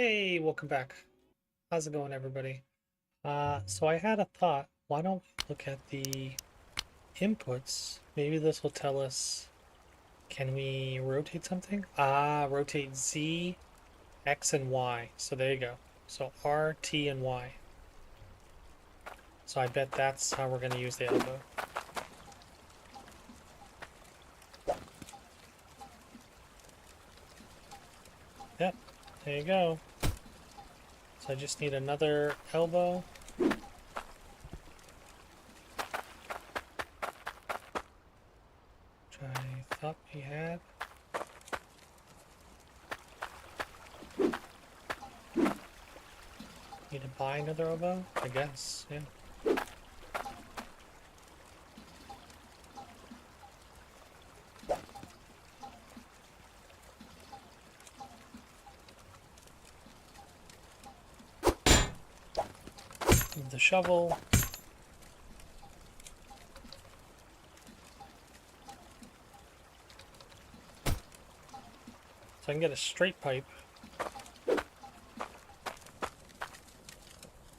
Hey, welcome back. How's it going, everybody? So I had a thought. Why don't we look at the inputs? Maybe this will tell us, can we rotate something? Rotate Z, X, and Y. So there you go. So R, T, and Y. So I bet that's how we're going to use the elbow. Yep, there you go. So I just need another elbow. Which I thought we had. Need to buy another elbow? I guess, yeah. The shovel. So I can get a straight pipe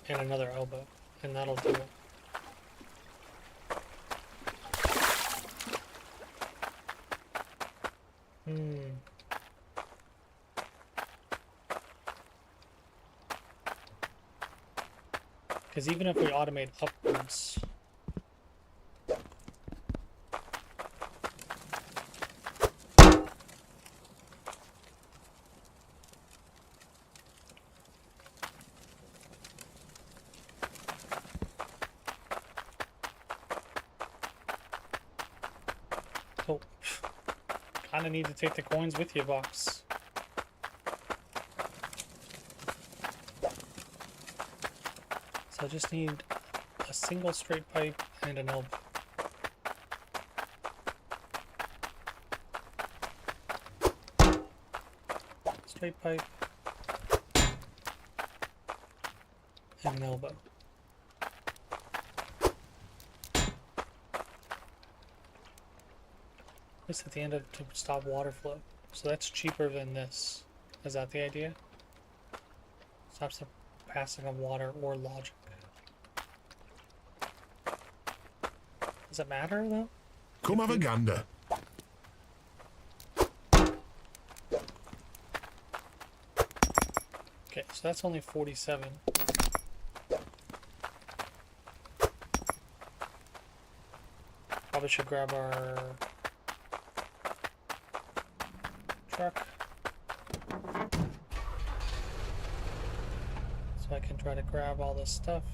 and another elbow, and that'll do it. Because even if we automate upwards, oh, kind of need to take the coins with you, box. So I just need a single straight pipe and an elbow. Straight pipe and an elbow. This at the end of, to stop water flow. So that's cheaper than this. Is that the idea? Stops the passing of water or logic. Does it matter though? Come have a gander. Okay, so that's only 47. Probably should grab our truck. So I can try to grab all this stuff.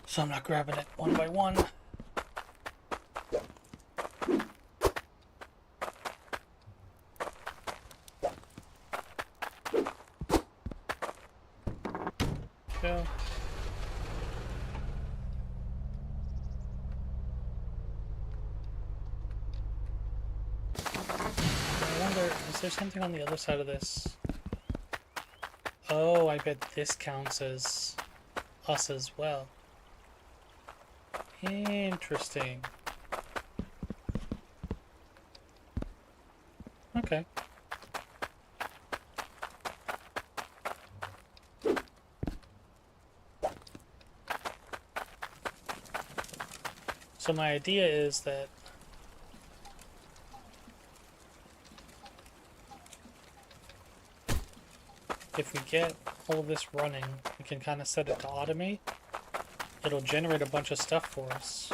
So I'm not grabbing it one by one. Go. I wonder, is there something on the other side of this? Oh, I bet this counts as us as well. Interesting. Okay. So my idea is that if we get all of this running, we can kind of set it to automate. It'll generate a bunch of stuff for us.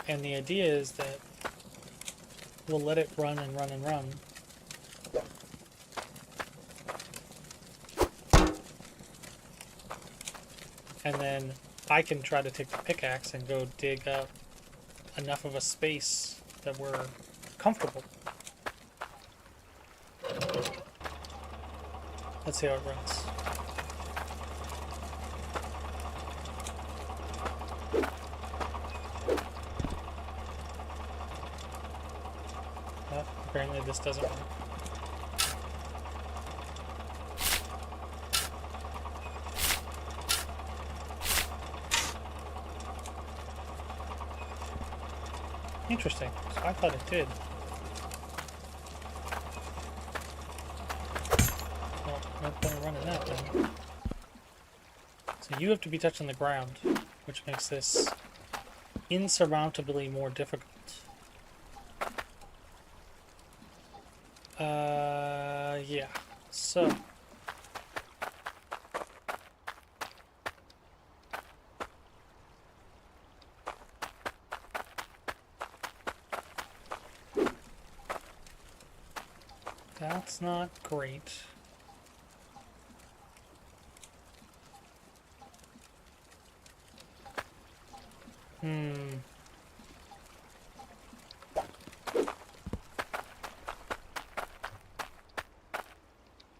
And the idea is that we'll let it run and run and run. And then I can try to take the pickaxe and go dig up enough of a space that we're comfortable. Let's see how it runs. Apparently this doesn't work. Interesting. So I thought it did. Well, no point in running that then. So you have to be touching the ground, which makes this insurmountably more difficult. Yeah. So that's not great.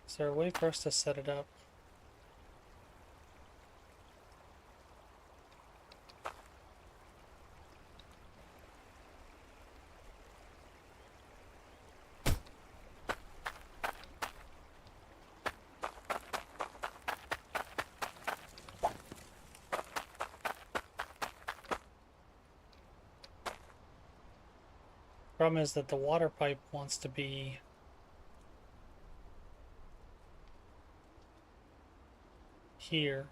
Is there a way for us to set it up? Problem is that the water pipe wants to be here.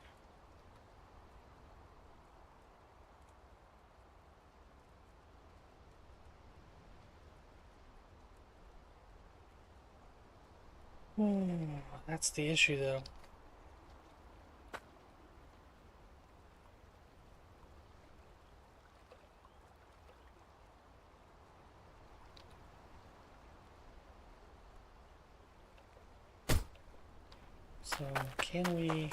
That's the issue though. So can we...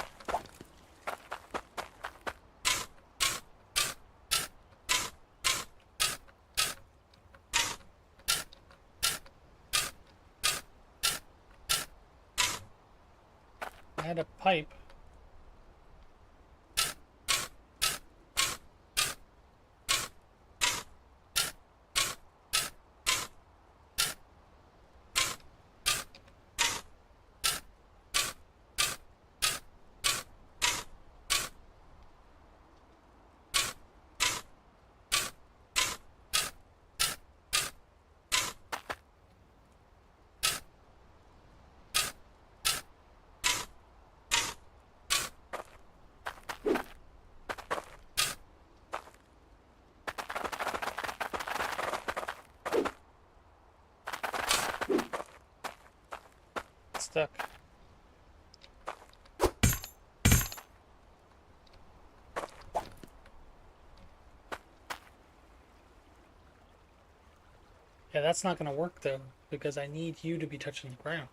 add a pipe. Stuck. Yeah, that's not going to work though, because I need you to be touching the ground.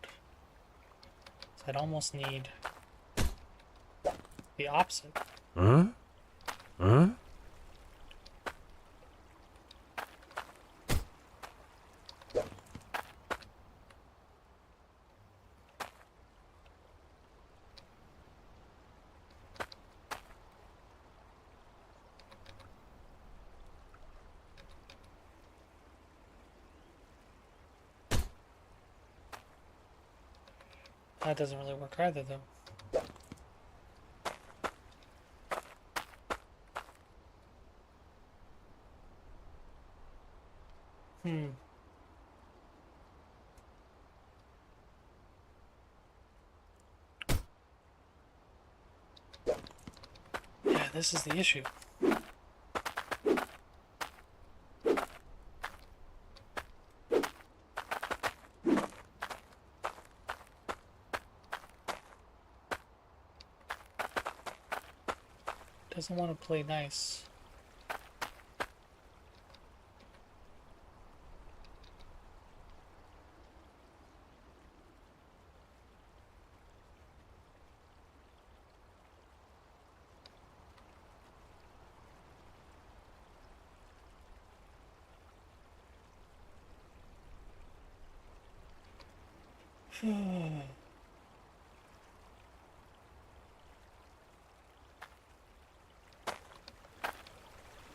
So I'd almost need the opposite. Huh? Huh? That doesn't really work either though. Yeah, this is the issue. Doesn't want to play nice.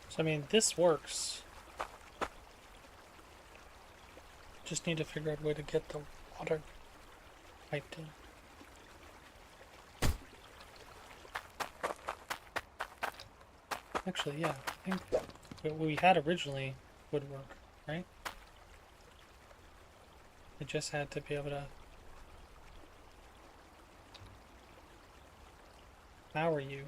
So, I mean, this works. Just need to figure out a way to get the water piped in. Actually, yeah, I think what we had originally would work, right? I just had to be able to power you.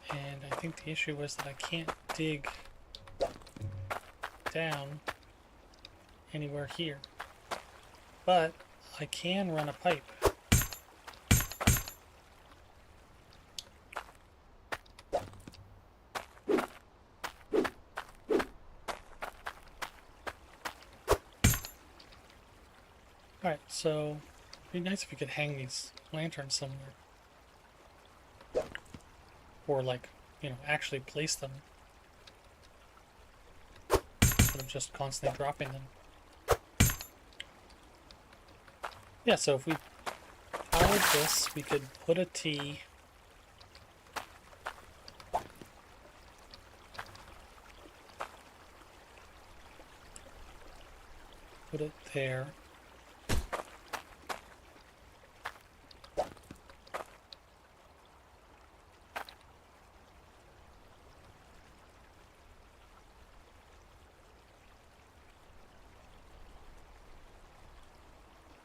And I think the issue was that I can't dig down anywhere here. But I can run a pipe. Alright, so it'd be nice if we could hang these lanterns somewhere. Or like, you know, actually place them. Instead of just constantly dropping them. Yeah, so if we powered this, we could put a T put it there.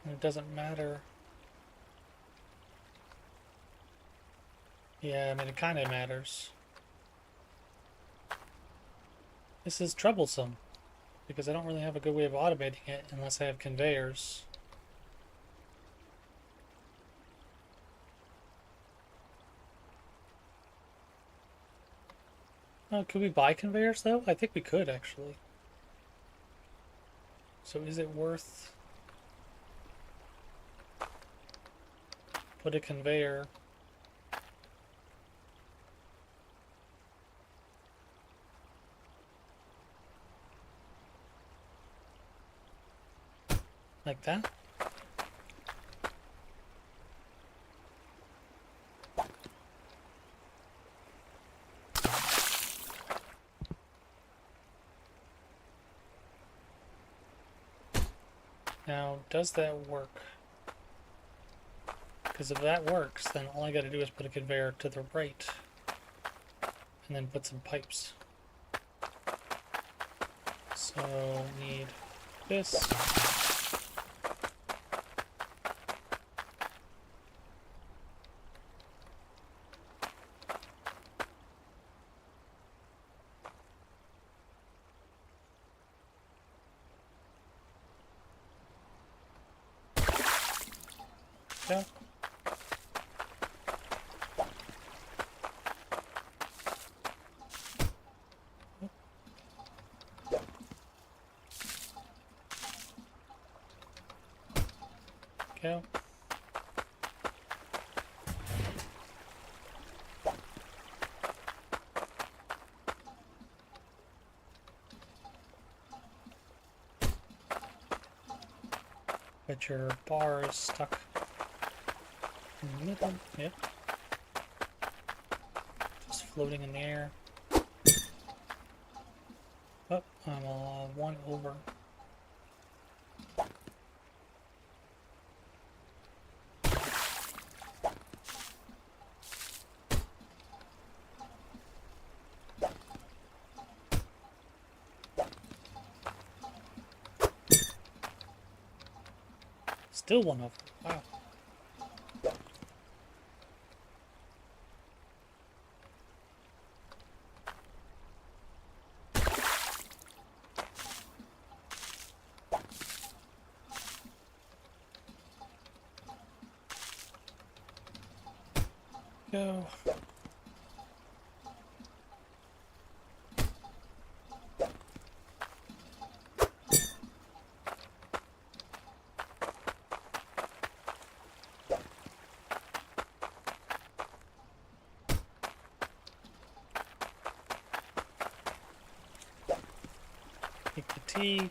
And it doesn't matter. Yeah, I mean, it kind of matters. This is troublesome, because I don't really have a good way of automating it unless I have conveyors. Could we buy conveyors, though? I think we could, actually. So is it worth... Put a conveyor... like that? Now, does that work? Because if that works, then all I gotta do is put a conveyor to the right. And then put some pipes. So, need this. Yeah. Go. But your bar is stuck in the middle. Yep. Just floating in the air. Oh, I'm one over. Still one over. Wow. Go. Take the T.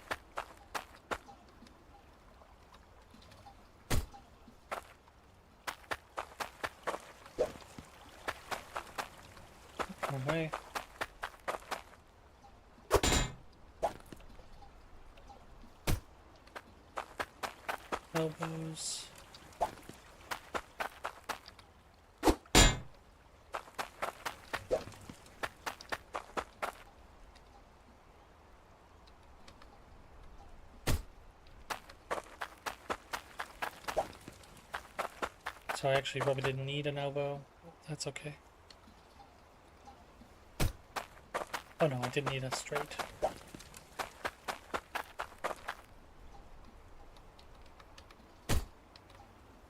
Away. Elbows. So I actually probably didn't need an elbow. That's okay. Oh no, I did need a straight.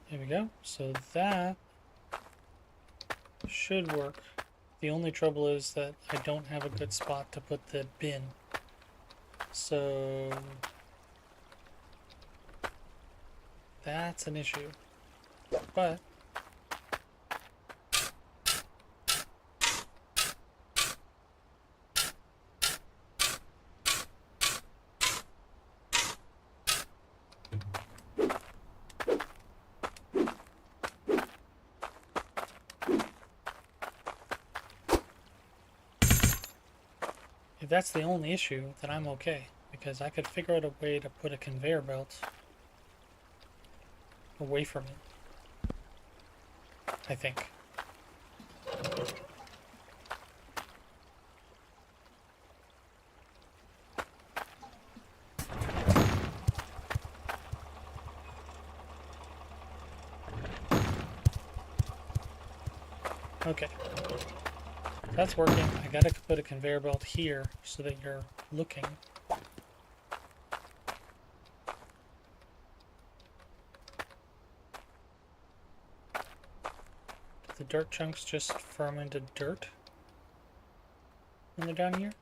There we go. So that should work. The only trouble is that I don't have a good spot to put the bin. So that's an issue. But if that's the only issue, then I'm okay. Because I could figure out a way to put a conveyor belt away from it. I think. Okay. That's working. I gotta put a conveyor belt here so that you're looking. The dirt chunks just firm into dirt when they're down here?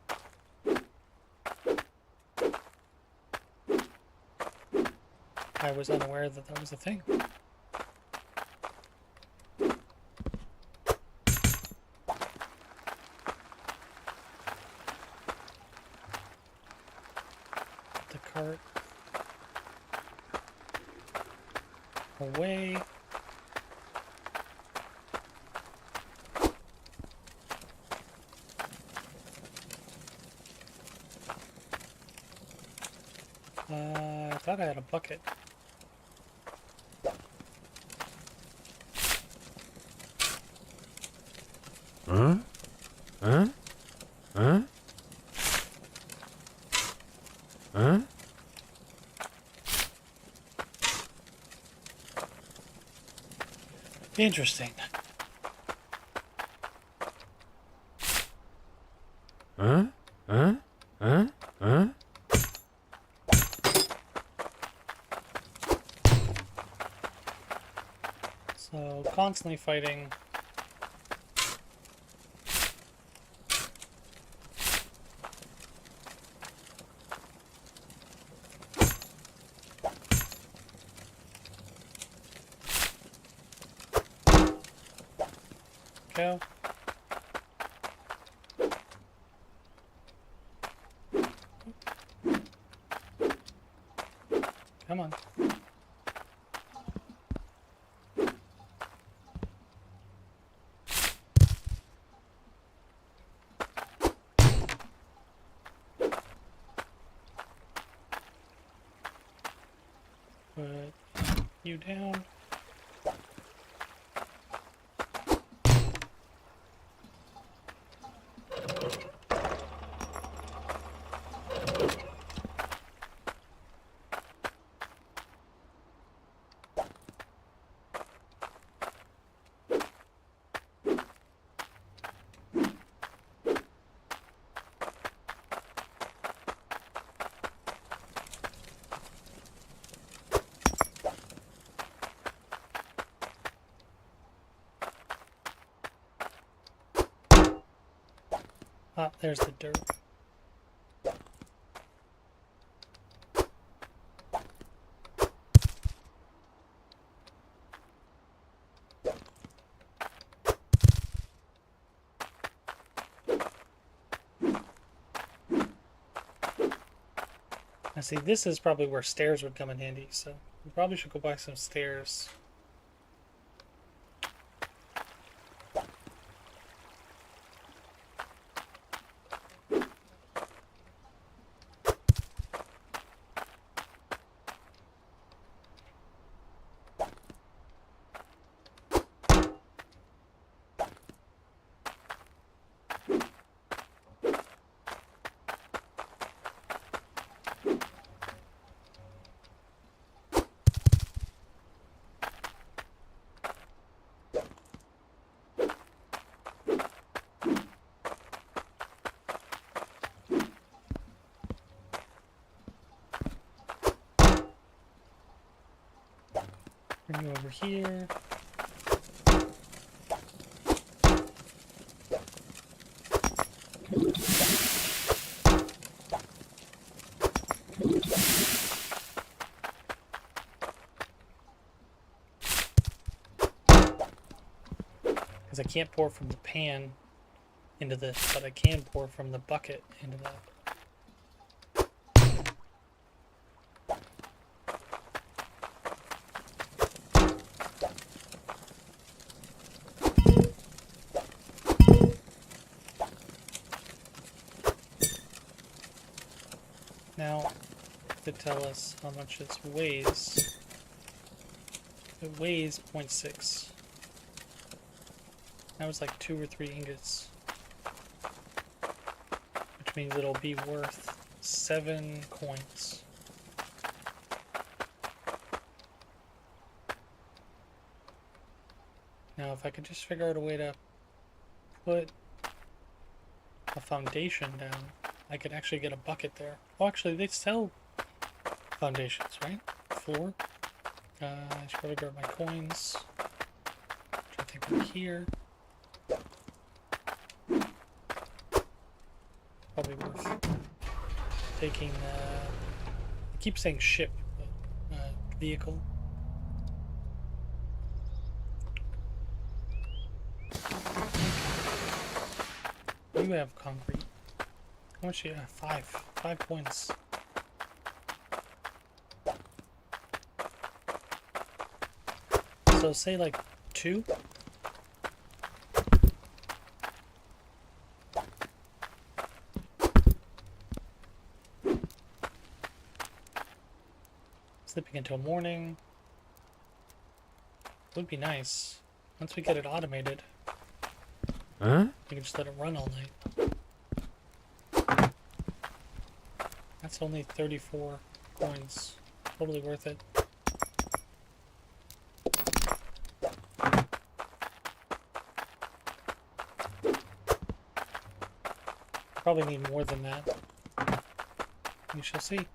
I was unaware that that was a thing. The cart away. I thought I had a bucket. Huh? Huh? Huh? Huh? Interesting. Huh? Huh? Huh? Huh? So, constantly fighting. Go. Come on. Put you down. Ah, there's the dirt. Now see, this is probably where stairs would come in handy, so we probably should go buy some stairs. over here. Because I can't pour from the pan into this, but I can pour from the bucket into that. Now, to tell us how much this weighs, it weighs 0.6. That was like 2 or 3 ingots, which means it'll be worth 7 coins. Now, if I could just figure out a way to put a foundation down, I could actually get a bucket there. Oh, actually, they sell foundations, right? Floor. I should probably grab my coins. I think they're here. Probably worth taking. I keep saying ship, but vehicle. You have concrete. How much do you have? 5 points. So say like 2. Sleeping until morning would be nice. Once we get it automated, Huh? we can just let it run all night. That's only 34 coins. Totally worth it. Probably need more than that. We shall see.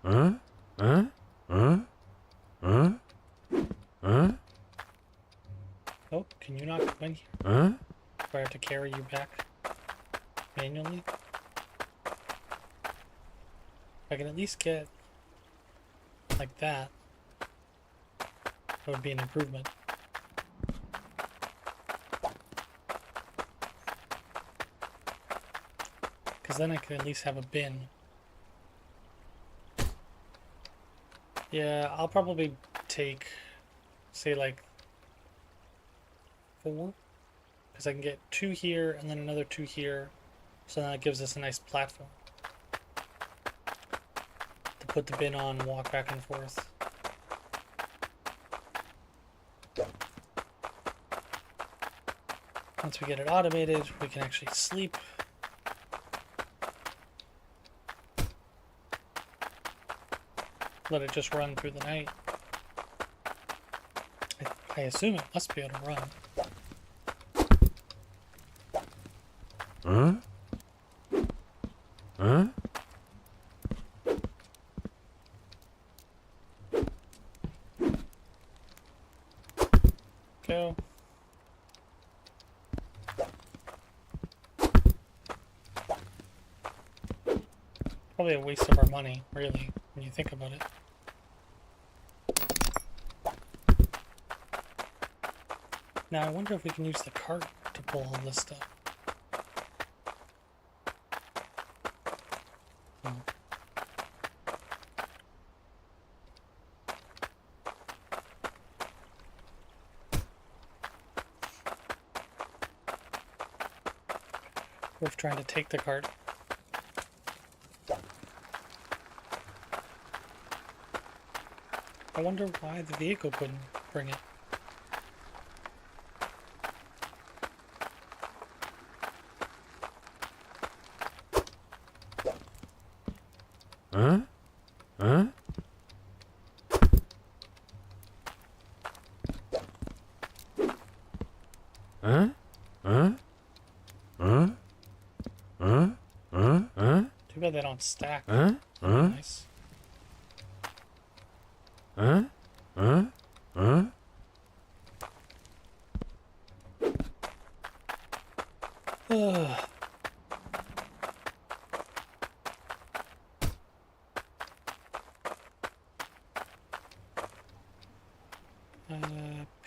Huh? Huh? Huh? Huh? Huh? Oh, can you not come in here? Huh? Do I have to carry you back manually? If I can at least get like that, that would be an improvement. Because then I can at least have a bin. Yeah, I'll probably take, say like 4. Because I can get 2 here and then another 2 here. So that gives us a nice platform to put the bin on and walk back and forth. Once we get it automated, we can actually sleep. Let it just run through the night. I assume it must be able to run. Huh? Huh? Go. Probably a waste of our money, really, when you think about it. Now I wonder if we can use the cart to pull all this stuff. Hmm. Worth trying to take the cart. I wonder why the vehicle couldn't bring it. Huh? Huh? Huh? Huh? Huh? Huh? Huh? Huh? Too bad they don't stack. Huh? That'd be Huh? nice. Huh? Ugh.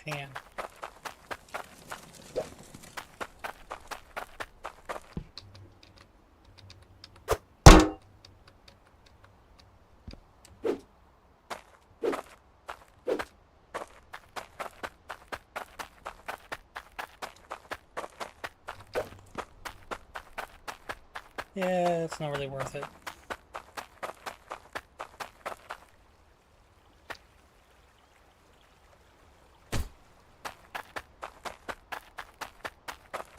Pan. Yeah, it's not really worth it.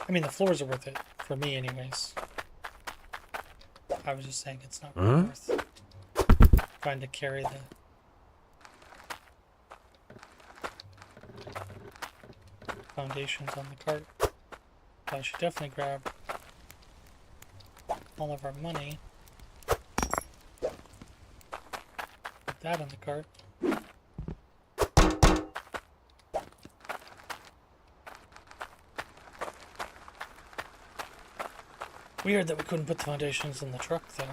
I mean, the floors are worth it, for me anyways. I was just saying it's not really worth trying to carry the foundations on the cart. But I should definitely grab all of our money. Put that on the cart. Weird that we couldn't put the foundations in the truck, though.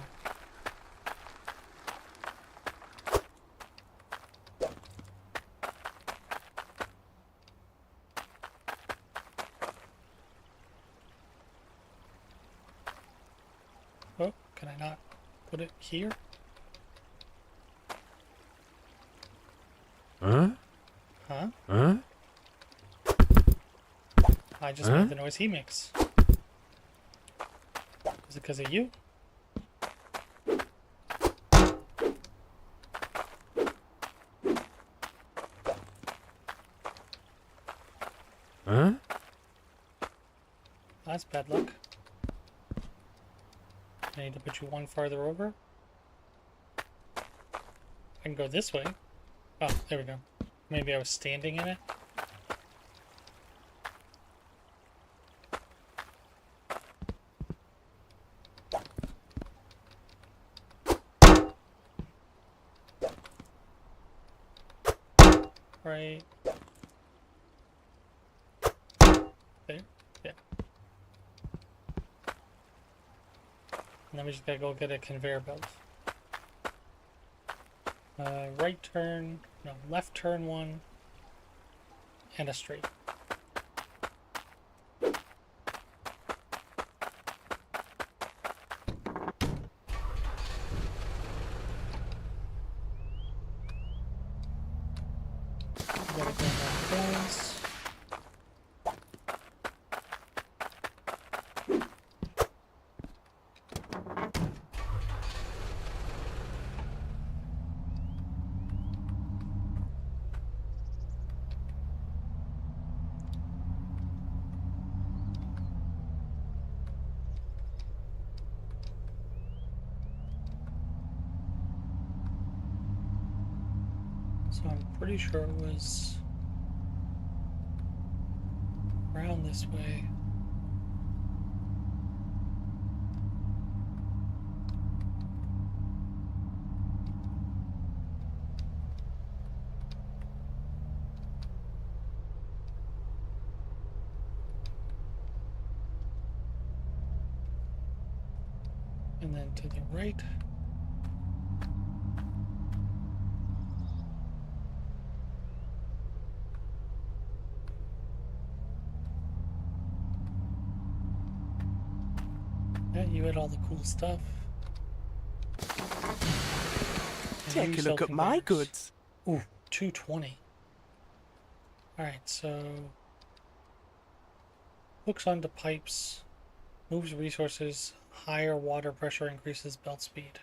Oh, can I not put it here? Huh? Huh? Huh? I just made the noise he makes. Is it because of you? Huh? That's bad luck. I need to put you one farther over. I can go this way. Oh, there we go. Maybe I was standing in it. Right there. Yeah. And then we just gotta go get a conveyor belt. Right turn, no, left turn one, and a straight. Gotta go down points. So I'm pretty sure it was around this way. And then to the right. Yeah, you had all the cool stuff. Take a look at my goods. Ooh, 220. Alright, so hooks onto pipes, moves resources, higher water pressure increases belt speed.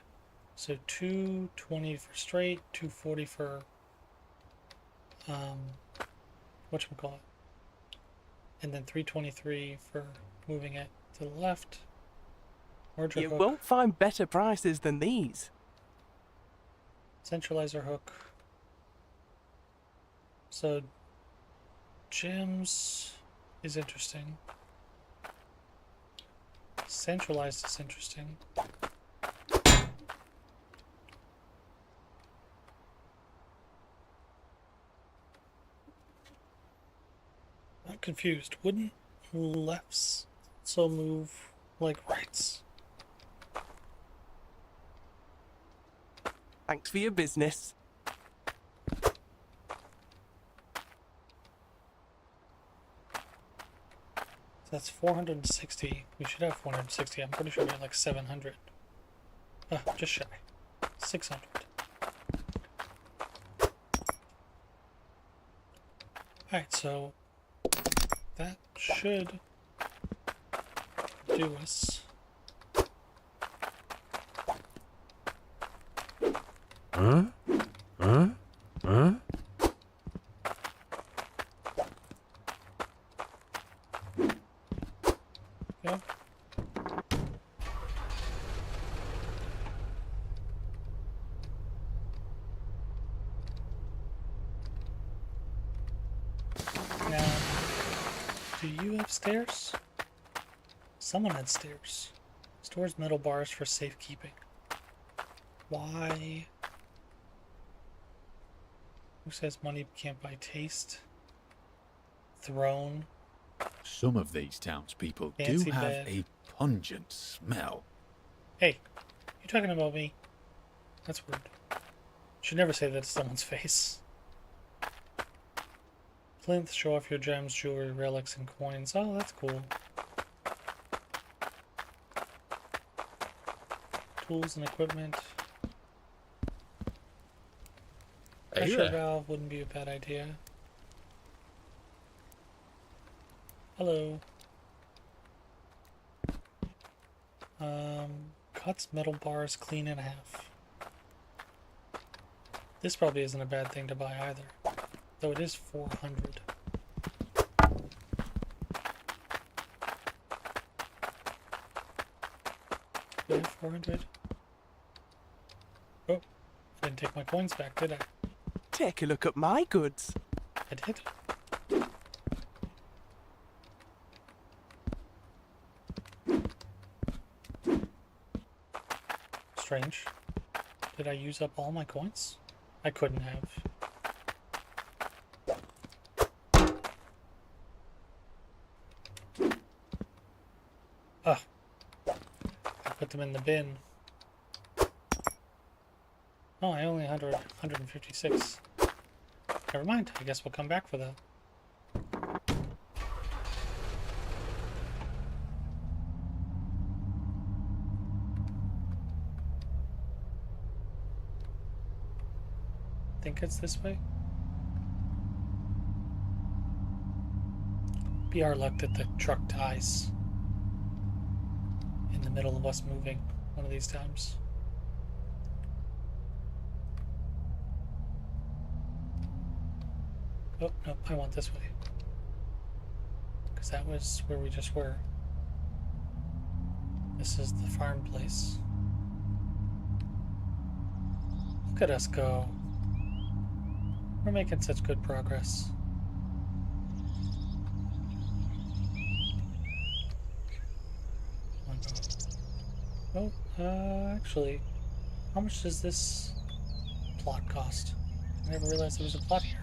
So 220 for straight, 240 for whatchamacallit. And then 323 for moving it to the left. Merger You hook, won't find better prices than these. centralizer hook. So gems is interesting. Centralized is interesting. I'm confused. Wouldn't left's also move like rights. Thanks for your business. So that's 460. We should have 460. I'm pretty sure we had like 700. Just shy. 600. Alright, so that should do us. Huh? Huh? Huh? Yeah. Now, do you have stairs? Someone had stairs. Stores metal bars for safekeeping. Why? Who says money can't buy taste? Throne. Some of these townspeople do Fancy have bed. a pungent smell. Hey, you talking about me? That's rude. Should never say that to someone's face. Plinth, show off your gems, jewelry, relics, and coins. Oh, that's cool. Tools and equipment. Hey Pressure there. valve wouldn't be a bad idea. Hello. Cuts metal bars clean in half. This probably isn't a bad thing to buy either, though it is 400. Yeah, 400. Oh, I didn't take my coins back, did I? Take a look at my goods. I did. Strange. Did I use up all my coins? I couldn't have. Ah. I put them in the bin. Oh, I only 156. Never mind. I guess we'll come back for that. Think it's this way? Be our luck that the truck dies in the middle of us moving one of these times. Oh, no, I want this way. Because that was where we just were. This is the farm place. Look at us go. We're making such good progress. Oh, actually, how much does this plot cost? I never realized there was a plot here.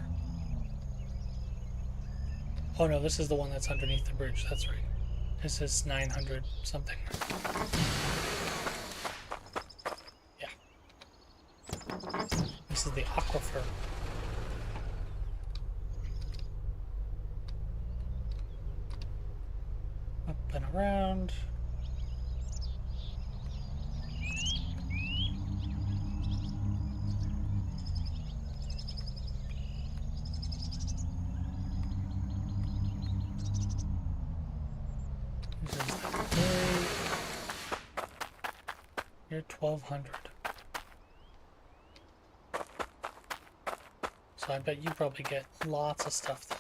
Oh no, this is the one that's underneath the bridge, that's right. This is 900 something. Yeah. This is the aquifer. Up and around. You're 1200. So I bet you probably get lots of stuff though.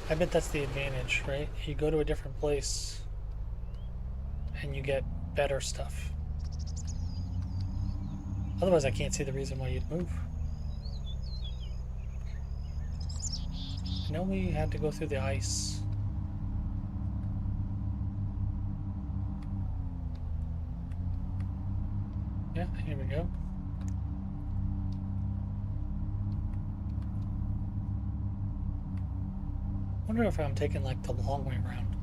I bet that's the advantage, right? You go to a different place and you get better stuff. Otherwise I can't see the reason why you'd move. I know we had to go through the ice. Yeah, here we go. wonder if I'm taking like the long way around.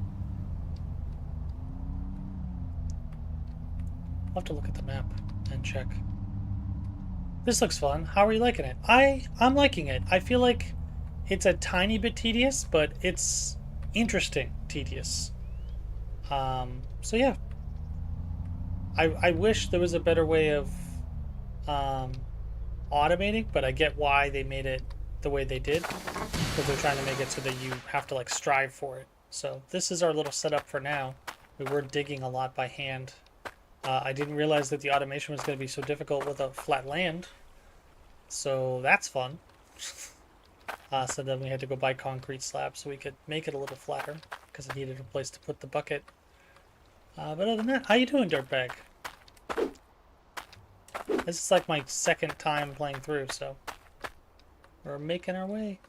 I'll have to look at the map and check. This looks fun. How are you liking it? I'm liking it. I feel like it's a tiny bit tedious, but it's interesting tedious. So yeah. I wish there was a better way of automating, but I get why they made it the way they did, because they're trying to make it so that you have to like strive for it. So this is our little setup for now. We were digging a lot by hand. I didn't realize that the automation was going to be so difficult without flat land. So that's fun. So then we had to go buy concrete slabs so we could make it a little flatter, because I needed a place to put the bucket. But other than that, how you doing, Dirtbag? This is like my second time playing through, so we're making our way.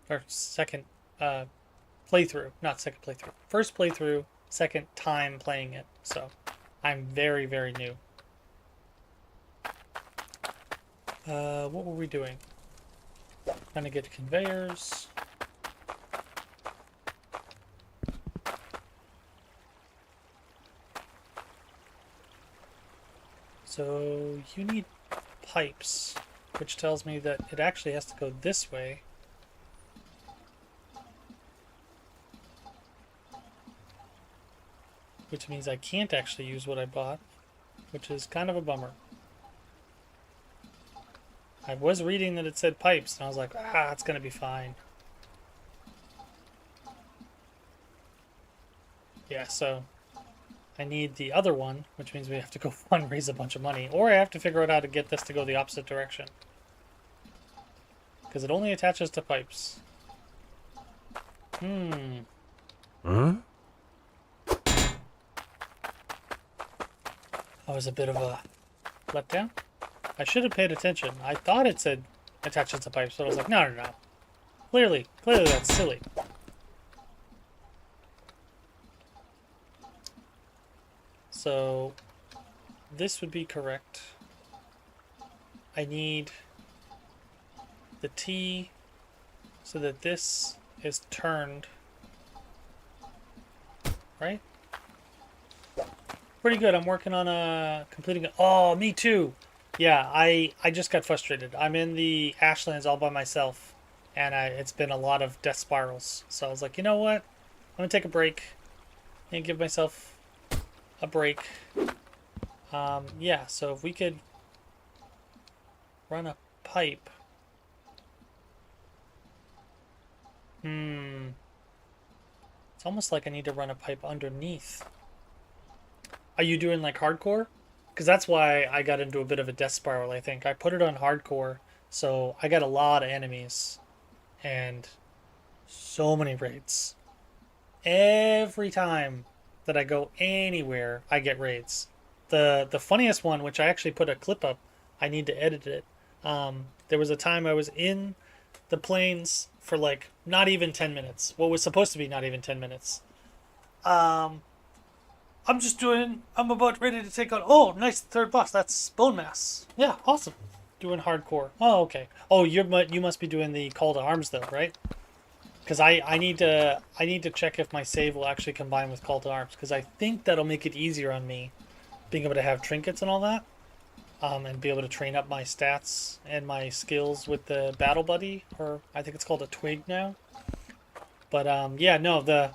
Or second playthrough, not second playthrough. First playthrough, second time playing it, so I'm very, very new. What were we doing? Trying to get conveyors. So you need pipes, which tells me that it actually has to go this way. Which means I can't actually use what I bought, which is kind of a bummer. I was reading that it said pipes, and I was like, ah, it's gonna be fine. Yeah, so I need the other one, which means we have to go fundraise a bunch of money, or I have to figure out how to get this to go the opposite direction. Because it only attaches to pipes. Huh? That was a bit of a letdown. I should have paid attention. I thought it said attaches to pipes, but I was like, no, no, no. Clearly that's silly. So this would be correct. I need the T so that this is turned, right? Pretty good. I'm working on completing it. Oh, me too. Yeah, I just got frustrated. I'm in the Ashlands all by myself, and it's been a lot of death spirals. So I was like, you know what? I'm gonna take a break and give myself a break. Yeah, so if we could run a pipe. It's almost like I need to run a pipe underneath. Are you doing like hardcore? Because that's why I got into a bit of a death spiral, I think. I put it on hardcore, so I got a lot of enemies. And so many raids. Every time that I go anywhere, I get raids. The funniest one, which I actually put a clip up, I need to edit it. There was a time I was in the plains for like not even 10 minutes. What was supposed to be not even 10 minutes. I'm about ready to take on, oh, nice, third boss. That's bone mass. Yeah, awesome. Doing hardcore. Oh, okay. Oh, you must be doing the call to arms though, right? Because I need to check if my save will actually combine with call to arms, because I think that'll make it easier on me being able to have trinkets and all that, and be able to train up my stats and my skills with the battle buddy, or I think it's called a twig now. But yeah, no, the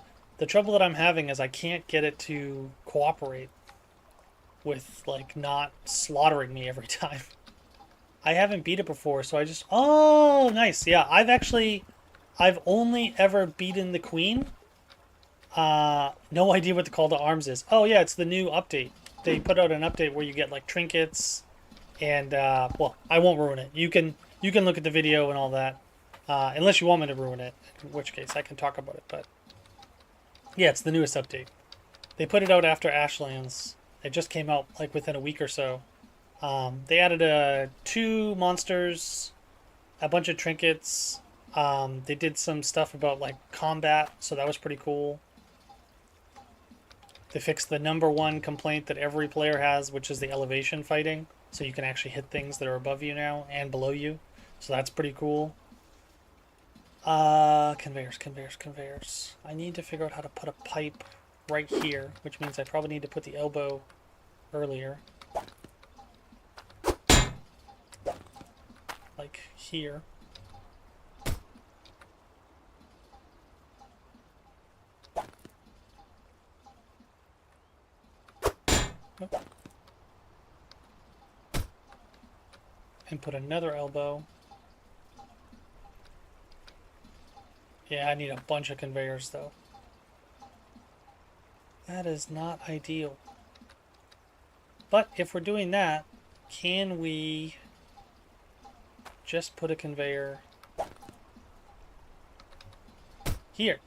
trouble that I'm having is I can't get it to cooperate with like not slaughtering me every time. I haven't beat it before, so I just, oh, nice. Yeah, I've only ever beaten the queen. No idea what the call to arms is. Oh yeah, it's the new update. They put out an update where you get like trinkets and well, I won't ruin it. You can look at the video and all that. Unless you want me to ruin it, in which case I can talk about it, but yeah, it's the newest update. They put it out after Ashlands. It just came out like within a week or so. They added 2 monsters, a bunch of trinkets. They did some stuff about like combat, so that was pretty cool. They fixed the #1 complaint that every player has, which is the elevation fighting. So you can actually hit things that are above you now and below you. So that's pretty cool. Conveyors. I need to figure out how to put a pipe right here, which means I probably need to put the elbow earlier. Like here. Oh. And put another elbow. Yeah, I need a bunch of conveyors though. That is not ideal. But if we're doing that, can we just put a conveyor here?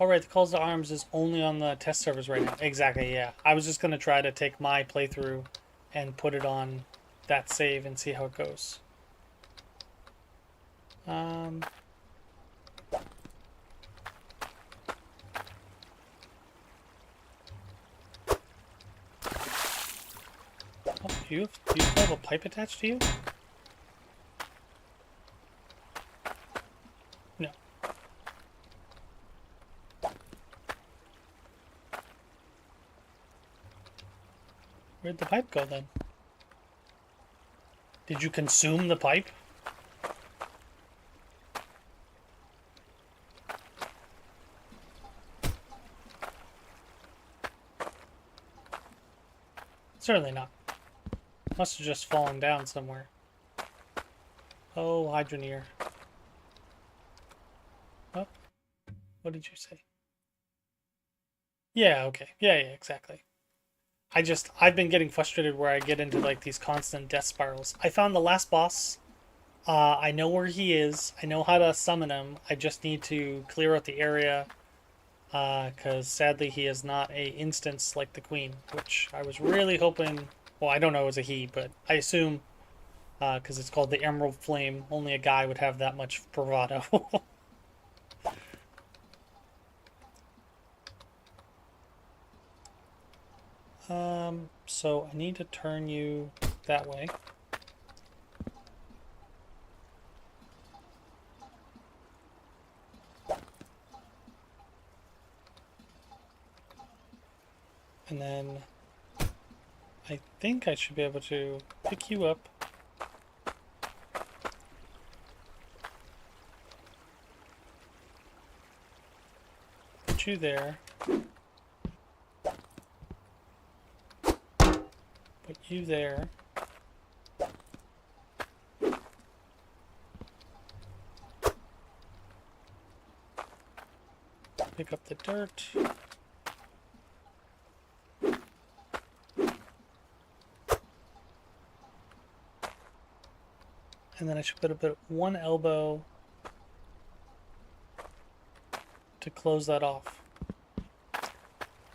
Alright, the calls to arms is only on the test servers right now. Exactly, yeah. I was just going to try to take my playthrough and put it on that save and see how it goes. Oh, do you still have a pipe attached to you? No. Where'd the pipe go then? Did you consume the pipe? Certainly not. Must have just fallen down somewhere. Oh, Hydroneer. Oh, what did you say? Yeah, okay. Yeah, exactly. I've been getting frustrated where I get into like these constant death spirals. I found the last boss. I know where he is. I know how to summon him. I just need to clear out the area. Because sadly he is not a instance like the queen, which I was really hoping. Well, I don't know it was a he, but I assume because it's called the Emerald Flame, only a guy would have that much bravado. So I need to turn you that way. And then I think I should be able to pick you up. Put you there. Put you there. Pick up the dirt. And then I should put a bit one elbow to close that off.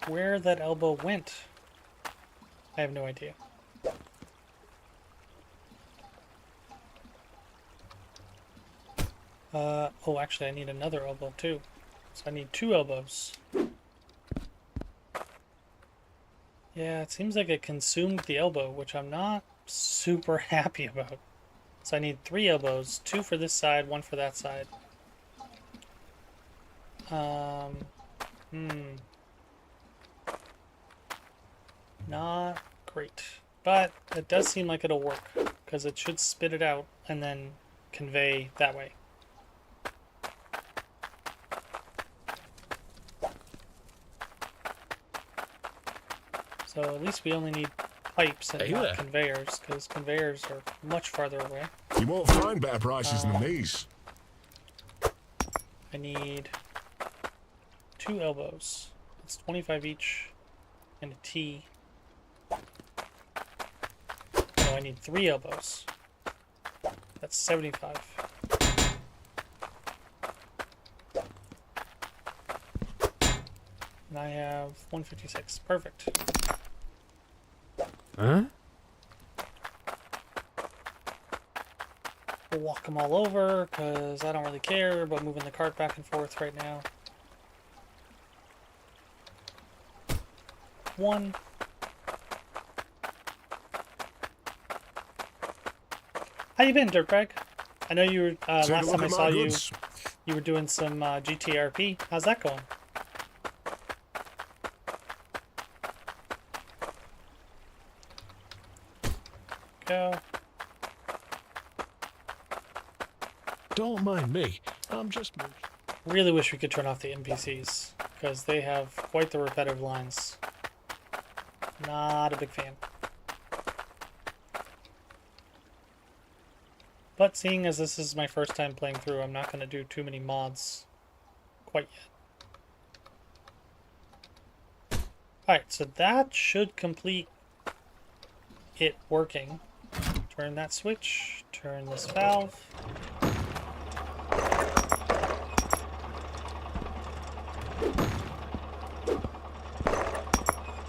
Where that elbow went, I have no idea. Oh, actually I need another elbow too. So I need 2 elbows. Yeah, it seems like it consumed the elbow, which I'm not super happy about. So I need 3 elbows, 2 for this side, 1 for that side. Not great. But it does seem like it'll work, because it should spit it out and then convey that way. So at least we only need pipes and not conveyors, because conveyors are much farther away. You won't find better prices than these. I need 2 elbows. It's 25 each, and a T. No, I need 3 elbows. That's 75. And I have 156. Perfect. Huh? We'll walk them all over, because I don't really care about moving the cart back and forth right now. 1. How you been, Dirtbag? I know you were, last time I saw you, You were doing some GTRP. How's that going? Go. Don't mind me. I'm just... Really wish we could turn off the NPCs, because they have quite the repetitive lines. Not a big fan. But seeing as this is my first time playing through, I'm not going to do too many mods quite yet. Alright, so that should complete it working. Turn that switch, turn this valve.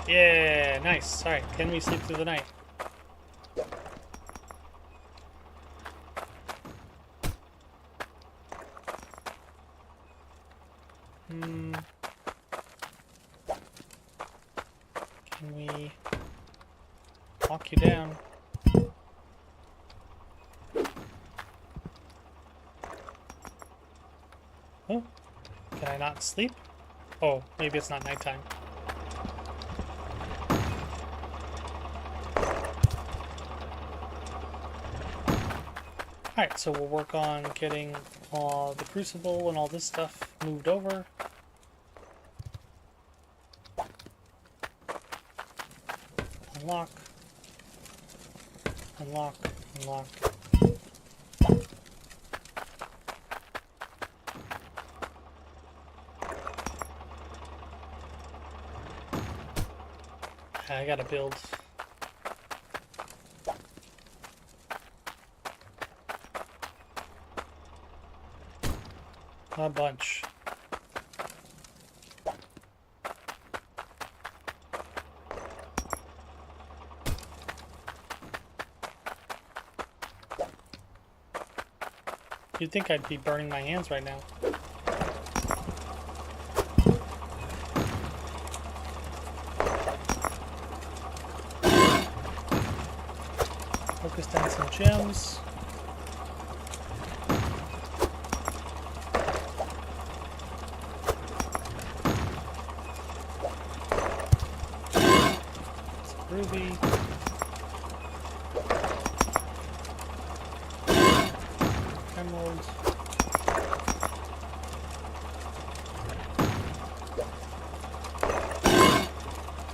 Yeah, nice. Alright, can we sleep through the night? Can we lock you down? Oh, can I not sleep? Oh, maybe it's not nighttime. Alright, so we'll work on getting the crucible and all this stuff moved over. Unlock. Unlock. Unlock. I gotta build. A bunch. You'd think I'd be burning my hands right now. Focus down some gems. Ruby. Emerald.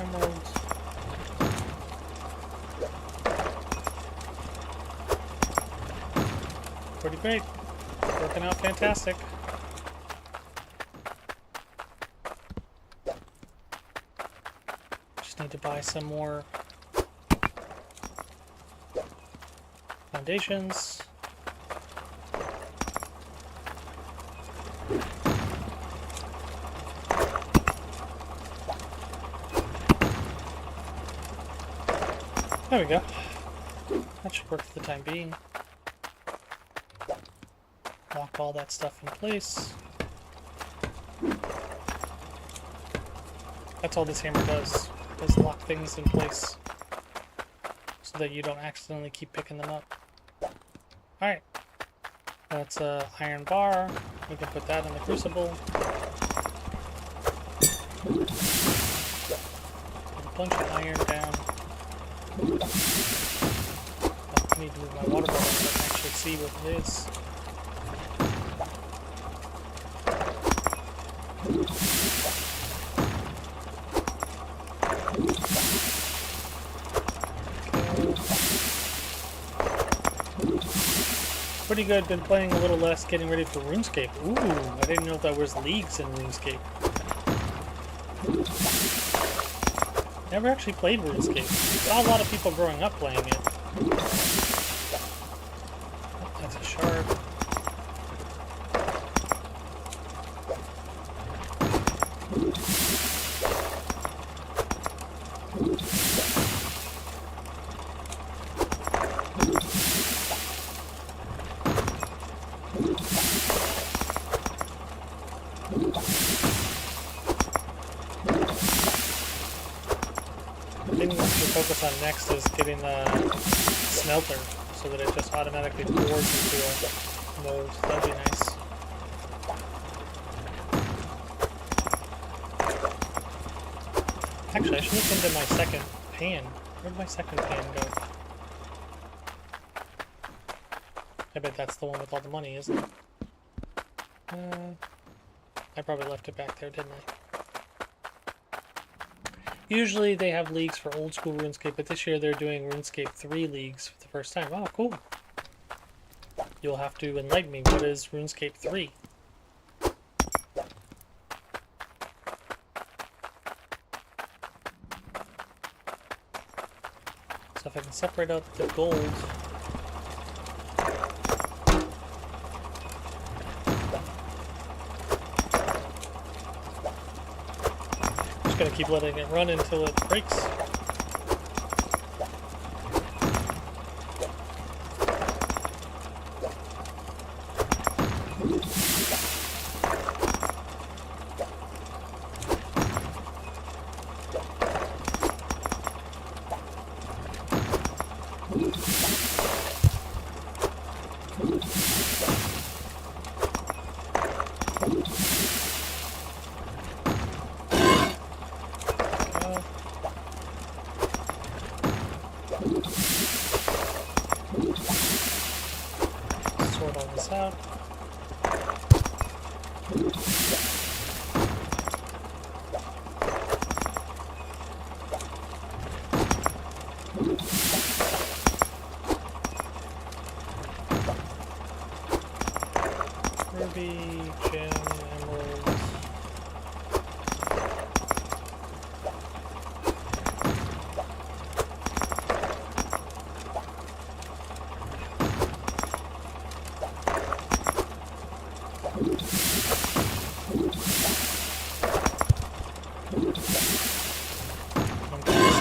Emerald. Pretty great. Working out fantastic. Just need to buy some more foundations. There we go. That should work for the time being. Lock all that stuff in place. That's all this hammer does, is lock things in place so that you don't accidentally keep picking them up. Alright. That's an iron bar. We can put that in the crucible. Put a bunch of iron down. I need to move my water bottle so I can actually see what it is. Pretty good, been playing a little less, getting ready for RuneScape. Ooh, I didn't know there was leagues in RuneScape. Never actually played RuneScape. Saw a lot of people growing up playing it. Oh, that's a shard. Focus on next is getting the smelter so that it just automatically pours into a mode. That'd be nice. Actually, I should look into my second pan. Where'd my second pan go? I bet that's the one with all the money, isn't it? I probably left it back there, didn't I? Usually they have leagues for old school RuneScape, but this year they're doing RuneScape 3 leagues for the first time. Oh, cool. You'll have to enlighten me. What is RuneScape 3? So if I can separate out the gold. Just gonna keep letting it run until it breaks. Sort all this out. Ruby, gem, emerald.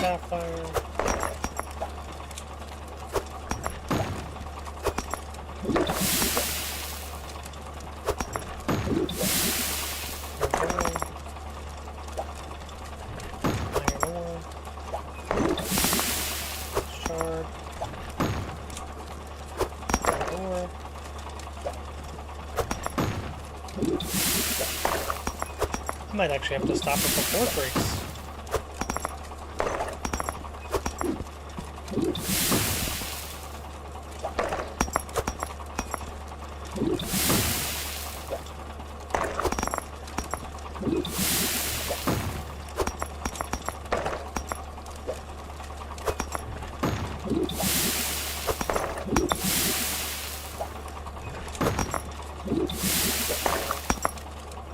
Sapphire. Shard. Ore. I might actually have to stop it before it breaks.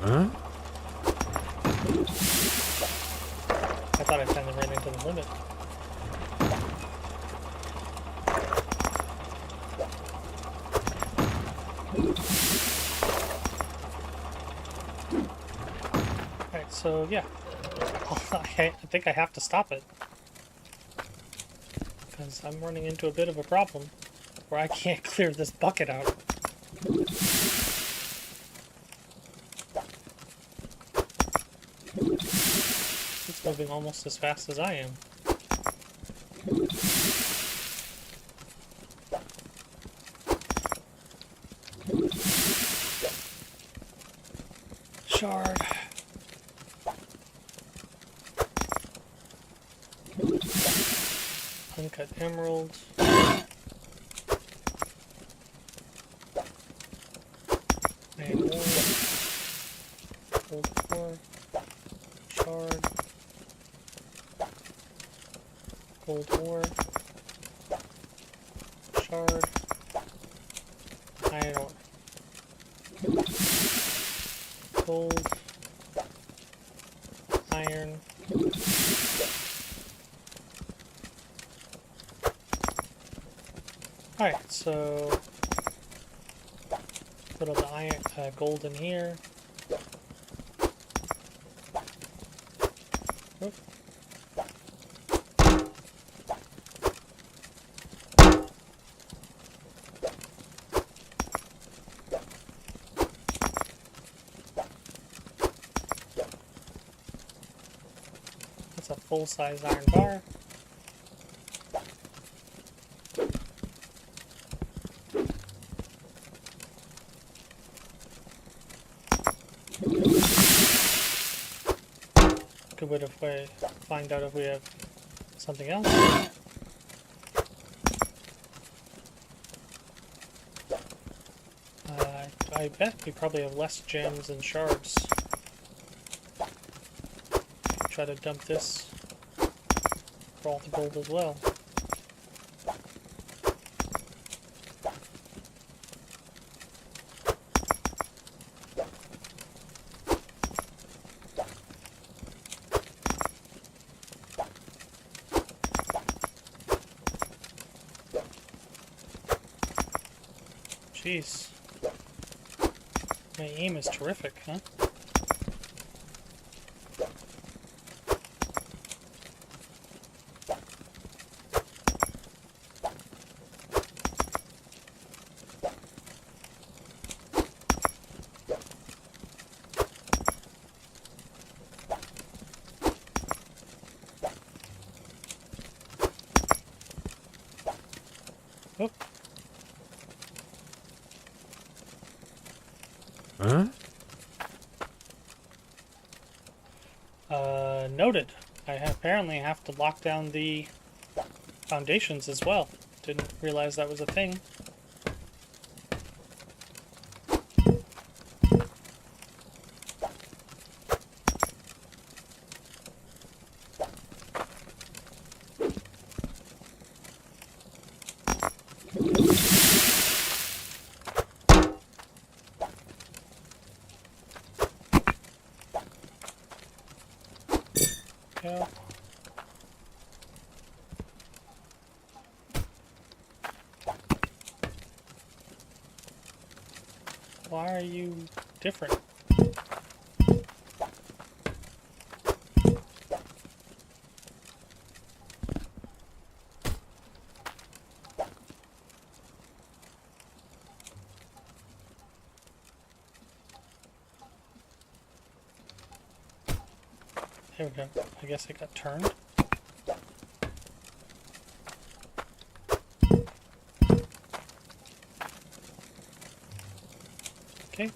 Huh? I thought I finally ran into the limit. Alright, so yeah. I think I have to stop it. Because I'm running into a bit of a problem where I can't clear this bucket out. It's moving almost as fast as I am. Shard. Uncut emerald. And ore. Gold ore. Shard. Gold ore. Shard. Iron ore. Gold. Iron. Alright, so put all the iron, gold in here. Oop. That's a full-size iron bar. look at it if we find out if we have something else. I bet we probably have less gems and shards. Try to dump this for all the gold as well. Jeez. My aim is terrific, huh? Oh. Huh? Noted. I apparently have to lock down the foundations as well. Didn't realize that was a thing. Go. Why are you different? There we go. I guess it got turned. Okay.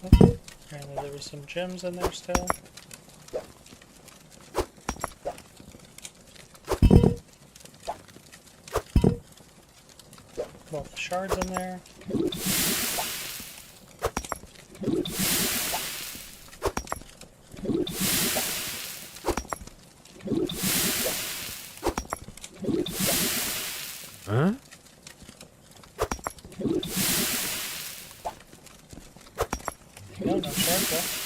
Oh, apparently there were some gems in there still. Well, the shards in there. Huh? No, no shards left.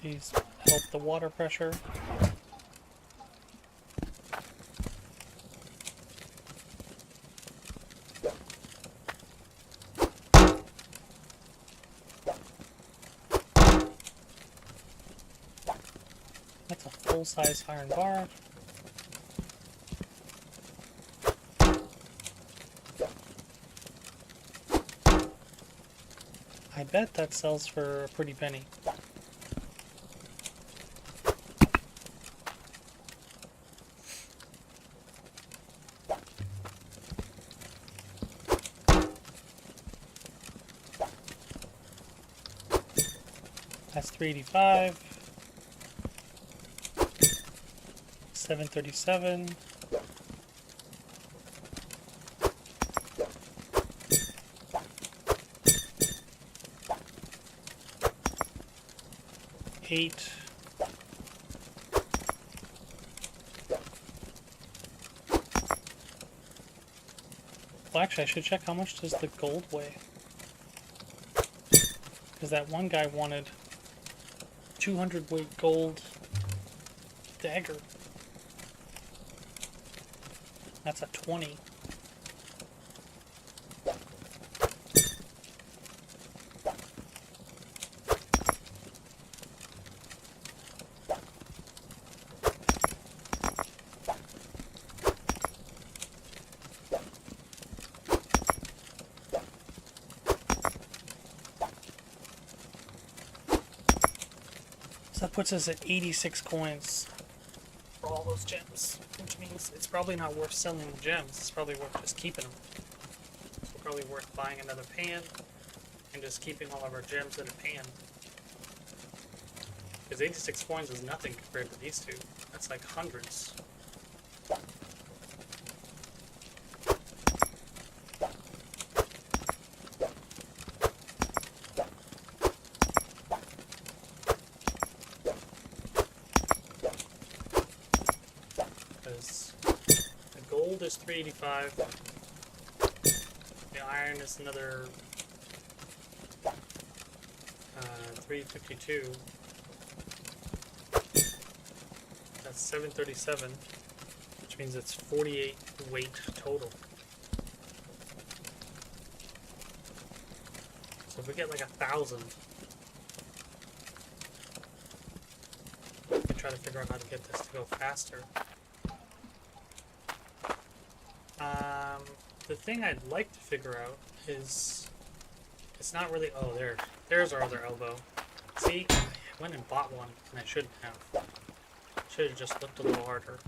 These help the water pressure. That's a full-size iron bar. I bet that sells for a pretty penny. That's 385. 737. Eight. Well, actually, I should check how much does the gold weigh. Because that one guy wanted 200 weight gold dagger. That's a 20. puts us at 86 coins for all those gems, which means it's probably not worth selling the gems. It's probably worth just keeping them. It's probably worth buying another pan and just keeping all of our gems in a pan. Because 86 coins is nothing compared to these two. That's like hundreds. Because the gold is 385. The iron is another 352. That's 737, which means it's 48 weight total. So if we get like 1,000, we can try to figure out how to get this to go faster. The thing I'd like to figure out is, it's not really, oh, there's our other elbow. See, I went and bought one, and I shouldn't have. Should have just looked a little harder.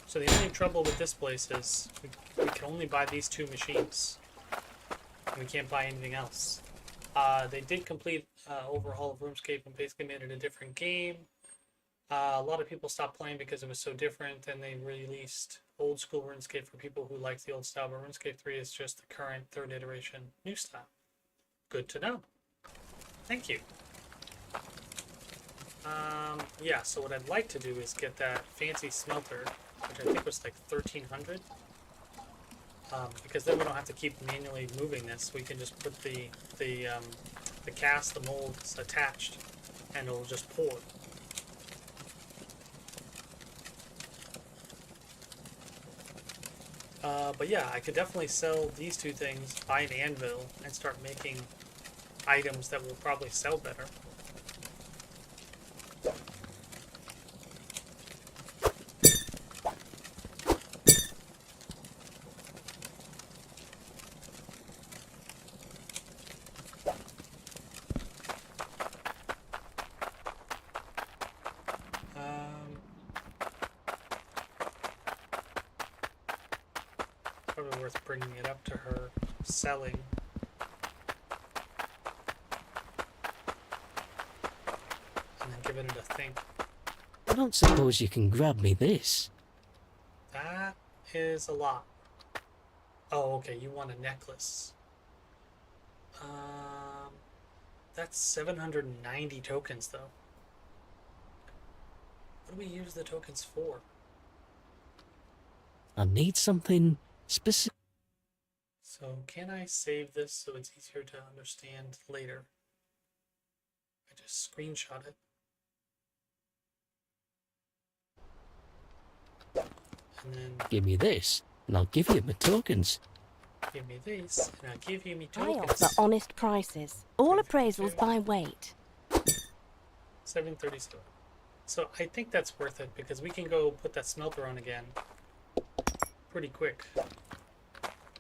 So the only trouble with this place is we can only buy these two machines. And we can't buy anything else. They did complete overhaul of RuneScape and basically made it a different game. A lot of people stopped playing because it was so different, and they released old school RuneScape for people who like the old style, but RuneScape 3 is just the current third iteration new style. Good to know. Thank you. Yeah, so what I'd like to do is get that fancy smelter, which I think was like 1,300. Because then we don't have to keep manually moving this. We can just put the cast, the molds attached, and it'll just pour. But yeah, I could definitely sell these two things, buy an anvil, and start making items that will probably sell better. Probably worth bringing it up to her, selling. And then giving it a think. I don't suppose you can grab me this. That is a lot. Oh, okay, you want a necklace. That's 790 tokens, though. What do we use the tokens for? I need something specific. So, can I save this so it's easier to understand later? I just screenshot it. And then Give me this, and I'll give you my tokens. give me this, and I'll give you me I tokens. offer honest prices. All appraisals by weight. 737. So I think that's worth it because we can go put that smelter on again pretty quick,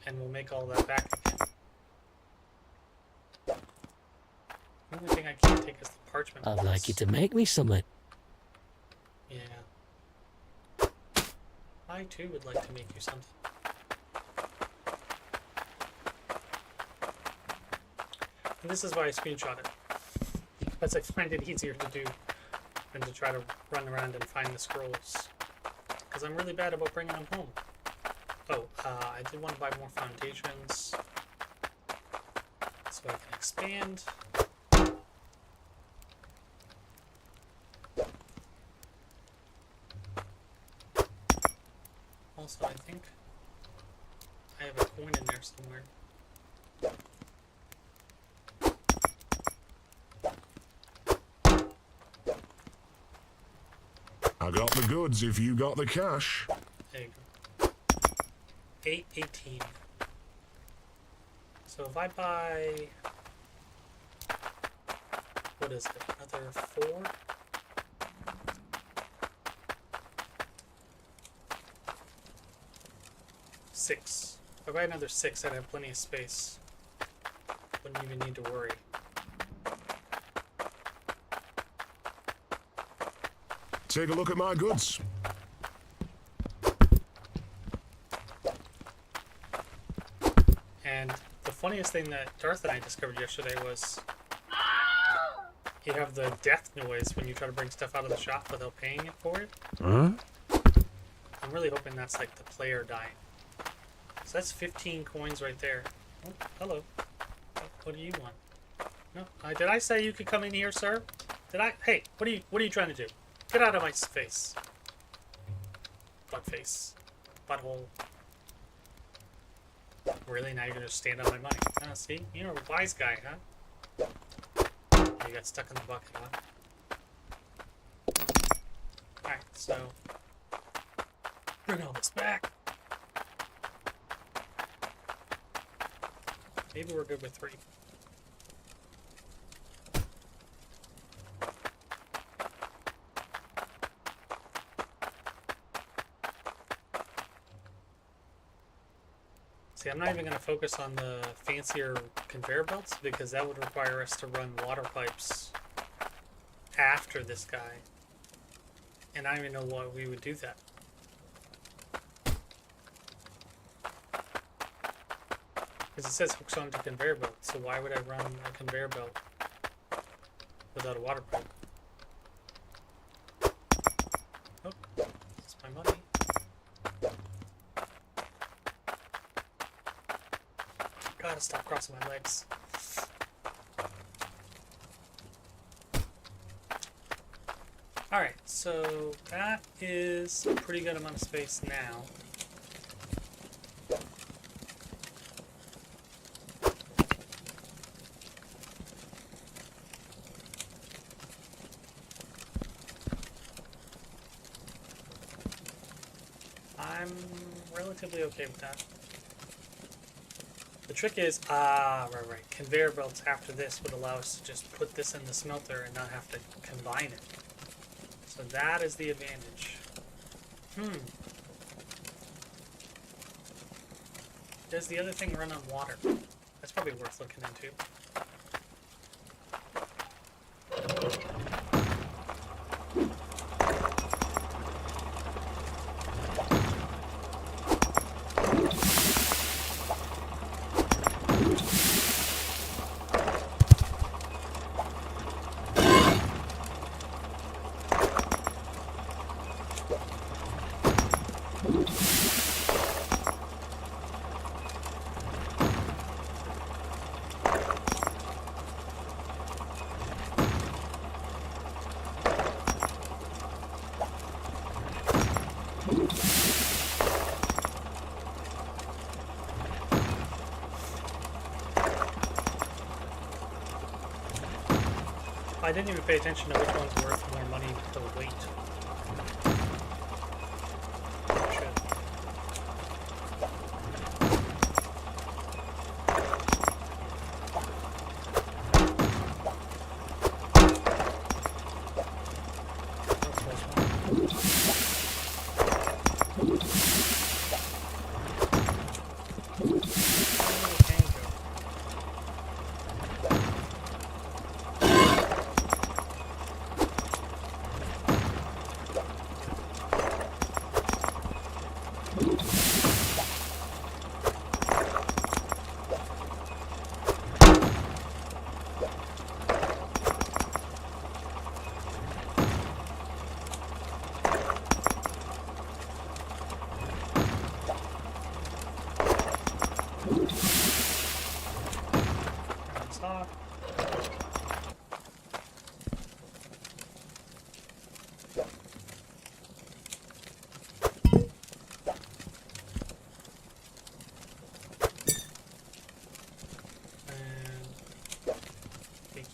and we'll make all that back again. The only thing I can't take is the parchment. I'd like you to make me something. Yeah. I too would like to make you something. And this is why I screenshot it. Because I find it easier to do than to try to run around and find the scrolls. Because I'm really bad about bringing them home. Oh, I did want to buy more foundations. So I can expand. Also, I think I have a coin in there somewhere. I got the goods if you got the cash. There you go. 818. So if I buy, what is it? Another 4? Six. If I buy another 6, I'd have plenty of space. Wouldn't even need to worry. Take a look at my goods. And the funniest thing that Darth and I discovered yesterday was you have the death noise when you try to bring stuff out of the shop without paying it for it. Huh? I'm really hoping that's like the player dying. So that's 15 coins right there. Oh, hello. What do you want? No, did I say you could come in here, sir? Did I? Hey, what are you trying to do? Get out of my face. Butt face. Butthole. Really? Now you're gonna stand on my money? Ah, see? You're a wise guy, huh? You got stuck in the bucket, huh? Alright, so bring all this back. Maybe we're good with 3. See, I'm not even going to focus on the fancier conveyor belts because that would require us to run water pipes after this guy. And I don't even know why we would do that. Because it says hooks onto conveyor belt, so why would I run a conveyor belt without a water pipe? Oh, that's my money. Gotta stop crossing my legs. Alright, so that is a pretty good amount of space now. I'm relatively okay with that. The trick is, right. Conveyor belts after this would allow us to just put this in the smelter and not have to combine it. So that is the advantage. Does the other thing run on water? That's probably worth looking into. I didn't even pay attention to which one's worth more money per weight.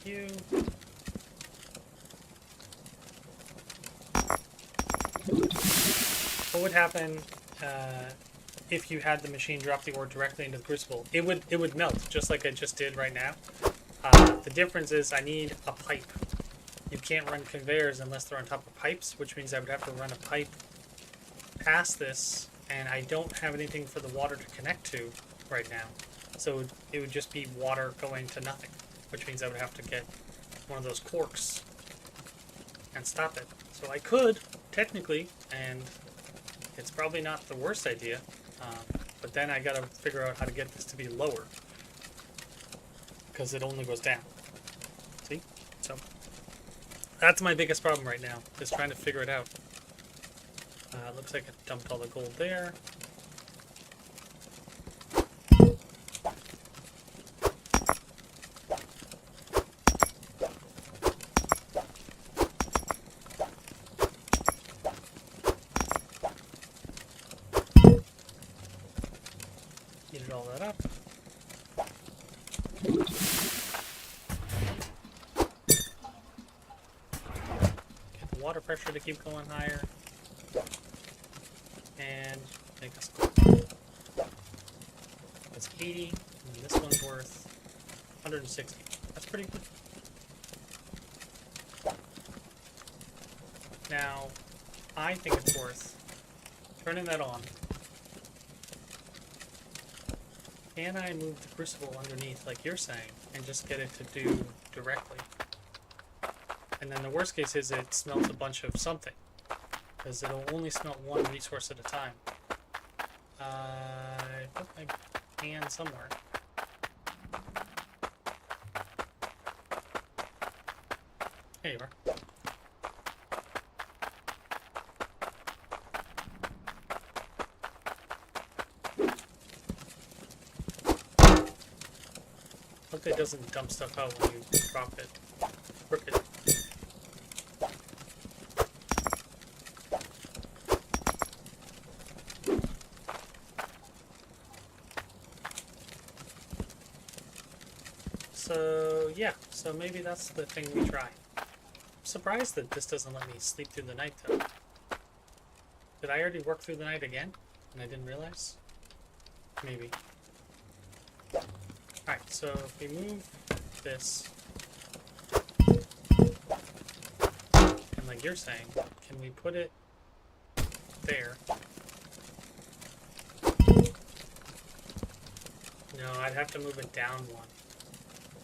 You. What would happen if you had the machine drop the ore directly into the crucible? It would melt just like I just did right now. The difference is I need a pipe. You can't run conveyors unless they're on top of pipes, which means I would have to run a pipe past this, and I don't have anything for the water to connect to right now. So it would just be water going to nothing, which means I would have to get one of those corks and stop it. So I could, technically, and it's probably not the worst idea, but then I gotta figure out how to get this to be lower. Because it only goes down. See? So, that's my biggest problem right now, is trying to figure it out. Looks like I dumped all the gold there. Heated all that up. Get the water pressure to keep going higher. And make us gold. That's 80, and this one's worth 160. That's pretty good. Now, I think it's worth turning that on. Can I move the crucible underneath like you're saying and just get it to do directly? And then the worst case is it smelts a bunch of something, because it'll only smelt one resource at a time. I put my pan somewhere. There you are. Hope it doesn't dump stuff out when you drop it. Crooked. So, yeah. So maybe that's the thing we try. I'm surprised that this doesn't let me sleep through the night, though. Did I already work through the night again? And I didn't realize? Maybe. Alright, so if we move this, and like you're saying, can we put it there? No, I'd have to move it down one.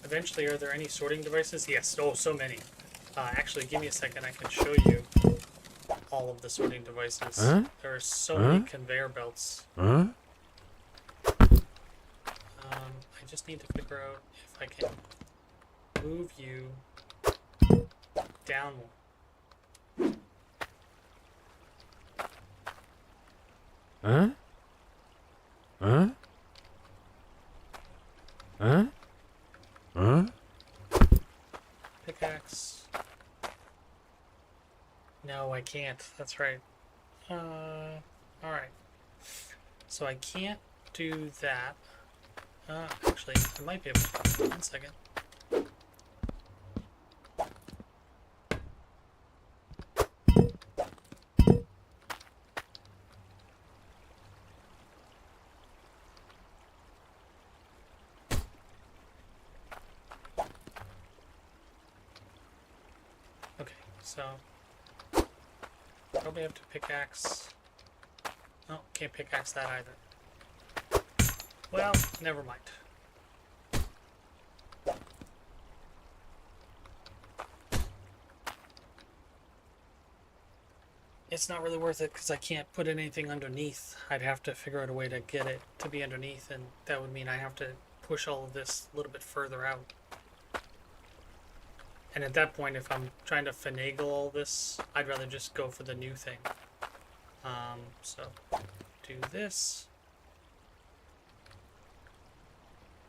Eventually, are there any sorting devices? Yes, oh, so many. Actually, give me a second, I can show you all of the sorting devices. Huh? There are so many conveyor belts. Huh? I just need to figure out if I can move you down one. Huh? Huh? Huh? Huh? Pickaxe. No, I can't. That's right. Alright. So I can't do that. Actually, I might be able to. 1 second. Okay, so probably have to pickaxe. Oh, can't pickaxe that either. Well, never mind. It's not really worth it because I can't put anything underneath. I'd have to figure out a way to get it to be underneath, and that would mean I have to push all of this a little bit further out. And at that point, if I'm trying to finagle all this, I'd rather just go for the new thing. So do this.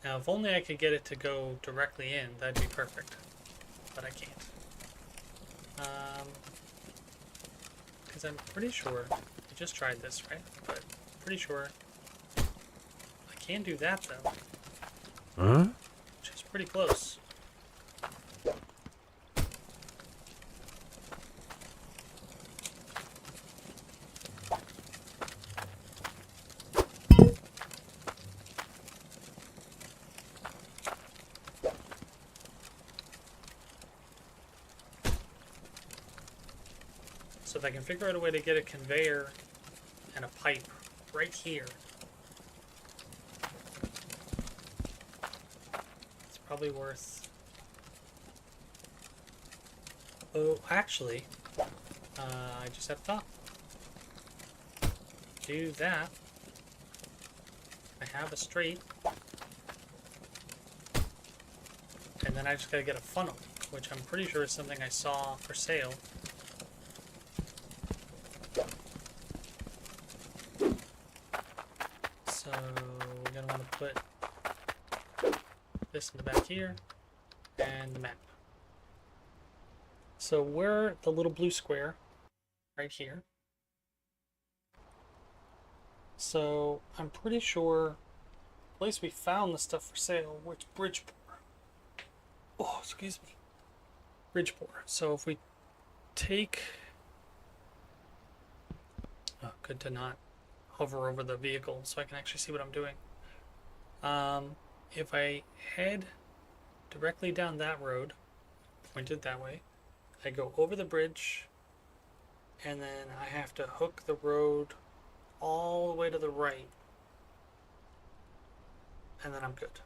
Now, if only I could get it to go directly in, that'd be perfect. But I can't. Because I'm pretty sure, I just tried this, right? But pretty sure I can do that, though. Huh? Which is pretty close. So if I can figure out a way to get a conveyor and a pipe right here, it's probably worth... Oh, actually, I just had a thought. Do that. I have a straight. And then I just gotta get a funnel, which I'm pretty sure is something I saw for sale. So we're gonna want to put this in the back here and the map. So we're the little blue square right here. So I'm pretty sure the place we found the stuff for sale, which Bridgeport. Oh, excuse me. Bridgeport. So if we take... Oh, good to not hover over the vehicle so I can actually see what I'm doing. If I head directly down that road, pointed that way, I go over the bridge, and then I have to hook the road all the way to the right, and then I'm good.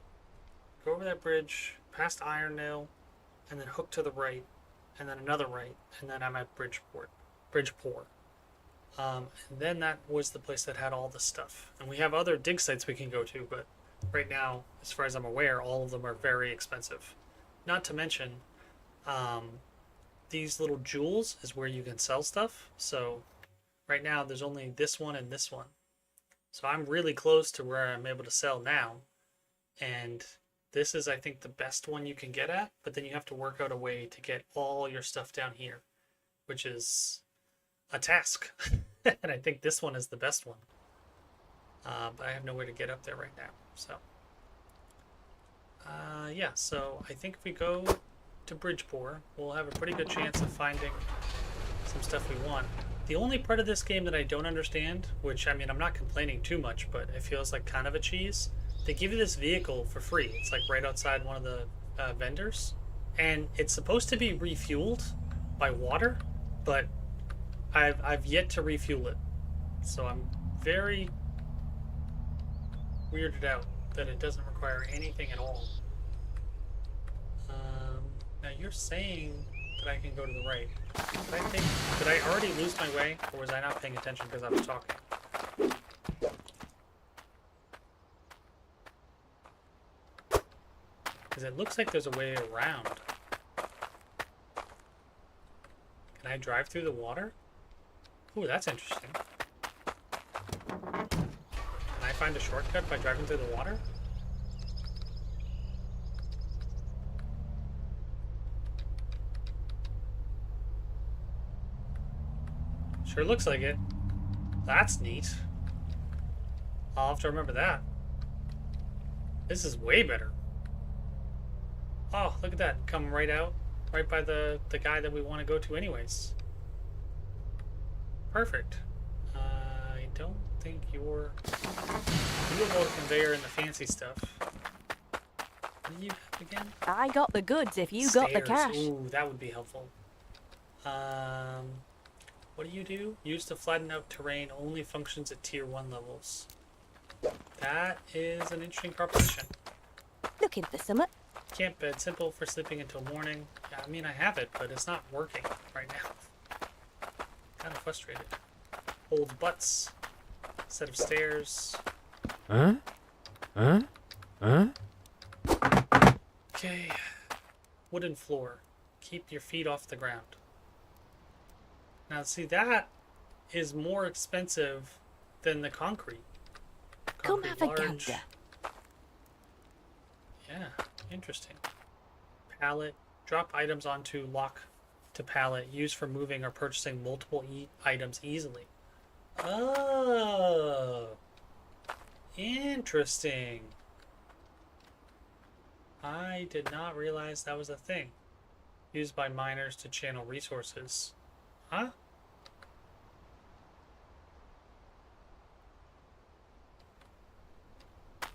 Go over that bridge, past Ironnail, and then hook to the right, and then another right, and then I'm at Bridgeport. And then that was the place that had all the stuff. And we have other dig sites we can go to, but right now, as far as I'm aware, all of them are very expensive. Not to mention, these little jewels is where you can sell stuff. So right now there's only this one and this one. So I'm really close to where I'm able to sell now. And this is, I think, the best one you can get at, but then you have to work out a way to get all your stuff down here, which is a task. And I think this one is the best one. But I have no way to get up there right now. So, yeah, so I think if we go to Bridgeport, we'll have a pretty good chance of finding some stuff we want. The only part of this game that I don't understand, which, I mean, I'm not complaining too much, but it feels like kind of a cheese. They give you this vehicle for free. It's like right outside one of the vendors. And it's supposed to be refueled by water, but I've yet to refuel it. So I'm very weirded out that it doesn't require anything at all. Now you're saying that I can go to the right. Did I already lose my way, or was I not paying attention because I was talking? Because it looks like there's a way around. Can I drive through the water? Ooh, that's interesting. Can I find a shortcut by driving through the water? Sure looks like it. That's neat. I'll have to remember that. This is way better. Oh, look at that. Come right out. Right by the guy that we want to go to anyways. Perfect. I don't think you're... You have a conveyor and the fancy stuff. What do you have again? I got the goods if you got the cash. Ooh, that would be helpful. What do you do? Used to flatten out terrain, only functions at tier 1 levels. That is an interesting proposition. Looking for summit? Camp bed, simple for sleeping until morning. Yeah, I mean, I have it, but it's not working right now. Kind of frustrated. Old butts. Set of stairs. Huh? Huh? Huh? Okay. Wooden floor. Keep your feet off the ground. Now, see, that is more expensive than the concrete. Come have a gander. Yeah, interesting. Pallet. Drop items onto lock to pallet. Used for moving or purchasing multiple items easily. Oh. Interesting. I did not realize that was a thing. Used by miners to channel resources. Huh?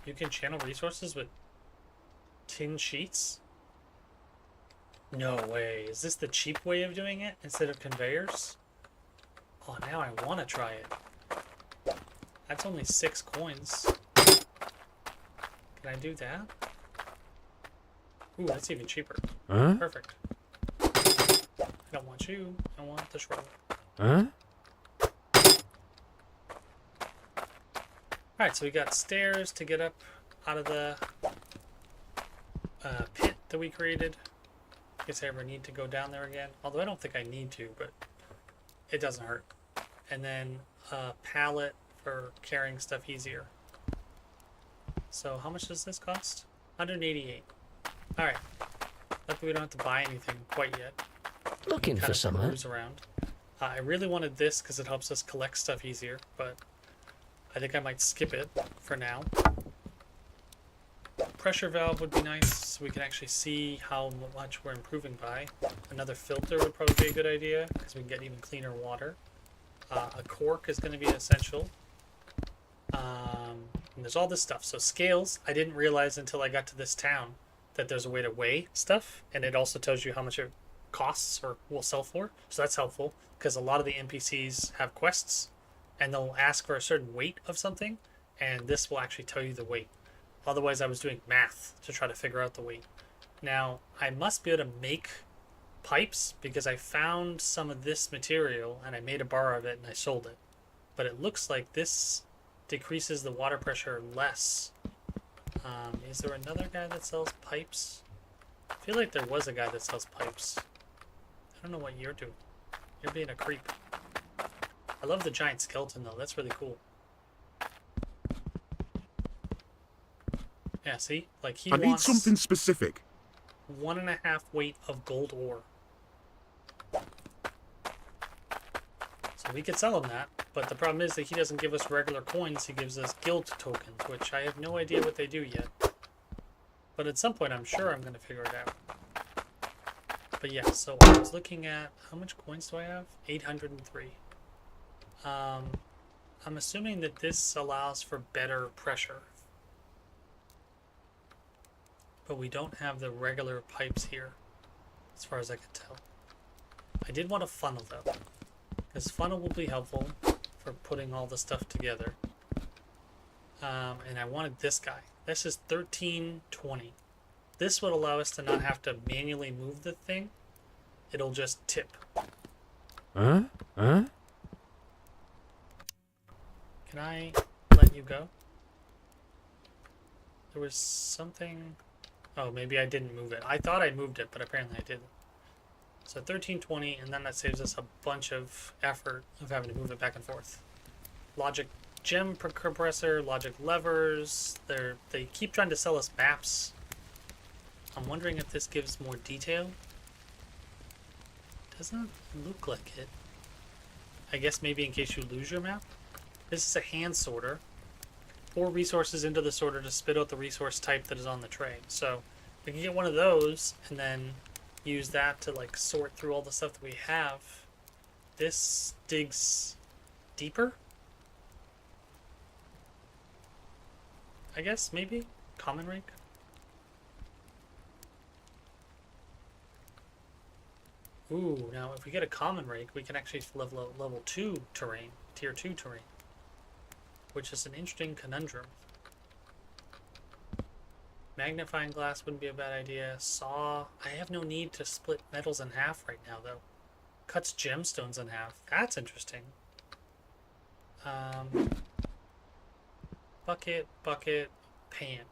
You can channel resources with tin sheets? No way. Is this the cheap way of doing it instead of conveyors? Oh, now I want to try it. That's only 6 coins. Can I do that? Ooh, that's even cheaper. Huh? Perfect. I don't want you. I want the shroud. Alright, so we got stairs to get up out of the pit that we created. In case I ever need to go down there again. Although I don't think I need to, but it doesn't hurt. And then a pallet for carrying stuff easier. So how much does this cost? 188. Alright. Luckily we don't have to buy anything quite yet. Looking Kind for of something? cruise around. I really wanted this because it helps us collect stuff easier, but I think I might skip it for now. Pressure valve would be nice so we can actually see how much we're improving by. Another filter would probably be a good idea because we can get even cleaner water. A cork is going to be essential. And there's all this stuff. So scales, I didn't realize until I got to this town that there's a way to weigh stuff, and it also tells you how much it costs or will sell for. So that's helpful because a lot of the NPCs have quests and they'll ask for a certain weight of something, and this will actually tell you the weight. Otherwise, I was doing math to try to figure out the weight. Now, I must be able to make pipes because I found some of this material and I made a bar of it and I sold it. But it looks like this decreases the water pressure less. Is there another guy that sells pipes? I feel like there was a guy that sells pipes. I don't know what you're doing. You're being a creep. I love the giant skeleton though. That's really cool. Yeah, see? Like he I need wants something specific. 1.5 weight of gold ore. So we could sell him that, but the problem is that he doesn't give us regular coins, he gives us guild tokens, which I have no idea what they do yet. But at some point I'm sure I'm going to figure it out. But yeah, so I was looking at, how much coins do I have? 803. I'm assuming that this allows for better pressure. But we don't have the regular pipes here, as far as I can tell. I did want a funnel though, because funnel will be helpful for putting all the stuff together. And I wanted this guy. This is 1320. This would allow us to not have to manually move the thing. It'll just tip. Can I let you go? There was something... Oh, maybe I didn't move it. I thought I moved it, but apparently I didn't. So 1320, and then that saves us a bunch of effort of having to move it back and forth. Logic gem compressor, logic levers. They keep trying to sell us maps. I'm wondering if this gives more detail. Doesn't look like it. I guess maybe in case you lose your map. This is a hand sorter. 4 resources into the sorter to spit out the resource type that is on the tray. So we can get one of those and then use that to like sort through all the stuff that we have. This digs deeper, I guess. Maybe common rake. Ooh, now if we get a common rake, we can actually level 2 terrain, tier 2 terrain, which is an interesting conundrum. Magnifying glass wouldn't be a bad idea. Saw. I have no need to split metals in half right now, though. Cuts gemstones in half. That's interesting. Bucket, pan.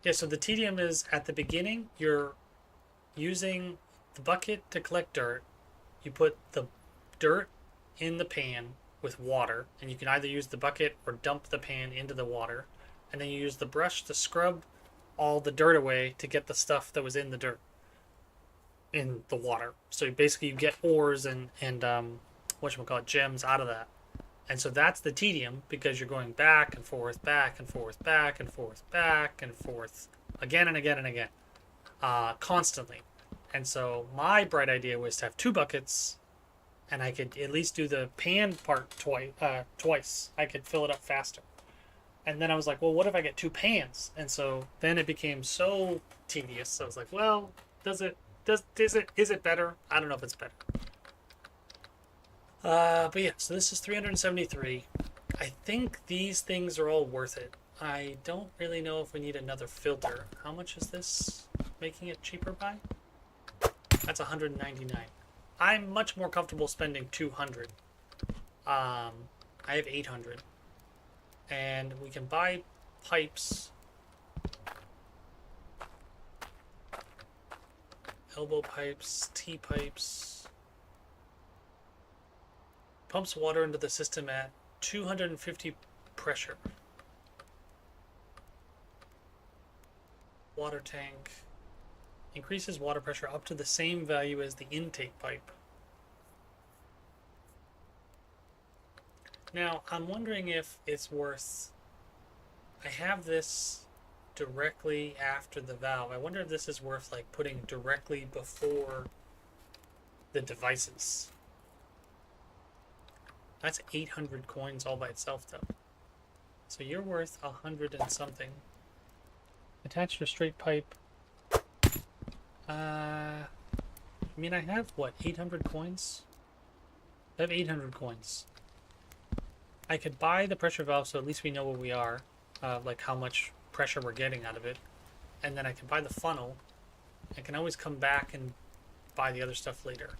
Yeah, so the tedium is at the beginning, you're using the bucket to collect dirt. You put the dirt in the pan with water, and you can either use the bucket or dump the pan into the water, and then you use the brush to scrub all the dirt away to get the stuff that was in the dirt in the water. So basically you get ores and whatchamacallit, gems out of that. And so that's the tedium, because you're going back and forth, back and forth, back and forth, back and forth, again and again and again, constantly. And so my bright idea was to have 2 buckets, and I could at least do the pan part twice. I could fill it up faster. And then I was like, well, what if I get 2 pans? And so then it became so tedious. So I was like, well, is it better? I don't know if it's better. But yeah, so this is 373. I think these things are all worth it. I don't really know if we need another filter. How much is this? making it cheaper by? That's 199. I'm much more comfortable spending 200. I have 800. And we can buy pipes. Elbow pipes, T-pipes. Pumps water into the system at 250 pressure. Water tank. Increases water pressure up to the same value as the intake pipe. Now, I'm wondering if it's worth... I have this directly after the valve. I wonder if this is worth like putting directly before the devices. That's 800 coins all by itself though. So you're worth 100 and something. Attached to straight pipe. I mean, I have what, 800 coins? I have 800 coins. I could buy the pressure valve so at least we know where we are, like how much pressure we're getting out of it. And then I can buy the funnel. I can always come back and buy the other stuff later.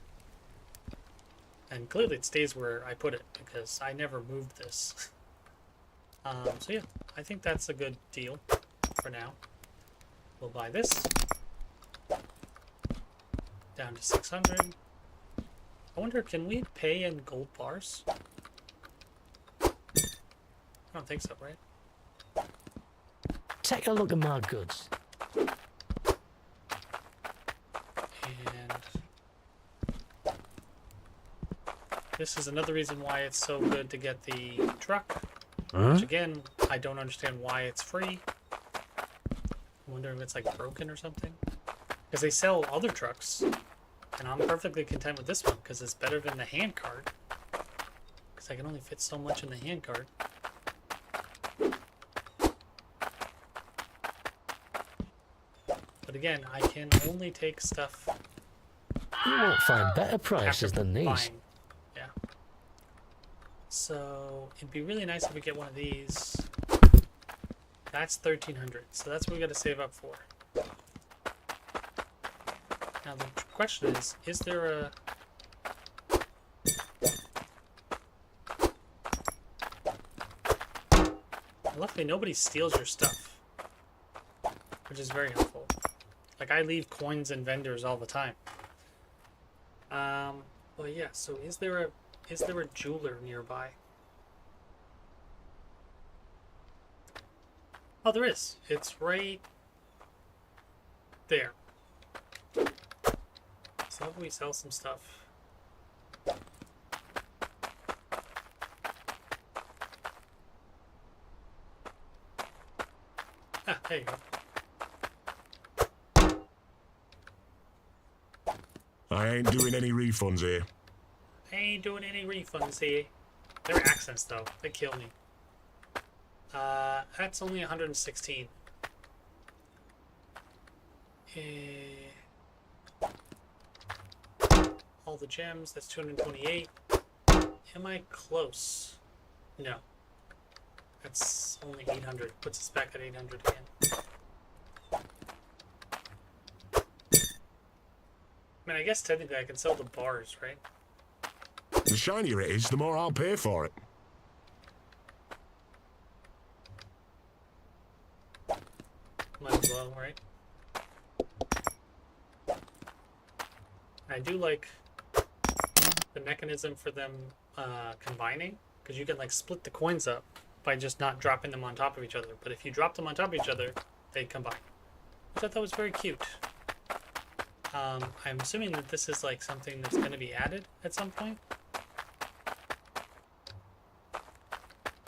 And clearly it stays where I put it because I never moved this. So yeah, I think that's a good deal for now. We'll buy this. Down to 600. I wonder, can we pay in gold bars? I don't think so, right? Take a look at my goods. And this is another reason why it's so good to get the truck. Huh? Which again, I don't understand why it's free. I wonder if it's like broken or something. Because they sell other trucks. And I'm perfectly content with this one because it's better than the hand cart. Because I can only fit so much in the hand cart. But again, I can only take stuff You won't find better prices after than these. buying. Yeah. So it'd be really nice if we get one of these. That's 1,300. So that's what we got to save up for. Now the question is there a... Luckily nobody steals your stuff, which is very helpful. Like I leave coins in vendors all the time. Well yeah, so is there a jeweler nearby? Oh, there is. It's right there. So how can we sell some stuff? Ah, there you go. I ain't doing any refunds here. I ain't doing any refunds here. Their accents though, they kill me. That's only 116. All the gems, that's 228. Am I close? No. That's only 800. Puts us back at 800 again. I mean, I guess technically I can sell the bars, right? The shinier it is, the more I'll pay for it. Might as well, right? I do like the mechanism for them combining, because you can like split the coins up by just not dropping them on top of each other. But if you drop them on top of each other, they combine. Which I thought was very cute. I'm assuming that this is like something that's going to be added at some point.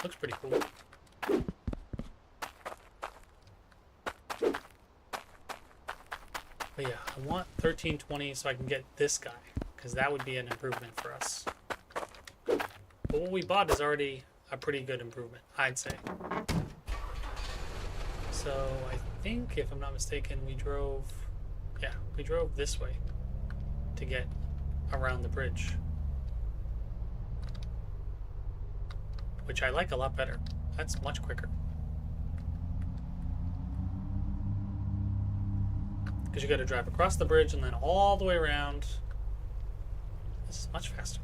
Looks pretty cool. But yeah, I want 1320 so I can get this guy, because that would be an improvement for us. But what we bought is already a pretty good improvement, I'd say. So I think, if I'm not mistaken, we drove this way to get around the bridge. Which I like a lot better. That's much quicker. Because you got to drive across the bridge and then all the way around. This is much faster.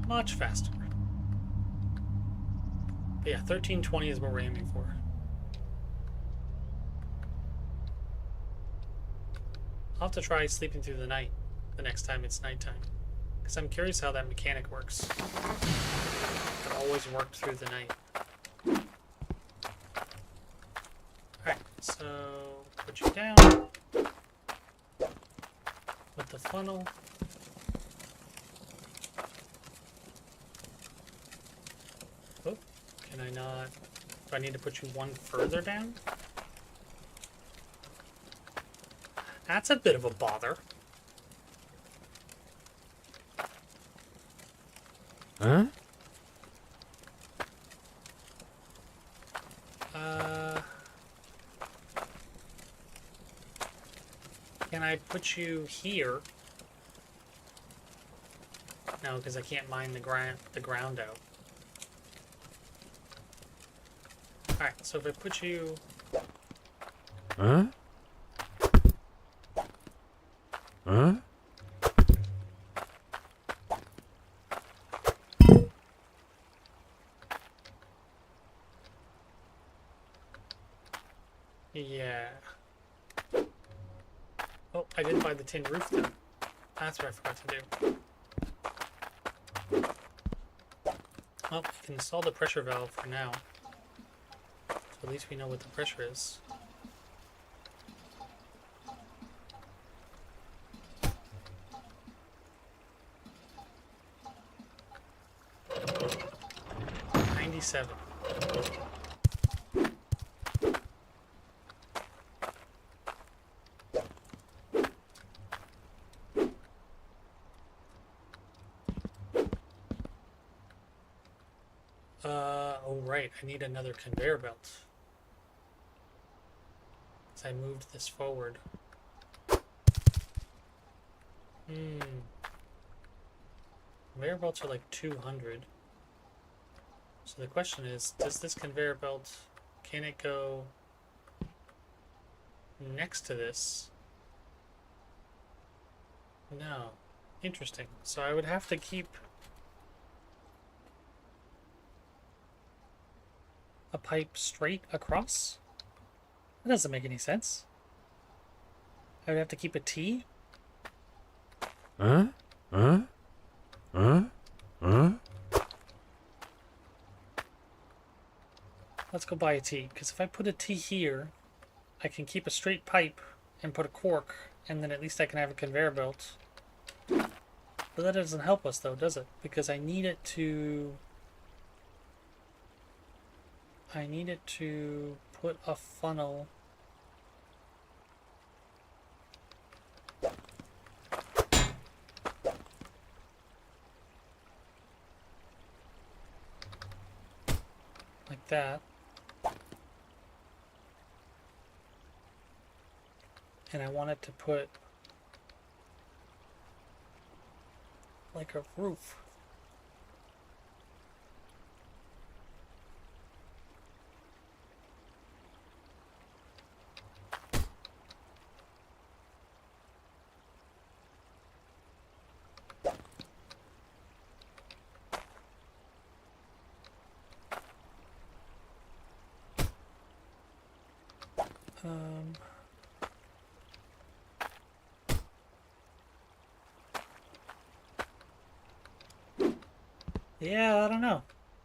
Much faster. But yeah, 1320 is what we're aiming for. I'll have to try sleeping through the night the next time it's nighttime. Because I'm curious how that mechanic works. It always worked through the night. Alright, so put you down. With the funnel. Oh, can I not? Do I need to put you one further down? That's a bit of a bother. Huh? Can I put you here? No, because I can't mine the ground out. Alright, so if I put you... Huh? Huh? Yeah. Oh, I didn't buy the tin roof though. That's what I forgot to do. Well, we can install the pressure valve for now. So at least we know what the pressure is. $97. Oh right, I need another conveyor belt. As I moved this forward. Conveyor belts are like 200. So the question is, does this conveyor belt, can it go next to this? No. Interesting. So I would have to keep a pipe straight across? That doesn't make any sense. I would have to keep a T? Huh? Huh? Huh? Huh? Let's go buy a T, because if I put a T here, I can keep a straight pipe and put a cork, and then at least I can have a conveyor belt. But that doesn't help us though, does it? Because I need it to put a funnel. Like that. And I want it to put like a roof. Yeah, I don't know.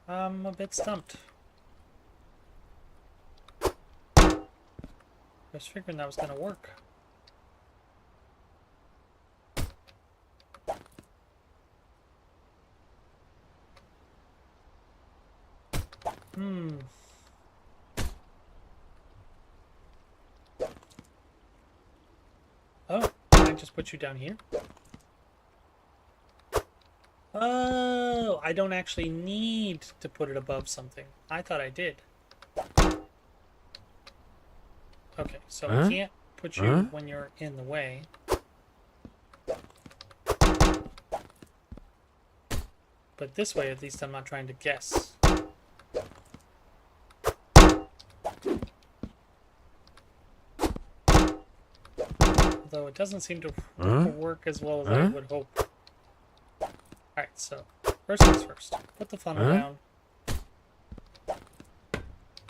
I'm a bit stumped. I was figuring that was gonna work. Oh, can I just put you down here? Oh, I don't actually need to put it above something. I thought I did. Okay, so I can't put you when you're in the way. But this way, at least I'm not trying to guess. Although it doesn't seem to work as well as I would hope. Alright, so first things first. Put the funnel down.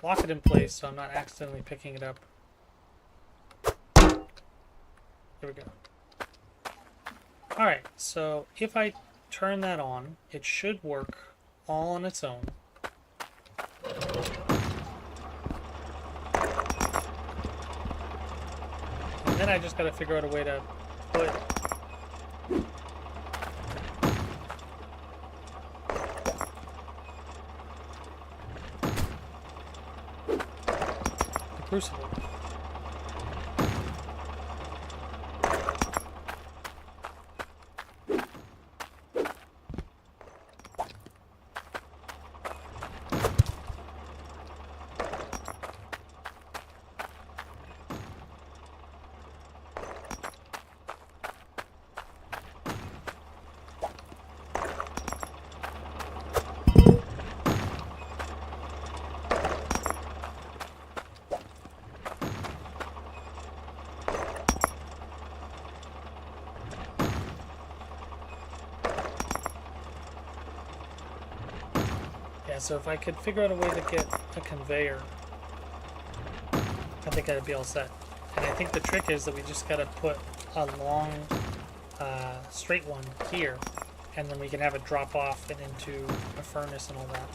Lock it in place so I'm not accidentally picking it up. There we go. Alright, so if I turn that on, it should work all on its own. And then I just gotta figure out a way to put the crucible. Yeah, so if I could figure out a way to get a conveyor, I think I'd be all set. And I think the trick is that we just gotta put a long, straight one here, and then we can have it drop off and into a furnace and all that.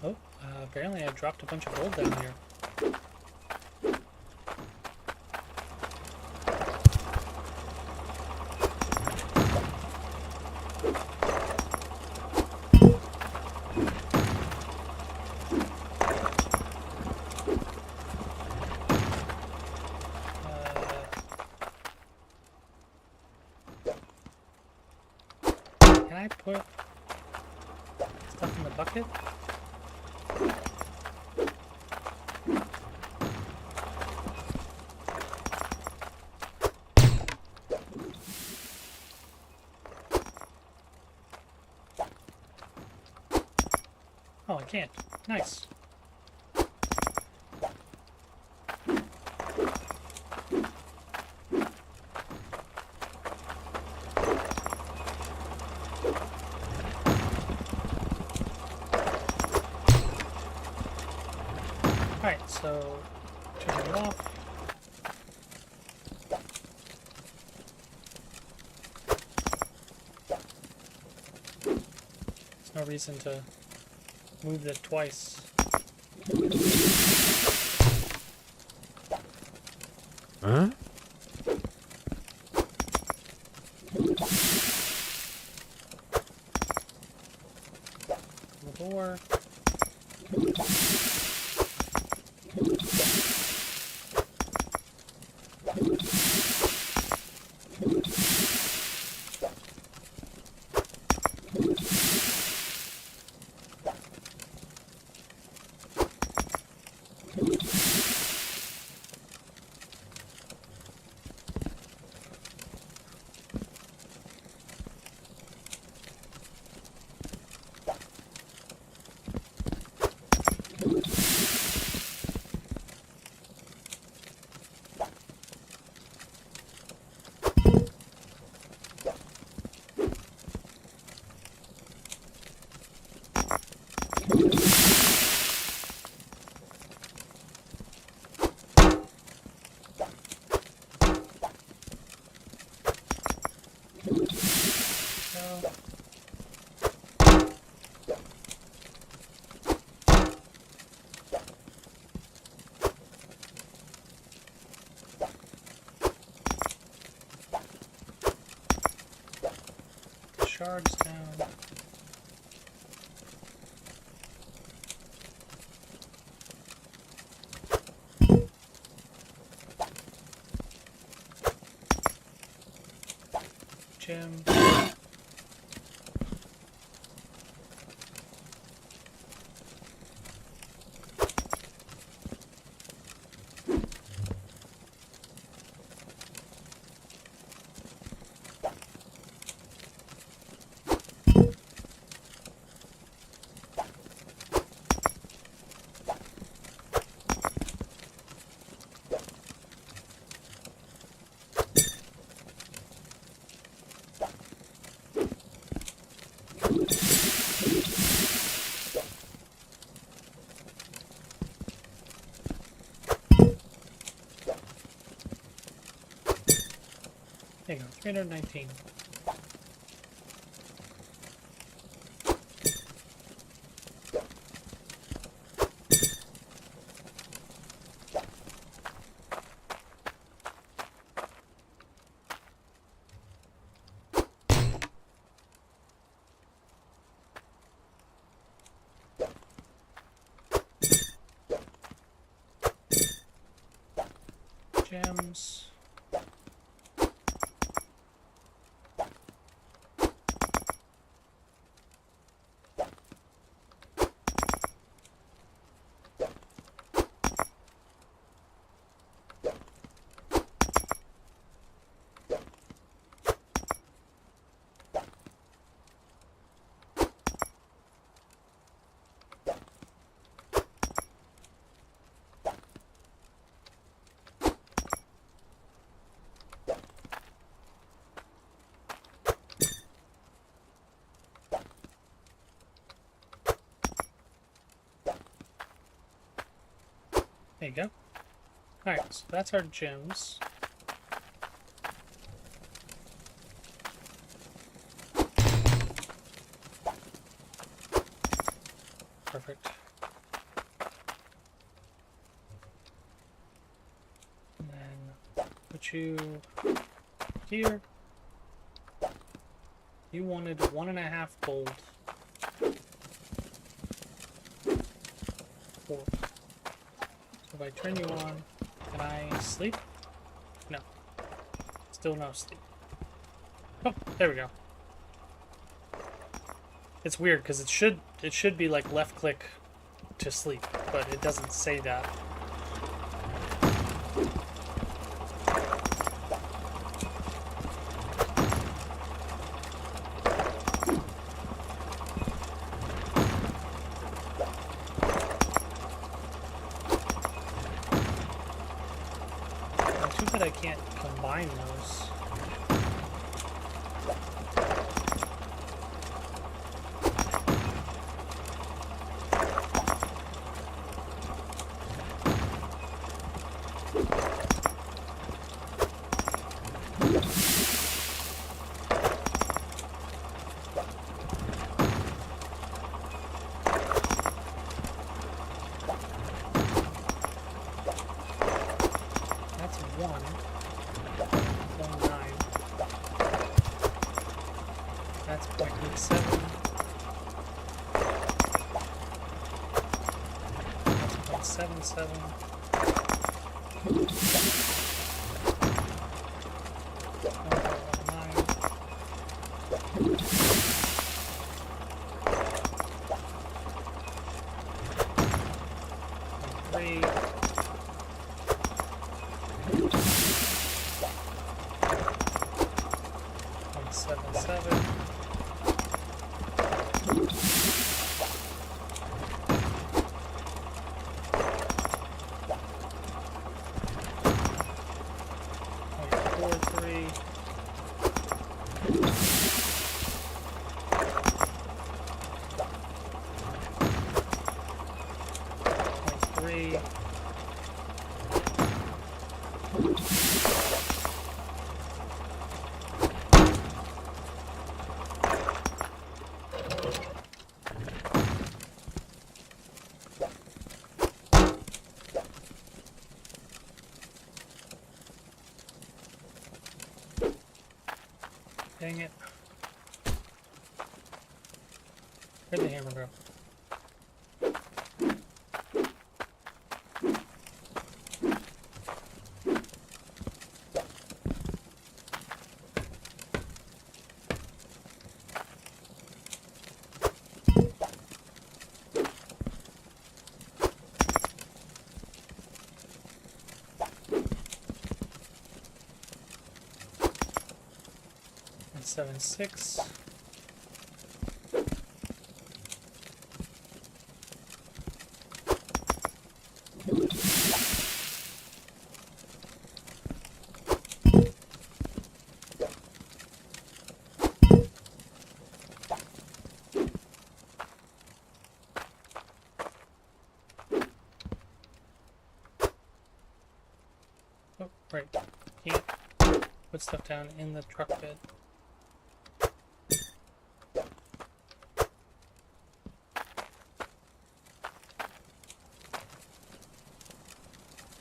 Oh, apparently I dropped a bunch of gold down here. Can I put stuff in the bucket? Oh, I can't. Nice. Alright, so turn it off. There's no reason to move it twice. Huh? The door. Shards down. Gem. 319. Gems. There you go. Alright, so that's our gems. Perfect. And then put you here. You wanted 1.5 gold. 4. If I turn you on, can I sleep? No. Still no sleep. Oh, there we go. It's weird because it should be like left click to sleep, but it doesn't say that. Too bad I can't combine those. That's 1. 9. That's 0.87. That's 0.77. 3. 0.77. Dang it. Where'd the hammer go? And 7.6. Oh, right. Can't. put stuff down in the truck bed.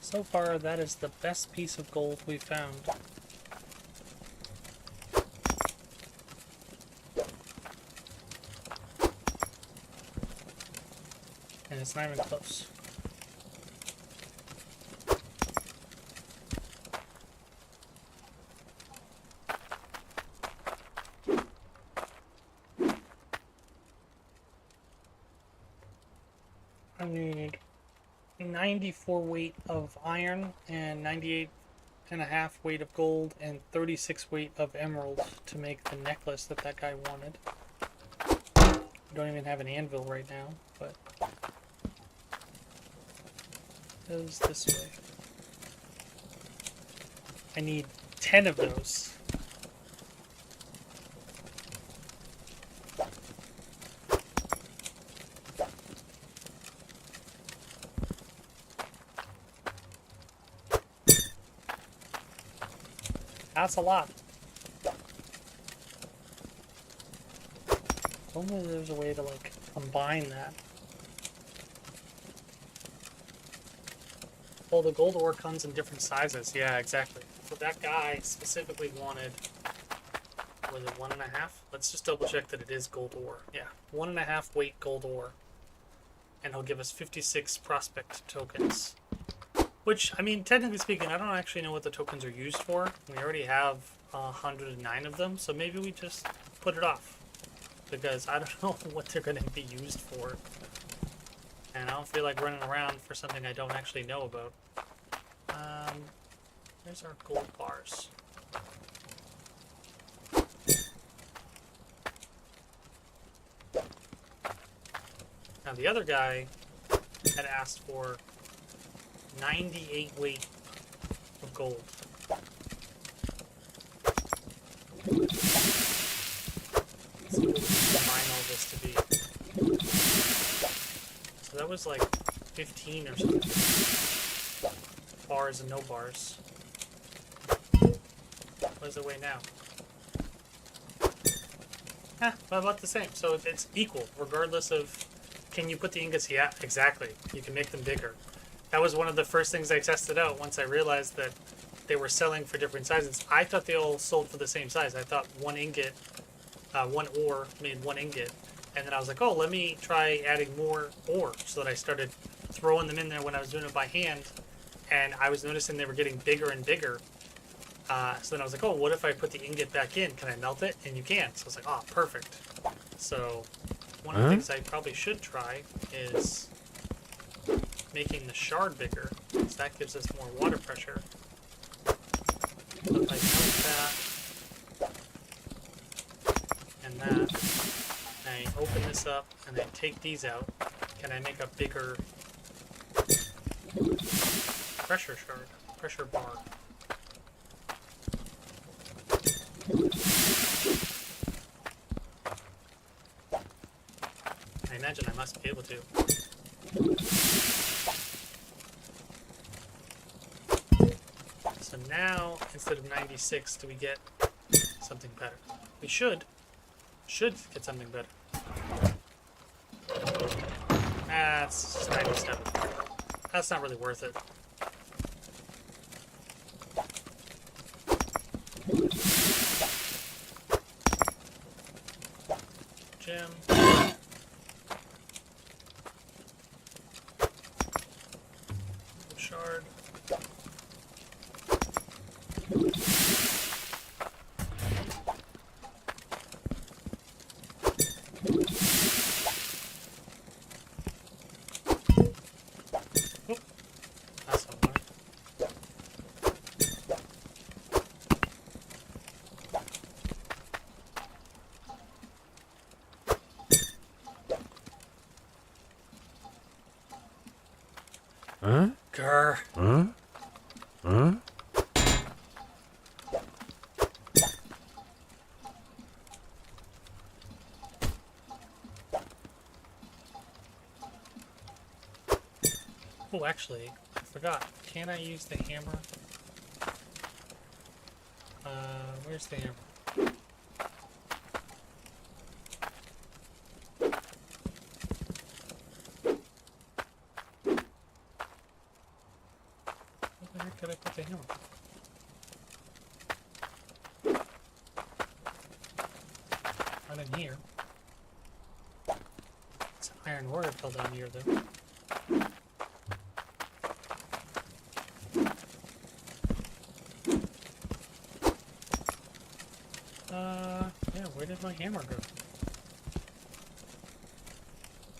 So far, that is the best piece of gold we've found. And it's not even close. I need 94 weight of iron and 98 and a half weight of gold and 36 weight of emerald to make the necklace that that guy wanted. We don't even have an anvil right now, but it goes this way. I need 10 of those. That's a lot. If only there's a way to like combine that. Oh, the gold ore comes in different sizes. Yeah, exactly. So that guy specifically wanted, was it 1.5? Let's just double check that it is gold ore. Yeah, 1.5 weight gold ore. And he'll give us 56 prospect tokens. Which, I mean, technically speaking, I don't actually know what the tokens are used for. We already have 109 of them, so maybe we just put it off. Because I don't know what they're going to be used for. And I don't feel like running around for something I don't actually know about. There's our gold bars. Now the other guy had asked for 98 weight of gold. Let's see what we can combine all this to be. So that was like 15 or something. Bars and no bars. What does it weigh now? About the same. So it's equal, regardless of... Can you put the ingots? Yeah, exactly. You can make them bigger. That was one of the first things I tested out once I realized that they were selling for different sizes. I thought they all sold for the same size. I thought one ingot, one ore made one ingot. And then I was like, oh, let me try adding more ore. So that I started throwing them in there when I was doing it by hand. And I was noticing they were getting bigger and bigger. So then I was like, oh, what if I put the ingot back in? Can I melt it? And you can. So I was like, oh, perfect. So one of the things I probably should try is making the shard bigger, because that gives us more water pressure. So if I melt that and that, and I open this up and I take these out, can I make a bigger pressure shard, pressure bar? I imagine I must be able to. So now, instead of 96, do we get something better? We should get something better. That's just 97. That's not really worth it. Gem. Shard. Oop. That's not money. Huh? Grr. Huh? Huh? Oh, actually, I forgot. Can I use the hammer? Where's the hammer? Where the heck did I put the hammer? Not in here. It's an iron ore I fell down here, though. Yeah, where did my hammer go?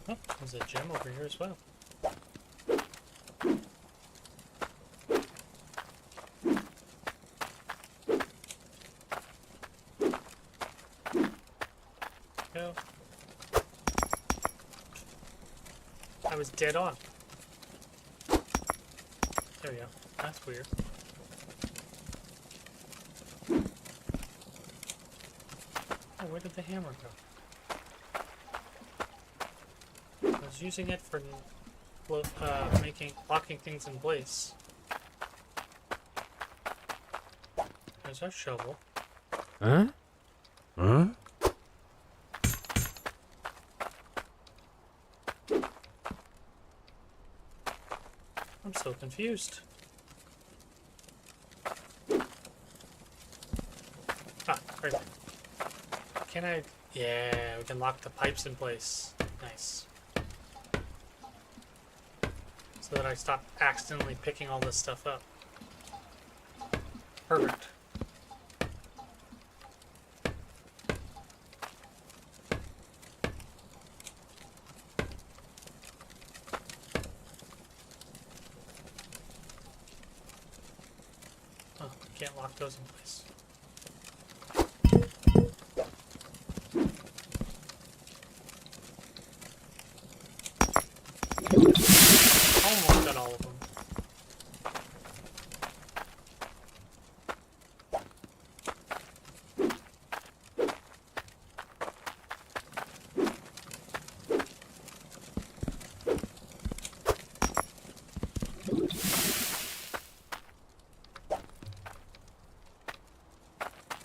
Oh, there's a gem over here as well. Go. I was dead on. There we go. That's weird. Oh, where did the hammer go? I was using it for locking things in place. There's our shovel. Huh? Huh? I'm so confused. Ah, right there. Can I? Yeah, we can lock the pipes in place. Nice. So that I stop accidentally picking all this stuff up. Perfect. Oh, can't lock those in place. Almost got all of them.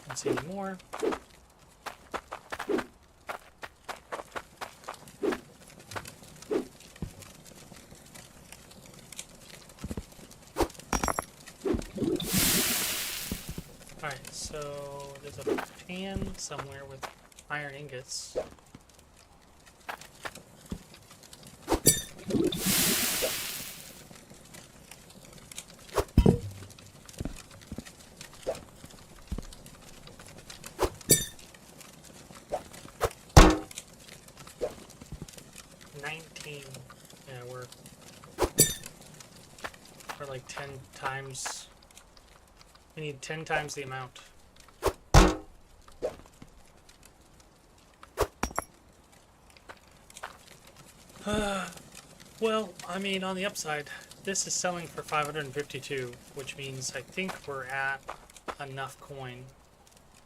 Don't see any more. Alright, so there's a pan somewhere with iron ingots. Yeah, we're like 10 times. We need 10 times the amount. Well, I mean, on the upside, this is selling for 552, which means I think we're at enough coin.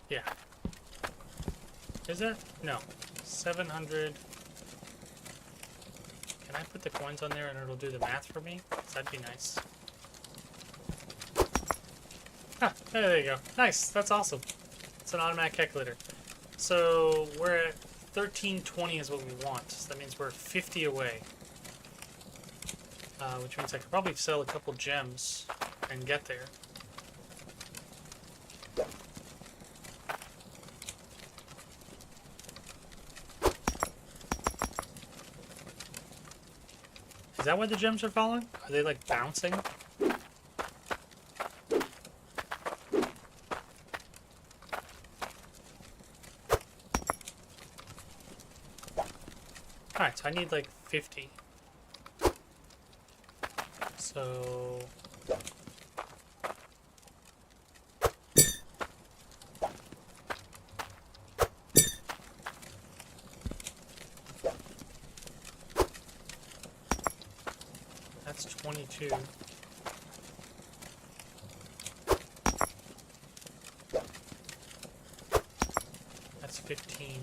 Yeah. Is it? No. 700. Can I put the coins on there and it'll do the math for me? That'd be nice. Ah, there you go. Nice. That's awesome. It's an automatic calculator. So we're at 1320 is what we want. So that means we're 50 away. Which means I could probably sell a couple gems and get there. Is that why the gems are falling? Are they like bouncing? Alright, so I need like 50. So... that's 22. That's 15.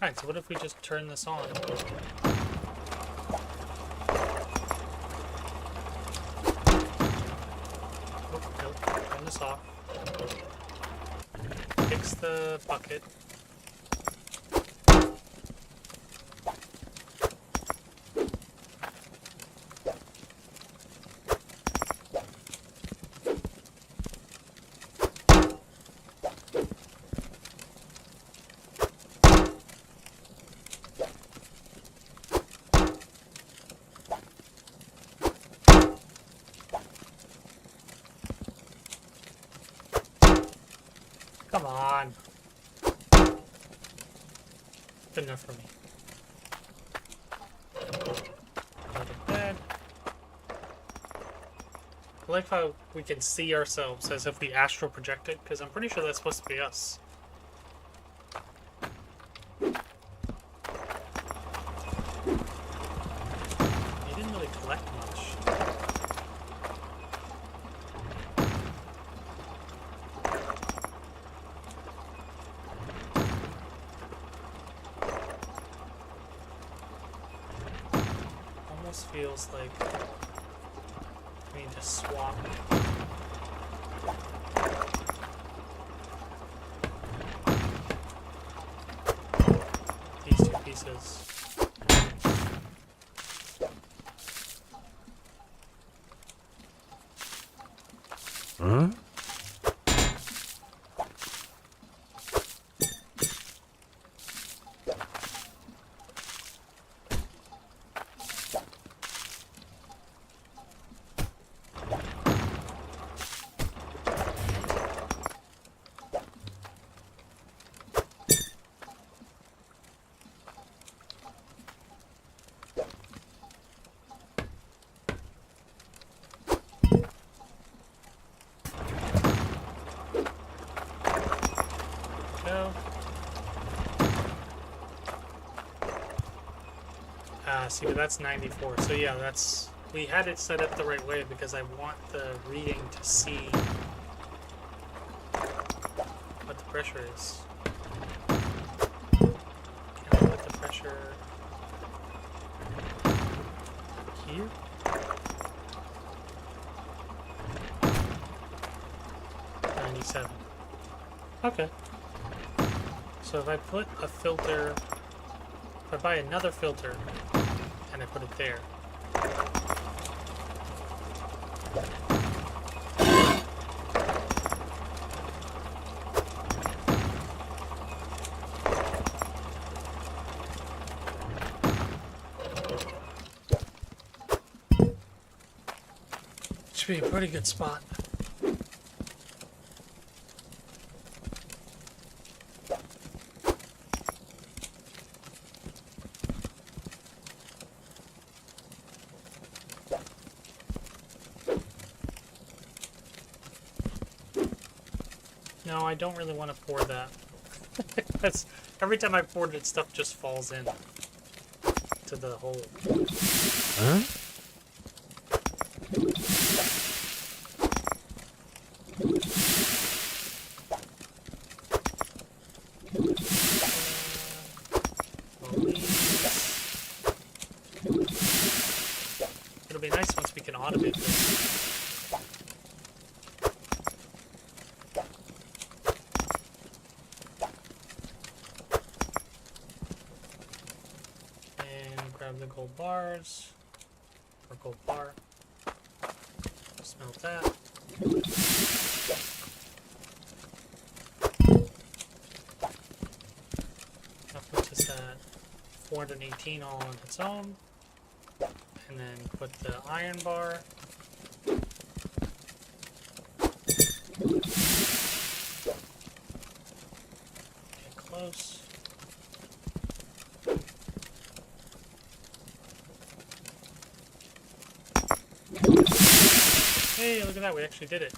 Alright, so what if we just turn this on? off. Fix the bucket. Come on. Good enough for me. Go to bed. I like how we can see ourselves as if we astral projected, because I'm pretty sure that's supposed to be us. He didn't really collect much. Almost feels like we need to swap. These two pieces. Huh? Go. See, but that's 94. So yeah, that's... We had it set up the right way because I want the reading to see what the pressure is. Can I put the pressure here? $97. Okay. So if I put a filter, if I buy another filter and I put it there, should be a pretty good spot. No, I don't really want to pour that. That's every time I poured it, stuff just falls in to the hole. Huh? It'll be nice once we can automate this. And grab the gold bars, or gold bar. Smelt that. That puts us at 418 all on its own. And then put the iron bar. Get close. Hey, look at that, we actually did it.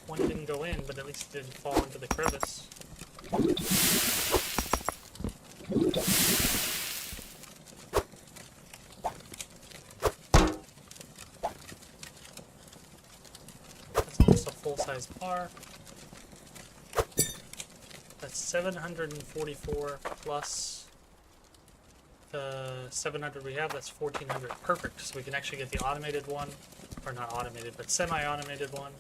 One didn't go in, but at least it didn't fall into the crevice. That's almost a full-size bar. That's 744 plus the 700 we have, that's 1400. Perfect. So we can actually get the automated one, or not automated, but semi-automated one.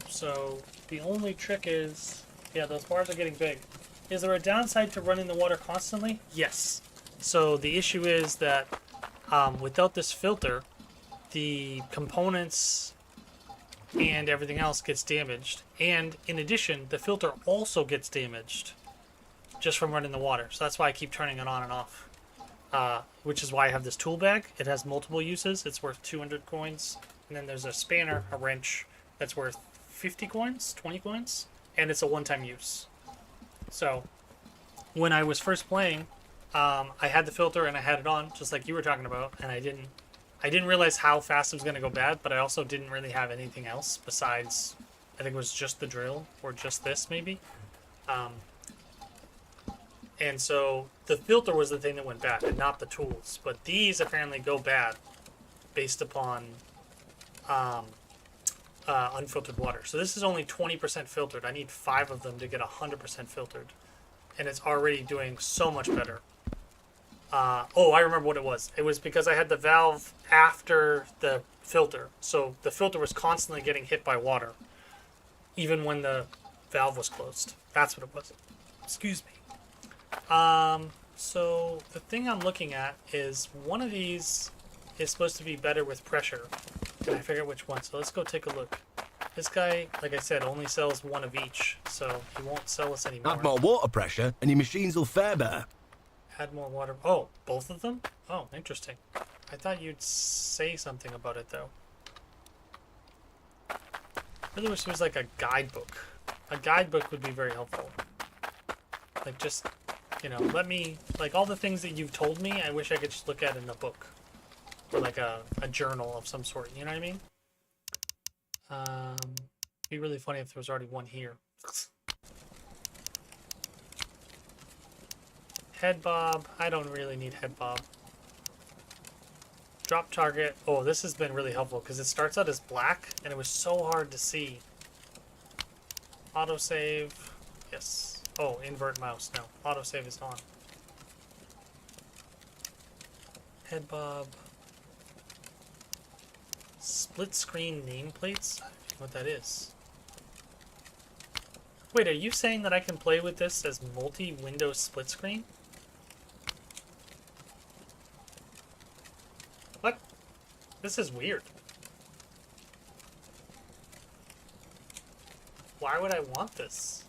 So the only trick is, yeah, those bars are getting big. Is there a downside to running the water constantly? Yes. So the issue is that without this filter, the components and everything else gets damaged. And in addition, the filter also gets damaged just from running the water. So that's why I keep turning it on and off. Which is why I have this tool bag. It has multiple uses. It's worth 200 coins. And then there's a spanner, a wrench, that's worth 50 coins, 20 coins. And it's a one-time use. So when I was first playing, I had the filter and I had it on, just like you were talking about, and I didn't realize how fast it was going to go bad, but I also didn't really have anything else besides, I think it was just the drill, or just this maybe. And so the filter was the thing that went bad, and not the tools. But these apparently go bad based upon unfiltered water. So this is only 20% filtered. I need 5 of them to get 100% filtered. And it's already doing so much better. Oh, I remember what it was. It was because I had the valve after the filter. So the filter was constantly getting hit by water, even when the valve was closed. That's what it was. Excuse me. So the thing I'm looking at is one of these is supposed to be better with pressure. And I forget which one. So let's go take a look. This guy, like I said, only sells one of each, so he won't sell us anymore. Add more water pressure and your machines will fare better. Add more water. Oh, both of them? Oh, interesting. I thought you'd say something about it, though. I really wish there was like a guidebook. A guidebook would be very helpful. Like, just, you know, let me, like, all the things that you've told me, I wish I could just look at in a book. Or like a journal of some sort, you know what I mean? It'd be really funny if there was already one here. Head bob. I don't really need head bob. Drop target. Oh, this has been really helpful because it starts out as black and it was so hard to see. Autosave. Yes. Oh, invert mouse. No. Autosave is on. Head bob. Split screen nameplates? I don't know what that is. Wait, are you saying that I can play with this as multi-window split screen? What? This is weird. Why would I want this?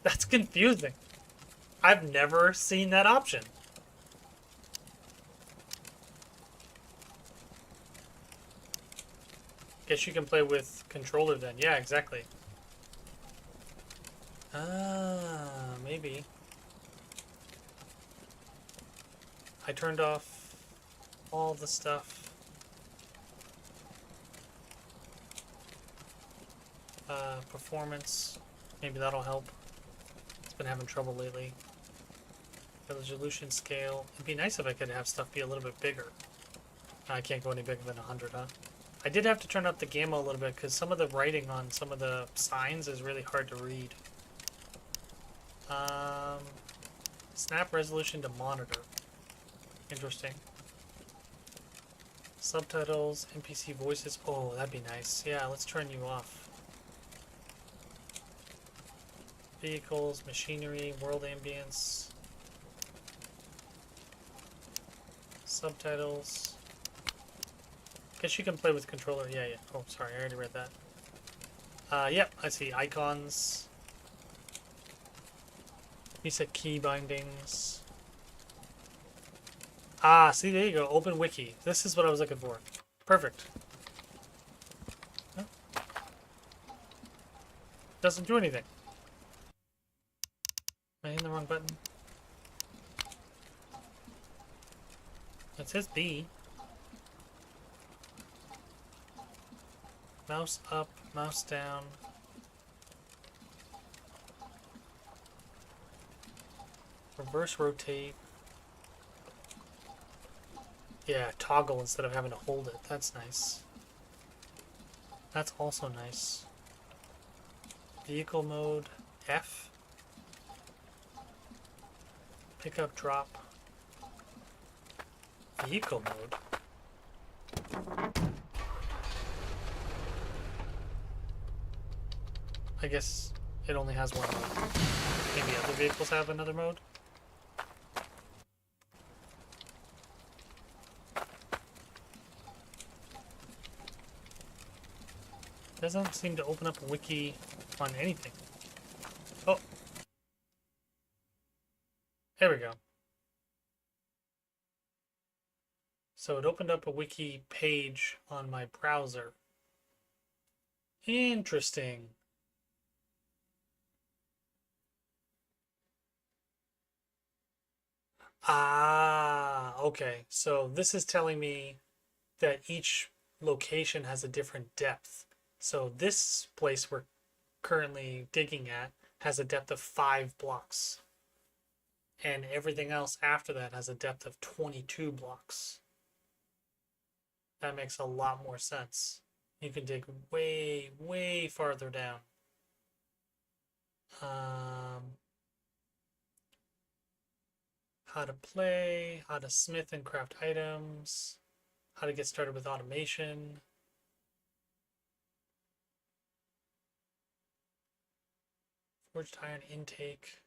That's confusing. I've never seen that option. Guess you can play with controller then. Yeah, exactly. Maybe. I turned off all the stuff. Performance. Maybe that'll help. It's been having trouble lately. Resolution scale. It'd be nice if I could have stuff be a little bit bigger. I can't go any bigger than 100, huh? I did have to turn up the gamma a little bit because some of the writing on some of the signs is really hard to read. Snap resolution to monitor. Interesting. Subtitles, NPC voices. Oh, that'd be nice. Yeah, let's turn you off. Vehicles, machinery, world ambience. Subtitles. Guess you can play with controller. Yeah. Oh, sorry, I already read that. Yep, I see icons. You said key bindings. Ah, see, there you go. Open wiki. This is what I was looking for. Perfect. Huh? Doesn't do anything. Am I hitting the wrong button? It says B. Mouse up, mouse down. Reverse rotate. Yeah, toggle instead of having to hold it. That's nice. That's also nice. Vehicle mode. F. Pick up, drop. Vehicle mode. I guess it only has one mode. Maybe other vehicles have another mode. Doesn't seem to open up a wiki on anything. Oh. There we go. So it opened up a wiki page on my browser. Interesting. Ah, okay. So this is telling me that each location has a different depth. So this place we're currently digging at has a depth of 5 blocks. And everything else after that has a depth of 22 blocks. That makes a lot more sense. You can dig way, way farther down. How to play, how to smith and craft items, how to get started with automation. Forged iron intake.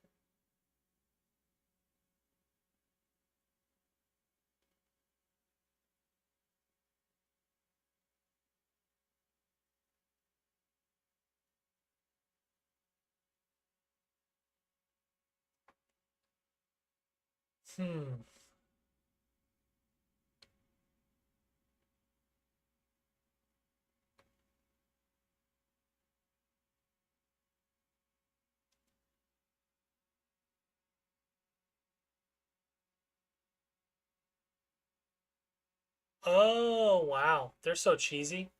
Oh, wow. They're so cheesy.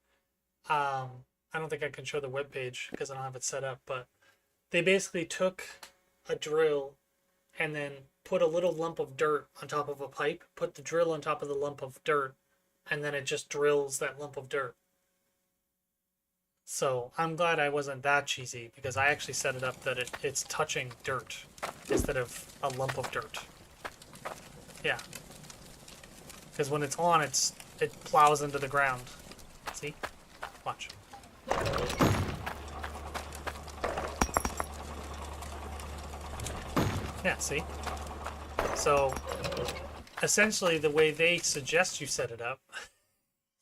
I don't think I can show the web page because I don't have it set up, but they basically took a drill and then put a little lump of dirt on top of a pipe, put the drill on top of the lump of dirt, and then it just drills that lump of dirt. So I'm glad I wasn't that cheesy because I actually set it up that it's touching dirt instead of a lump of dirt. Yeah. Because when it's on, it plows into the ground. See? Watch. Yeah, see? So, essentially, the way they suggest you set it up,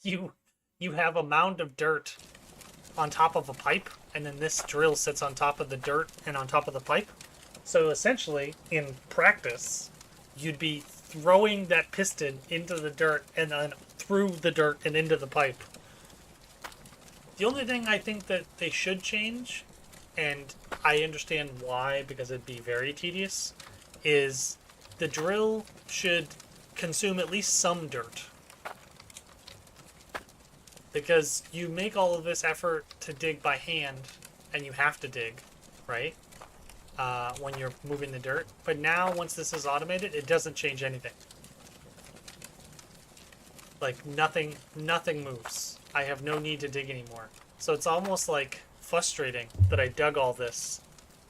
you have a mound of dirt on top of a pipe, and then this drill sits on top of the dirt and on top of the pipe. So essentially, in practice, you'd be throwing that piston into the dirt and then through the dirt and into the pipe. The only thing I think that they should change, and I understand why because it'd be very tedious, is the drill should consume at least some dirt. Because you make all of this effort to dig by hand, and you have to dig, right? When you're moving the dirt. But now, once this is automated, it doesn't change anything. Like, nothing moves. I have no need to dig anymore. So it's almost like frustrating that I dug all this,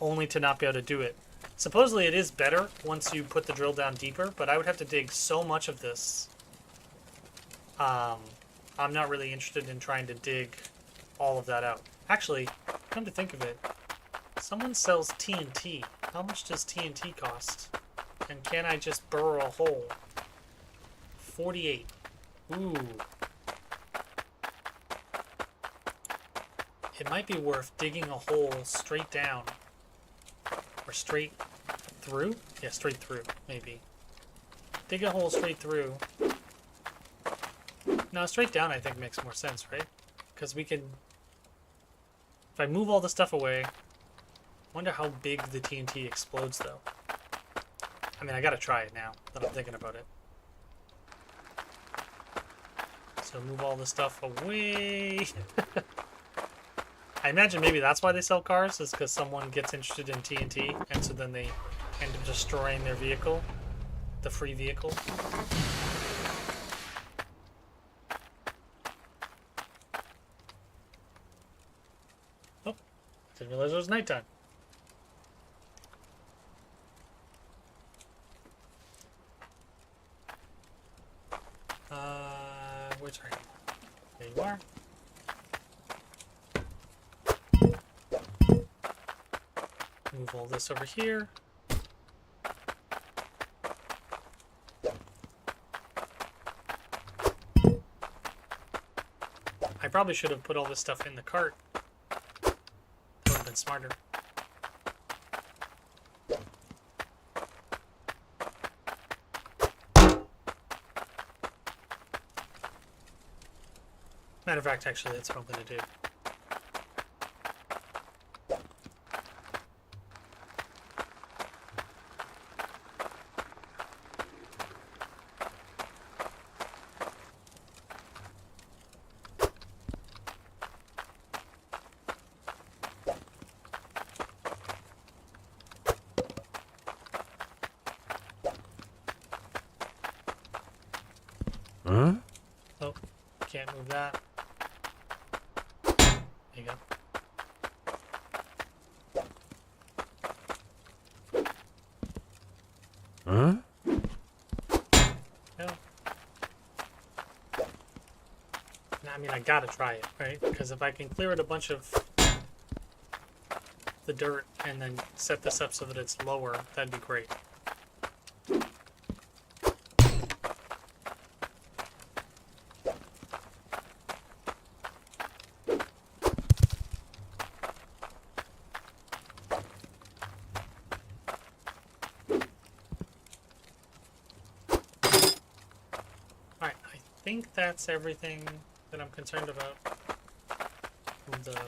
only to not be able to do it. Supposedly it is better once you put the drill down deeper, but I would have to dig so much of this. I'm not really interested in trying to dig all of that out. Actually, come to think of it, someone sells TNT. How much does TNT cost? And can I just burrow a hole? 48. Ooh. It might be worth digging a hole straight down. Or straight through? Yeah, straight through, maybe. Dig a hole straight through. No, straight down I think makes more sense, right? Because we can... If I move all the stuff away... Wonder how big the TNT explodes, though. I mean, I gotta try it now that I'm thinking about it. So move all the stuff away. I imagine maybe that's why they sell cars, is because someone gets interested in TNT, and so then they end up destroying their vehicle, the free vehicle. Oh, didn't realize it was nighttime. Which are you? There you are. Move all this over here. I probably should have put all this stuff in the cart. That would have been smarter. Matter of fact, actually, that's what I'm going to do. Huh? Oh, can't move that. There you go. Huh? No. I mean, I gotta try it, right? Because if I can clear it a bunch of the dirt and then set this up so that it's lower, that'd be great. Alright, I think that's everything that I'm concerned about. Move the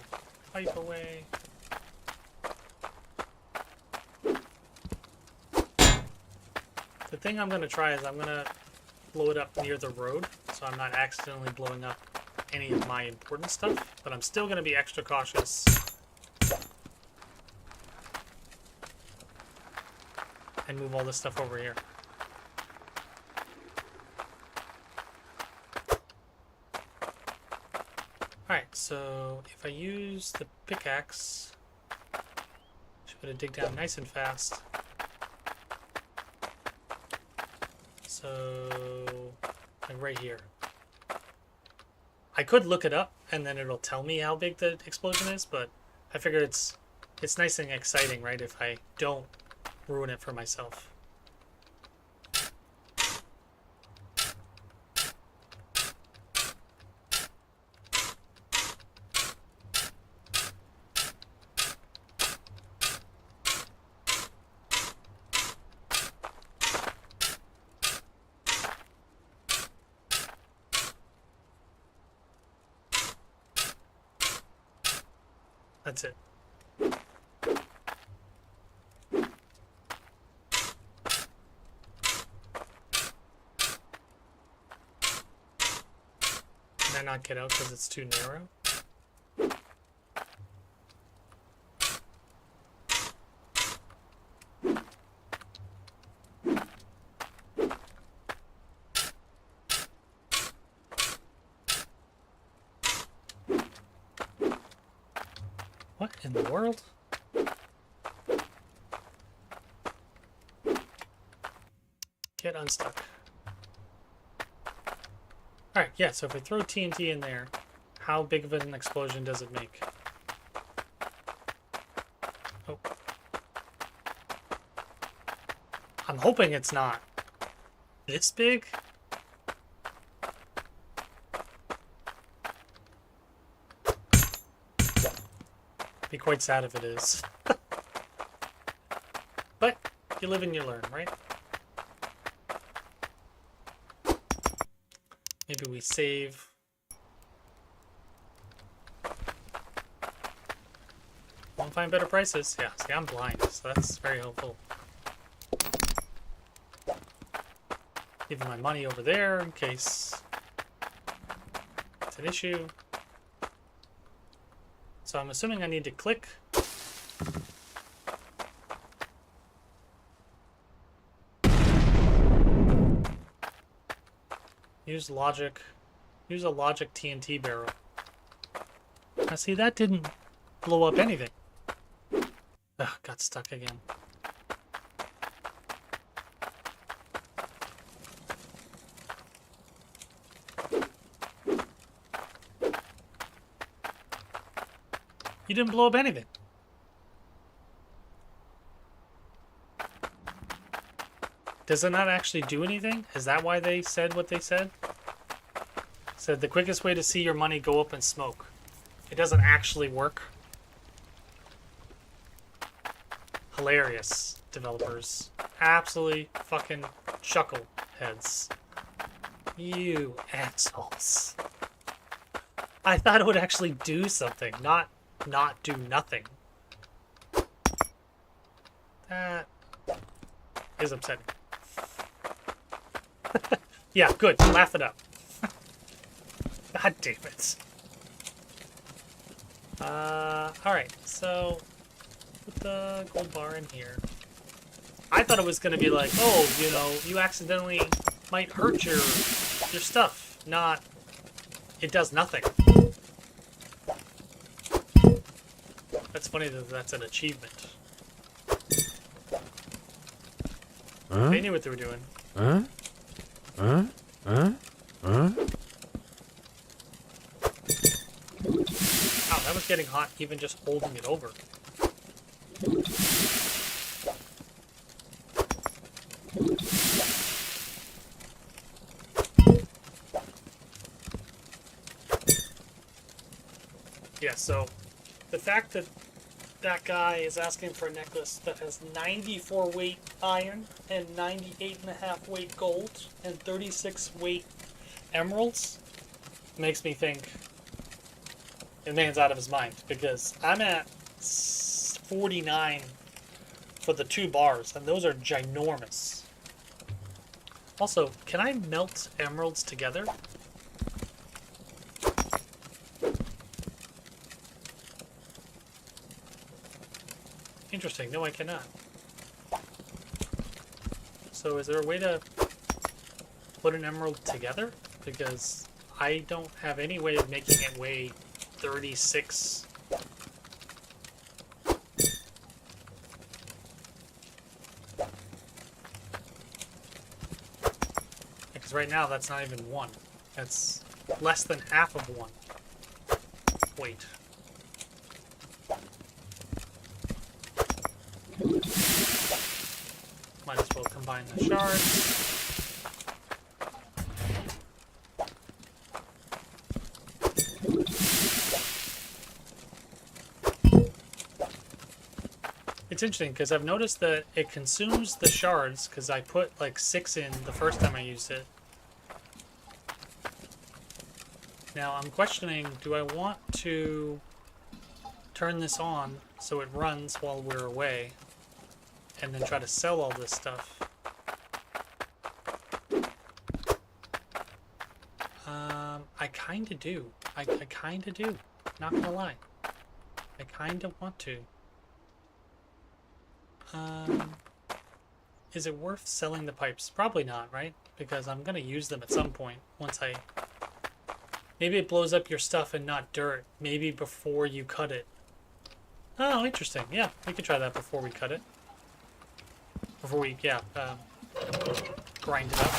pipe away. The thing I'm going to try is I'm going to blow it up near the road, so I'm not accidentally blowing up any of my important stuff, but I'm still going to be extra cautious and move all this stuff over here. Alright, so if I use the pickaxe, should be able to dig down nice and fast. So, like right here. I could look it up and then it'll tell me how big the explosion is, but I figure it's nice and exciting, right, if I don't ruin it for myself. That's it. Can I not get out because it's too narrow? What in the world? Get unstuck. Alright, yeah, so if I throw TNT in there, how big of an explosion does it make? Oh. I'm hoping it's not this big. Be quite sad if it is. But you live and you learn, right? Maybe we save. Won't find better prices. Yeah, see, I'm blind, so that's very helpful. Leaving my money over there in case it's an issue. So I'm assuming I need to click. Use logic. Use a logic TNT barrel. Now see, that didn't blow up anything. Ugh, got stuck again. You didn't blow up anything. Does it not actually do anything? Is that why they said what they said? Said the quickest way to see your money go up in smoke. It doesn't actually work. Hilarious, developers. Absolutely fucking chuckle heads. You assholes. I thought it would actually do something, not do nothing. That is upsetting. Yeah, good. Laugh it up. God damn it. Alright, so put the gold bar in here. I thought it was gonna be like, oh, you know, you accidentally might hurt your stuff. Not, it does nothing. That's funny that that's an achievement. Huh? They knew what they were doing. Huh? Huh? Huh? Huh? Wow, that was getting hot even just holding it over. Yeah, so the fact that that guy is asking for a necklace that has 94 weight iron and 98.5 weight gold and 36 weight emeralds makes me think the man's out of his mind, because I'm at 49 for the 2 bars and those are ginormous. Also, can I melt emeralds together? Interesting. No, I cannot. So is there a way to put an emerald together? Because I don't have any way of making it weigh 36. Because right now that's not even 1. That's less than half of 1. Wait. Might as well combine the shards. It's interesting because I've noticed that it consumes the shards because I put like 6 in the first time I used it. Now I'm questioning, do I want to turn this on so it runs while we're away and then try to sell all this stuff? I kinda do. I kinda do. Not gonna lie. I kinda want to. Is it worth selling the pipes? Probably not, right? Because I'm gonna use them at some point once I... Maybe it blows up your stuff and not dirt. Maybe before you cut it. Oh, interesting. Yeah, we could try that before we cut it. Before we, yeah, grind it up.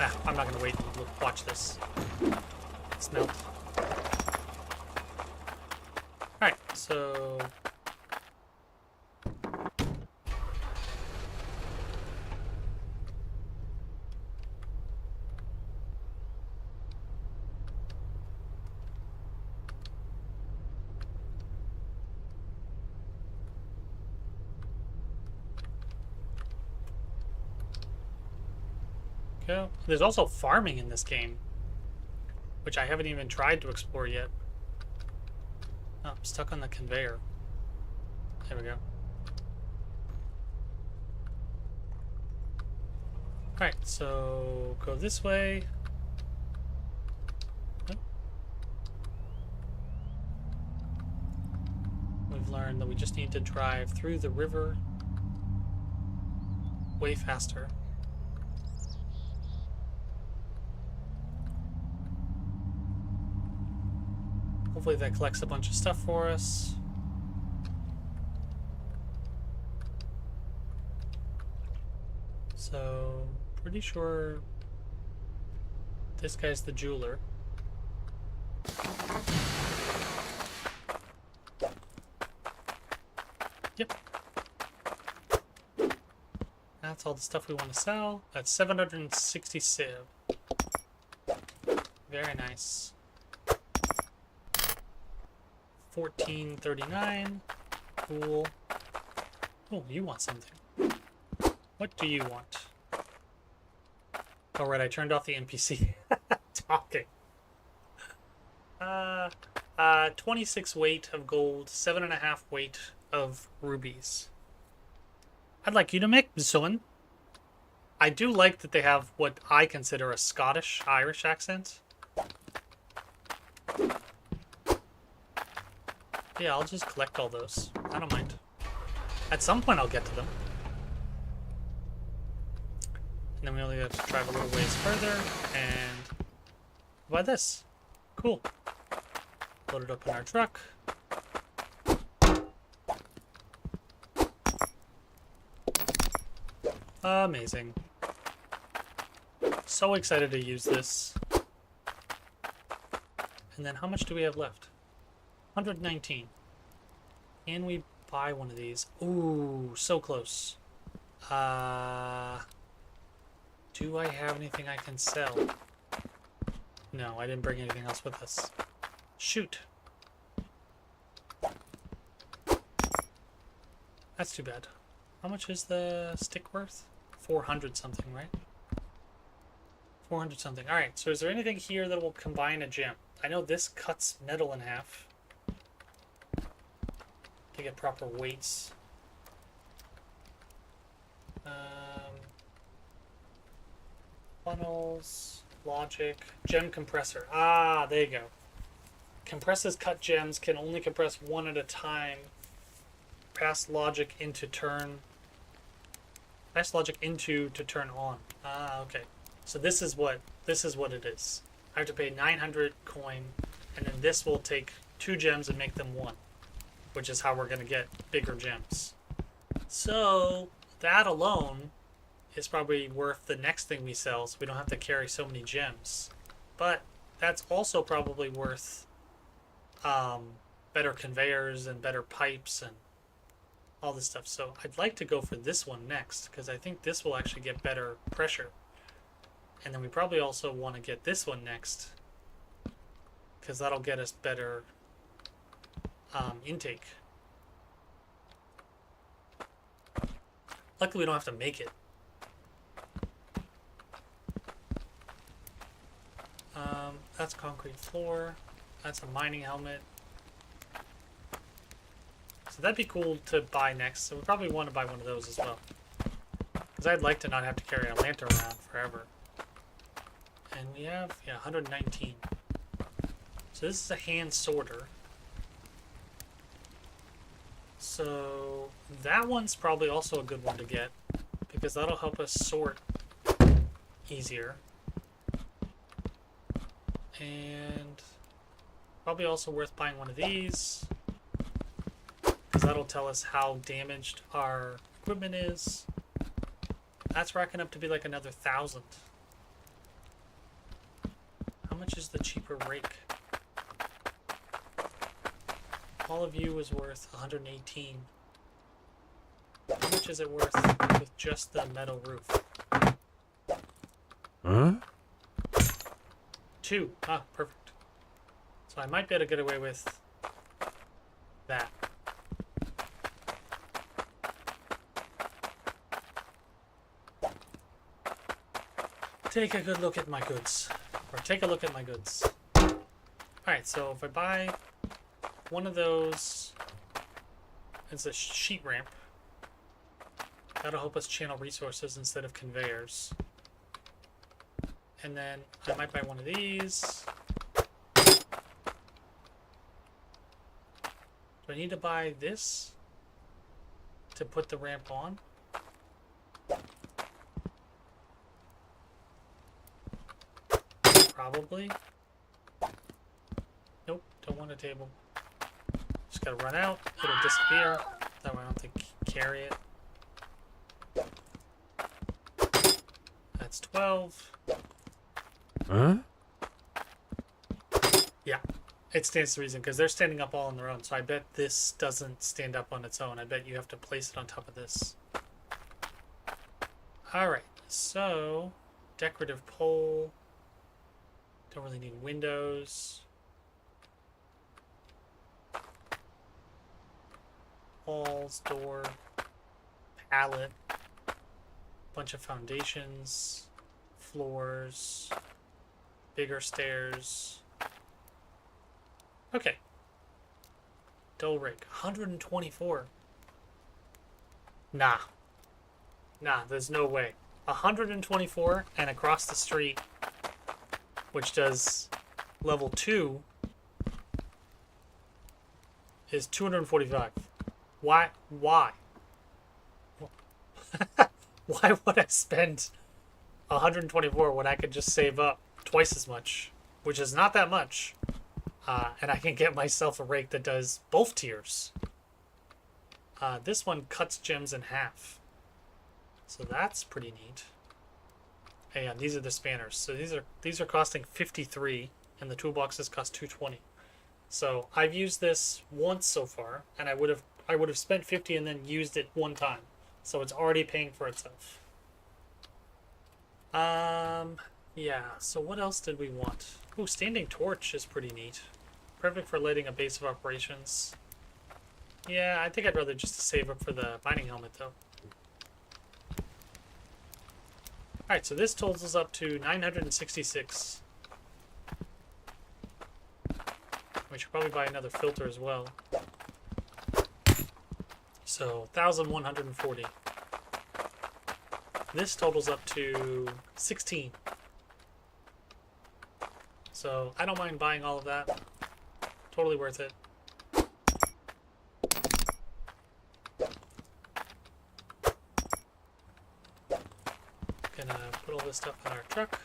Ah, I'm not gonna wait and watch this. Smelt. Alright, so... Go. There's also farming in this game, which I haven't even tried to explore yet. Oh, I'm stuck on the conveyor. There we go. Alright, so go this way. Oh. We've learned that we just need to drive through the river way faster. Hopefully that collects a bunch of stuff for us. So, pretty sure This guy's the jeweler. Yep. That's all the stuff we want to sell. That's 760 civ. Very nice. 1439. Cool. Oh, you want something. What do you want? Oh, right, I turned off the NPC. Talking. 26 weight of gold, 7.5 weight of rubies. I'd like you to make son. I do like that they have what I consider a Scottish-Irish accent. Yeah, I'll just collect all those. I don't mind. At some point I'll get to them. And then we only have to drive a little ways further and buy this. Cool. Load it up in our truck. Amazing. So excited to use this. And then how much do we have left? 119. Can we buy one of these? Ooh, so close. Do I have anything I can sell? No, I didn't bring anything else with us. Shoot. That's too bad. How much is the stick worth? 400 something, right? 400 something. Alright, so is there anything here that will combine a gem? I know this cuts metal in half. To get proper weights. Funnels, logic, gem compressor. Ah, there you go. Compresses cut gems, can only compress one at a time. Pass logic into turn. Pass logic into to turn on. Ah, okay. So this is what it is. I have to pay 900 coin, and then this will take 2 gems and make them 1, which is how we're gonna get bigger gems. So that alone is probably worth the next thing we sell, so we don't have to carry so many gems. But that's also probably worth better conveyors and better pipes and all this stuff. So I'd like to go for this one next, because I think this will actually get better pressure. And then we probably also want to get this one next, because that'll get us better intake. Luckily we don't have to make it. That's concrete floor. That's a mining helmet. So that'd be cool to buy next. So we probably want to buy one of those as well, because I'd like to not have to carry a lantern around forever. And we have, yeah, 119. So this is a hand sorter. So that one's probably also a good one to get, because that'll help us sort easier. And probably also worth buying one of these, because that'll tell us how damaged our equipment is. That's racking up to be like another 1,000. How much is the cheaper rake? All of you is worth 118. How much is it worth with just the metal roof? Huh? 2. Ah, perfect. So I might be able to get away with that. Take a good look at my goods. Or take a look at my goods. Alright, so if I buy one of those, it's a sheet ramp. That'll help us channel resources instead of conveyors. And then I might buy one of these. Do I need to buy this to put the ramp on? Probably. Nope, don't want a table. Just gotta run out, it'll disappear. That way I don't have to carry it. That's 12. Huh? Yeah, it stands to reason because they're standing up all on their own. So I bet this doesn't stand up on its own. I bet you have to place it on top of this. All right, so decorative pole. Don't really need windows. Walls, door, pallet, bunch of foundations, floors, bigger stairs. Okay. Dull rig, 124. Nah. Nah, there's no way. 124 and across the street, which does level 2, is 245. Why? Why? Why would I spend 124 when I could just save up twice as much, which is not that much, and I can get myself a rake that does both tiers. This one cuts gems in half, so that's pretty neat. And these are the spanners. So these are costing 53, and the toolboxes cost 220. So I've used this once so far, and I would have spent 50 and then used it one time. So it's already paying for itself. Yeah, so what else did we want? Ooh, standing torch is pretty neat. Perfect for lighting a base of operations. Yeah, I think I'd rather just save up for the mining helmet though. Alright, so this totals up to 966. We should probably buy another filter as well. So 1,140. This totals up to 16. So I don't mind buying all of that. Totally worth it. Gonna put all this stuff on our truck.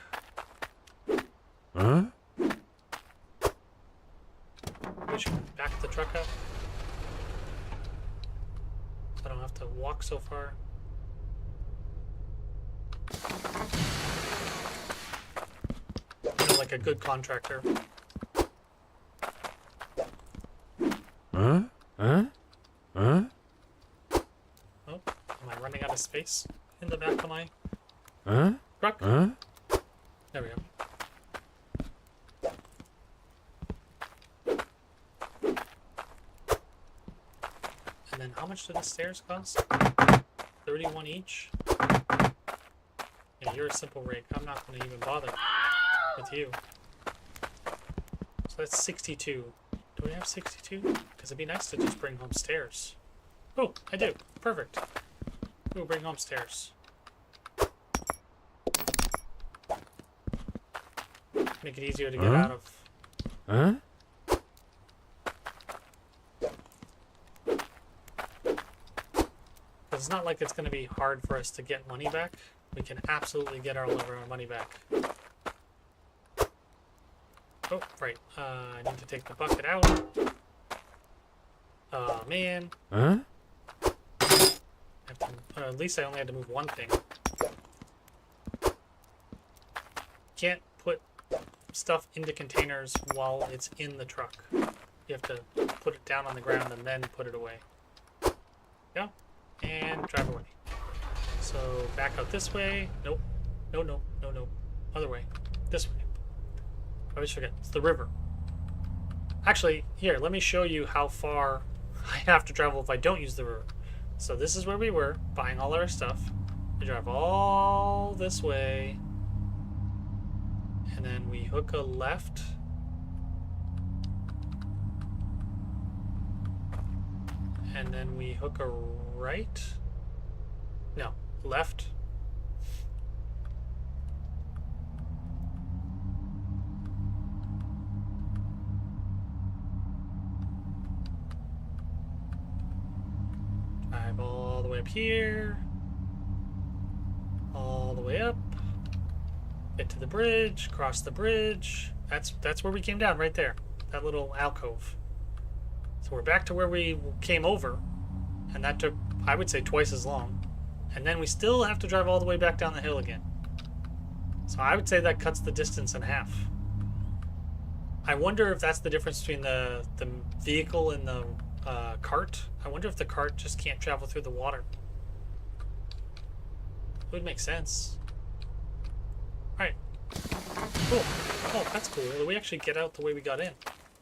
Huh? We should back the truck up. So I don't have to walk so far. Like a good contractor. Huh? Huh? Huh? Oh, am I running out of space in the back of my Huh? truck? Huh? There we go. And then how much do the stairs cost? 31 each? Yeah, you're a simple rig. I'm not going to even bother with you. So that's 62. Do we have 62? Because it'd be nice to just bring home stairs. Oh, I do. Perfect. We'll bring home stairs. Make it easier to get out of. Huh? It's not like it's going to be hard for us to get money back. We can absolutely get all of our money back. Oh, right. I need to take the bucket out. Oh, man. Huh? At least I only had to move one thing. Can't put stuff into containers while it's in the truck. You have to put it down on the ground and then put it away. Yeah. And drive away. So back out this way. Nope. No, no, no, no. Other way. This way. I always forget. It's the river. Actually, here, let me show you how far I have to travel if I don't use the river. So this is where we were, buying all our stuff. We drive all this way. And then we hook a left. And then we hook a right. No, left. Drive all the way up here. All the way up. Get to the bridge, cross the bridge. That's where we came down, right there. That little alcove. So we're back to where we came over. And that took, I would say, twice as long. And then we still have to drive all the way back down the hill again. So I would say that cuts the distance in half. I wonder if that's the difference between the vehicle and the cart. I wonder if the cart just can't travel through the water. It would make sense. Alright. Cool. Oh, that's cool. We actually get out the way we got in.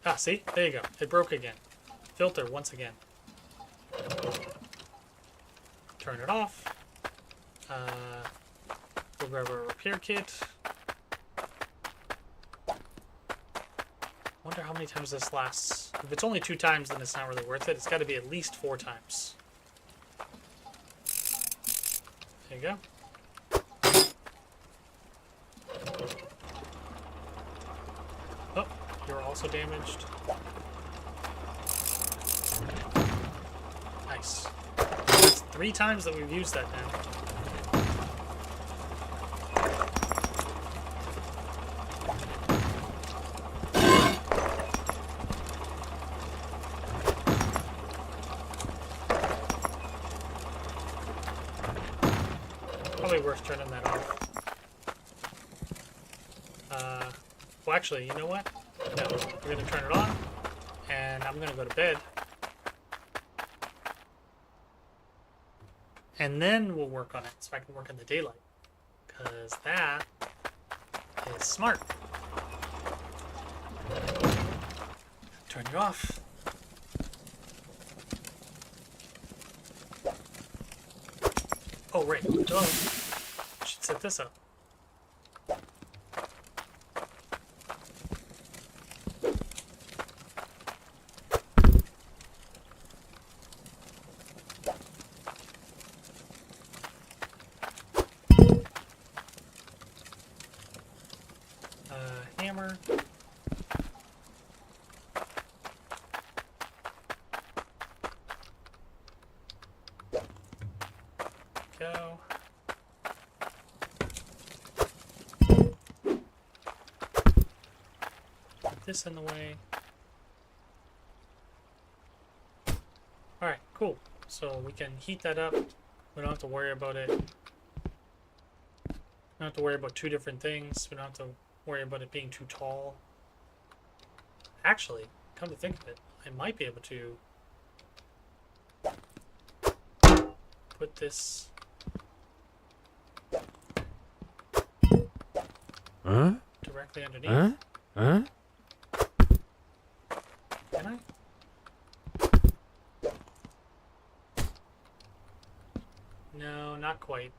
Ah, see? There you go. It broke again. Filter once again. Turn it off. We'll grab our repair kit. Wonder how many times this lasts. If it's only 2 times, then it's not really worth it. It's got to be at least 4 times. There you go. Oh, you're also damaged. Nice. That's 3 times that we've used that now. Probably worth turning that off. Well, actually, you know what? No, we're gonna turn it on, and I'm gonna go to bed. And then we'll work on it, so I can work in the daylight. Because that is smart. Turn you off. Oh, right. Oh, should set this up. Hammer. Go. Put this in the way. Alright, cool. So we can heat that up. We don't have to worry about it. We don't have to worry about 2 different things. We don't have to worry about it being too tall. Actually, come to think of it, I might be able to put this directly underneath. Can I? No, not quite.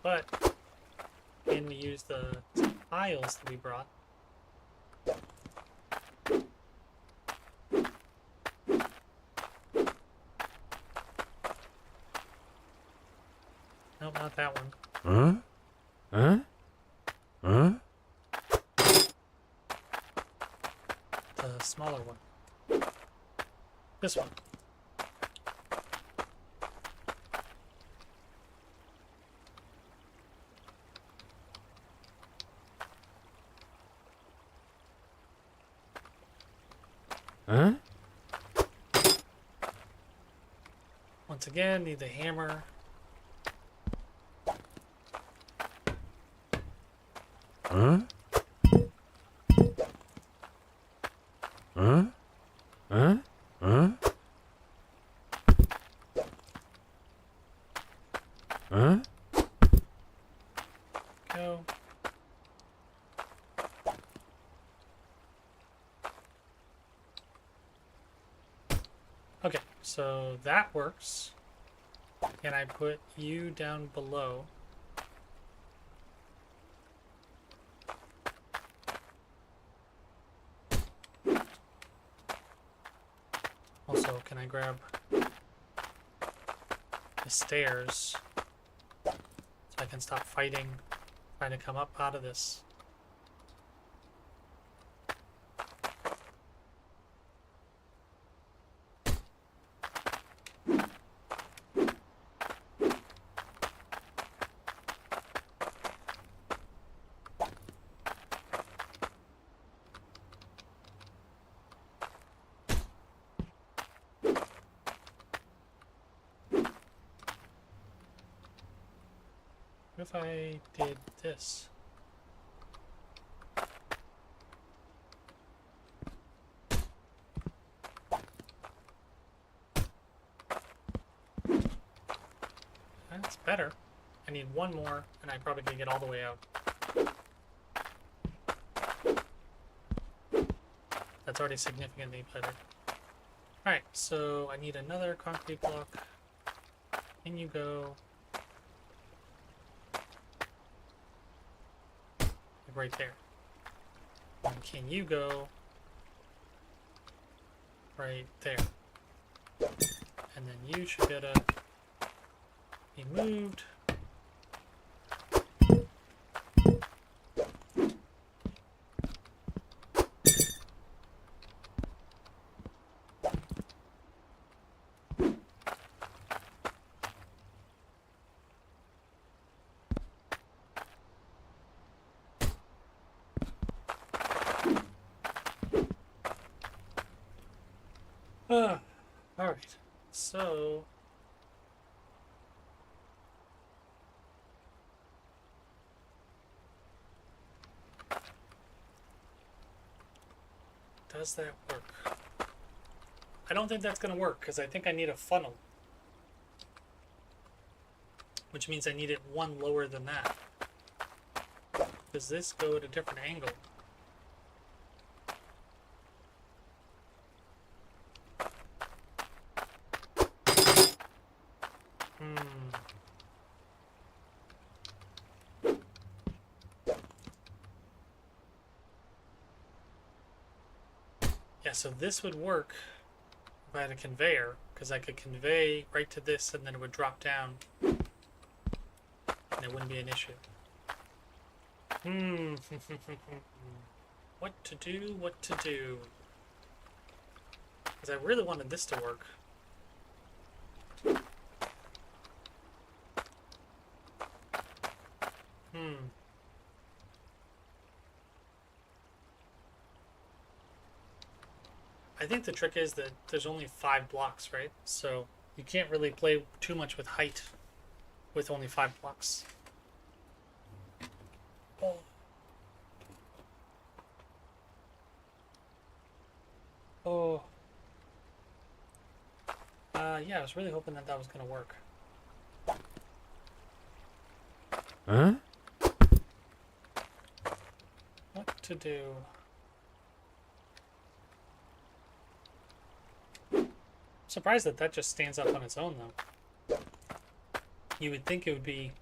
But can we use the tiles that we brought? Nope, not that one. The smaller one. This one. Once again, need the hammer. Go. Okay, so that works. Can I put you down below? Also, can I grab the stairs so I can stop fighting, trying to come up out of this? What if I did this? better. I need one more, and I probably can get all the way out. That's already significantly better. Alright, so I need another concrete block. In you go. Like right there. And can you go right there? And then you should get to be moved. Alright, so does that work? I don't think that's going to work because I think I need a funnel, which means I need it one lower than that. Does this go at a different angle? Yeah, so this would work if I had a conveyor, because I could convey right to this and then it would drop down and it wouldn't be an issue. What to do, what to do. Because I really wanted this to work. I think the trick is that there's only 5 blocks, right? So you can't really play too much with height with only 5 blocks. Oh. Oh. Yeah, I was really hoping that that was going to work. Huh? What to do? Surprised that that just stands up on its own, though. You would think it would be...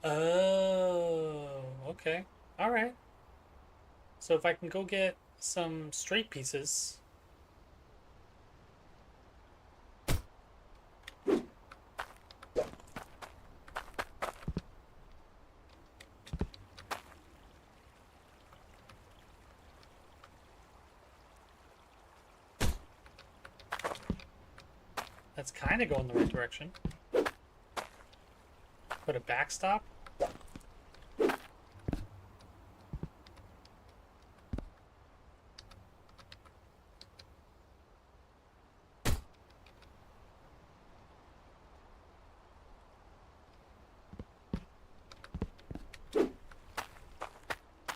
Oh, okay. Alright. So if I can go get some straight pieces... That's kind of going the right direction. Put a backstop.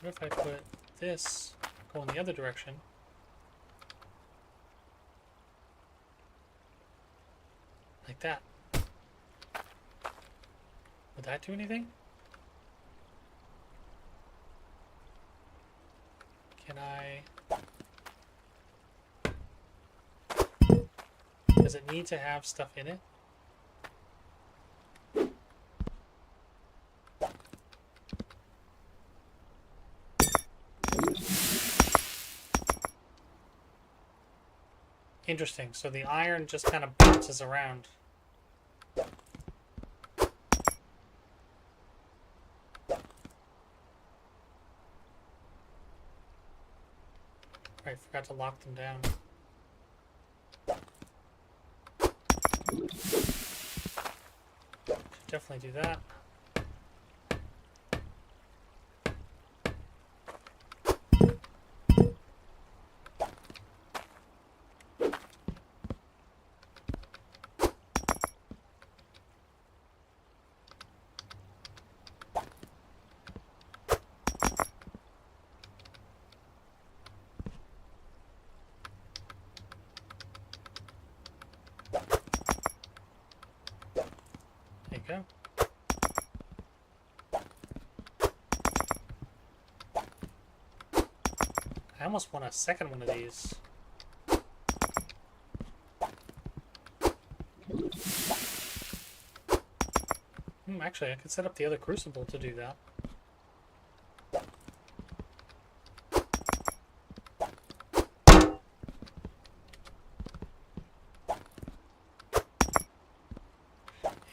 What if I put this going the other direction? Like that. Would that do anything? Can I... Does it need to have stuff in it? Interesting. So the iron just kind of bounces around. Right, forgot to lock them down. Should definitely do that. go. I almost want a second one of these. Actually, I could set up the other crucible to do that.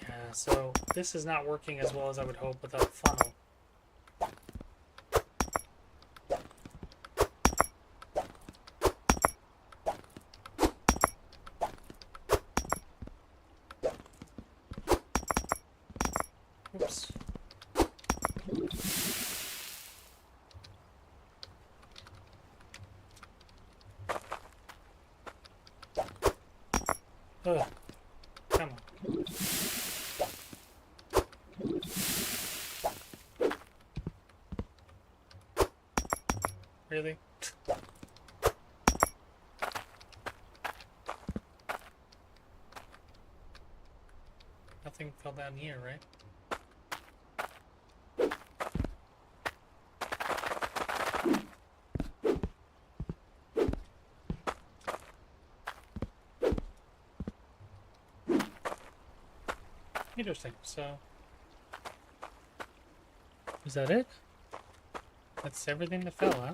Yeah, so this is not working as well as I would hope without a funnel. Oops. Ugh. Come on. Really? Nothing fell down here, right? Interesting. So, is that it? That's everything that fell, huh?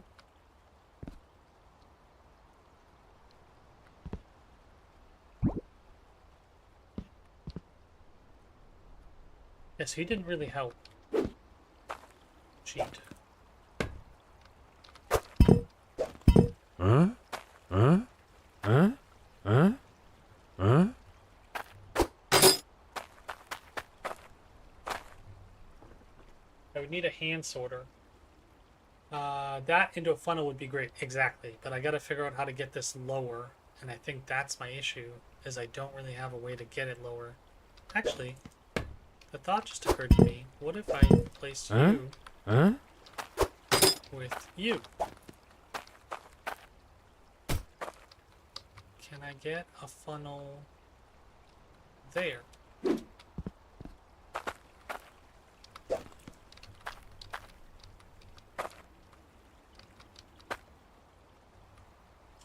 Yes, he didn't really help. Cheat. Huh? Huh? Huh? Huh? Huh? I would need a hand sorter. That into a funnel would be great, exactly. But I got to figure out how to get this lower, and I think that's my issue, is I don't really have a way to get it lower. Actually, the thought just occurred to me, what if I placed Huh? you Huh? with you? Can I get a funnel there?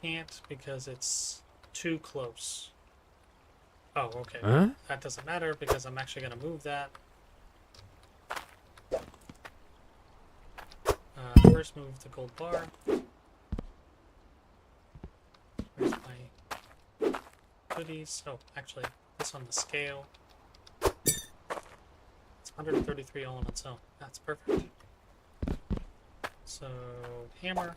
Can't because it's too close. Oh, okay. Huh? That doesn't matter because I'm actually going to move that. First move the gold bar. Where's my goodies? Oh, actually, this on the scale. It's 133 all on its own. That's perfect. So, hammer.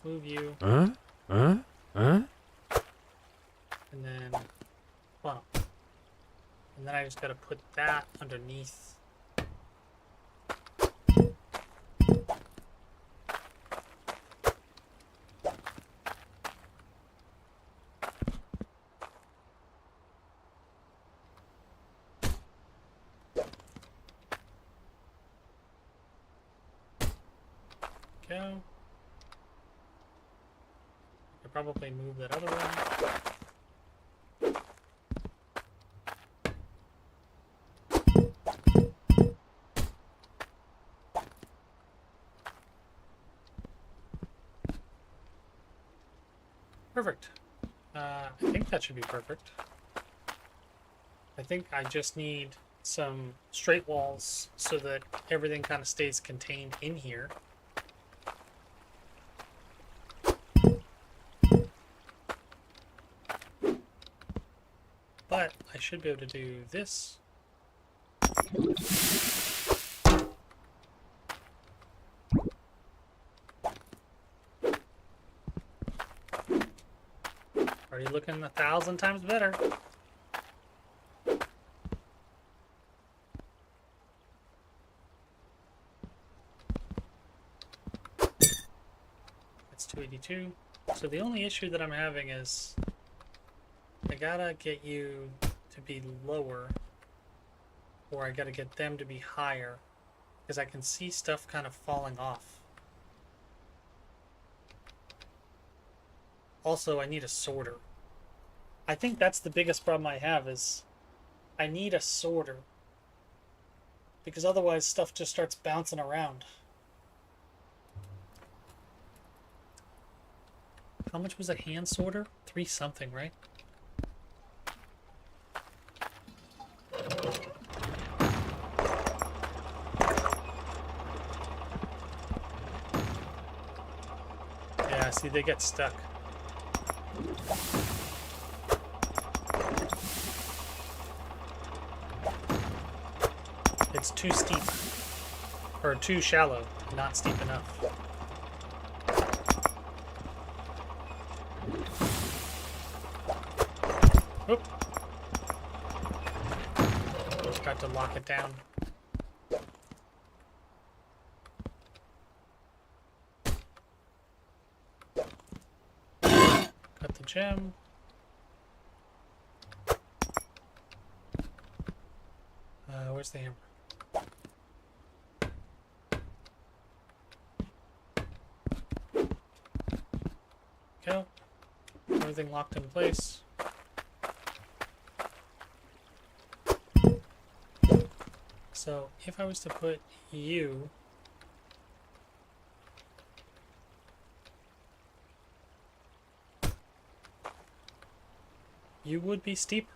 Move you. Huh? Huh? Huh? And then funnel. And then I just gotta put that underneath. Go. I could probably move that other one. Perfect. I think that should be perfect. I think I just need some straight walls so that everything kind of stays contained in here. But I should be able to do this. Already looking 1,000 times better. That's 282. So the only issue that I'm having is I gotta get you to be lower, or I gotta get them to be higher, because I can see stuff kind of falling off. Also, I need a sorter. I think that's the biggest problem I have is I need a sorter. Because otherwise stuff just starts bouncing around. How much was a hand sorter? 3 something, right? Yeah, see, they get stuck. It's too steep. Or too shallow, not steep enough. Oop. Got to lock it down. Got the gem. Where's the hammer? Go. Everything locked in place. So if I was to put you would be steeper.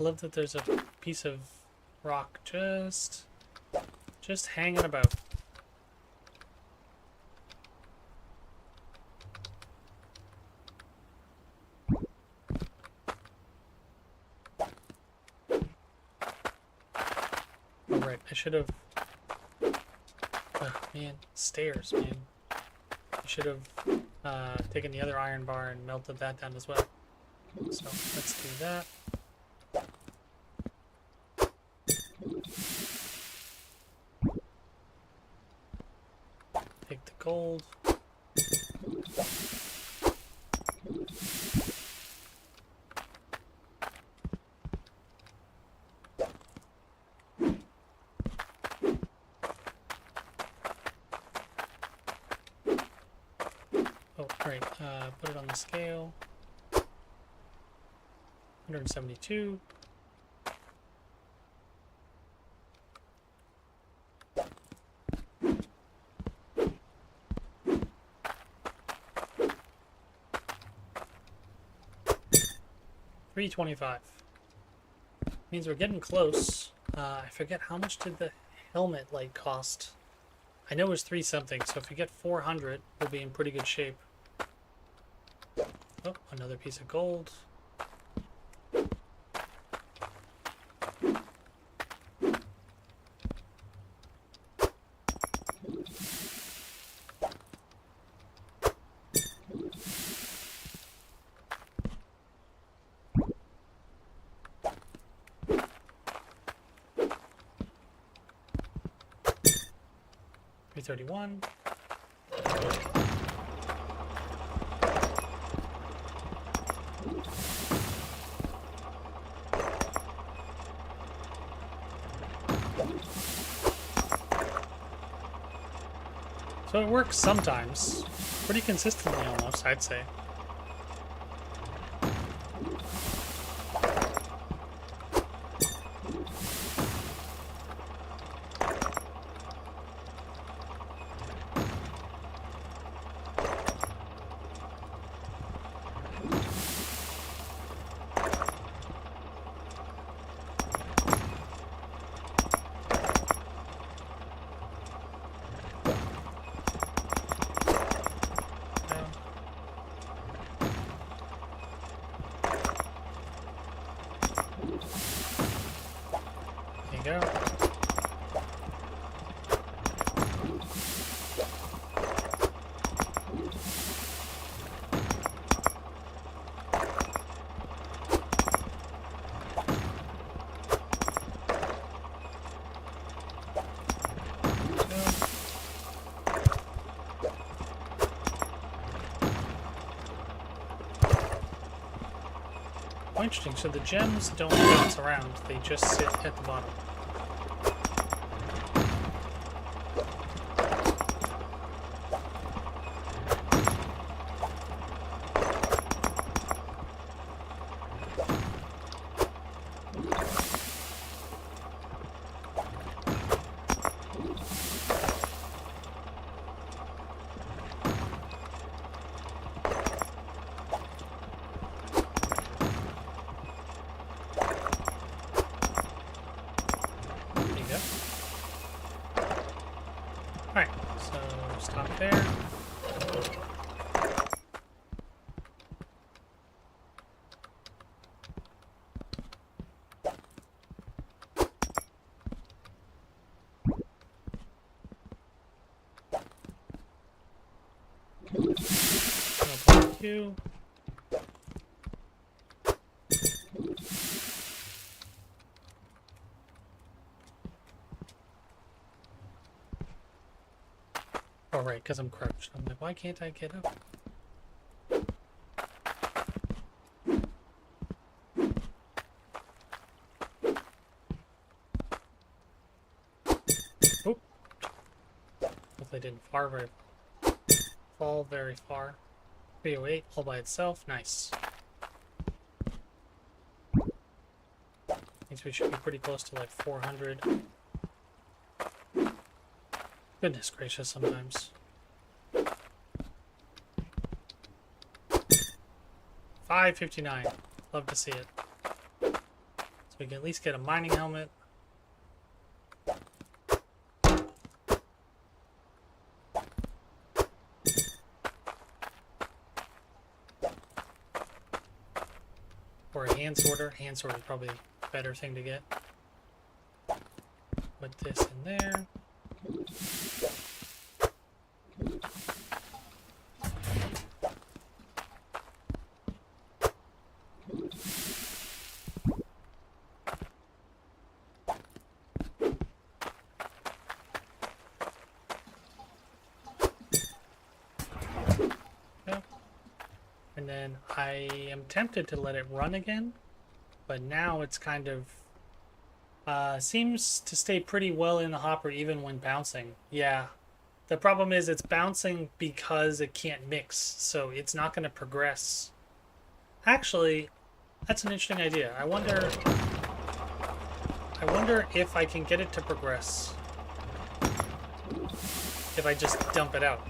I love that there's a piece of rock just hanging about. Oh right, I should have. Oh man, stairs, man. I should have taken the other iron bar and melted that down as well. So let's do that. Take the gold. Oh, right. Put it on the scale. 172. $325. Means we're getting close. I forget how much did the helmet like cost. I know it was 3 something, so if we get 400, we'll be in pretty good shape. Oh, another piece of gold. $331. So it works sometimes. Pretty consistently almost, I'd say. There you go. Oh, interesting. So the gems don't bounce around; they just sit at the bottom. you. Oh, right, because I'm crouched. I'm like, why can't I get up? Oop. Hopefully didn't fall very far. 308 all by itself. Nice. Means we should be pretty close to like 400. Goodness gracious, sometimes. 559. Love to see it. So we can at least get a mining helmet. Or a hand sorter. Hand sorter is probably a better thing to get. Put this in there. And then I am tempted to let it run again, but now it's kind of seems to stay pretty well in the hopper even when bouncing. Yeah, the problem is it's bouncing because it can't mix, so it's not going to progress. Actually, that's an interesting idea. I wonder if I can get it to progress if I just dump it out.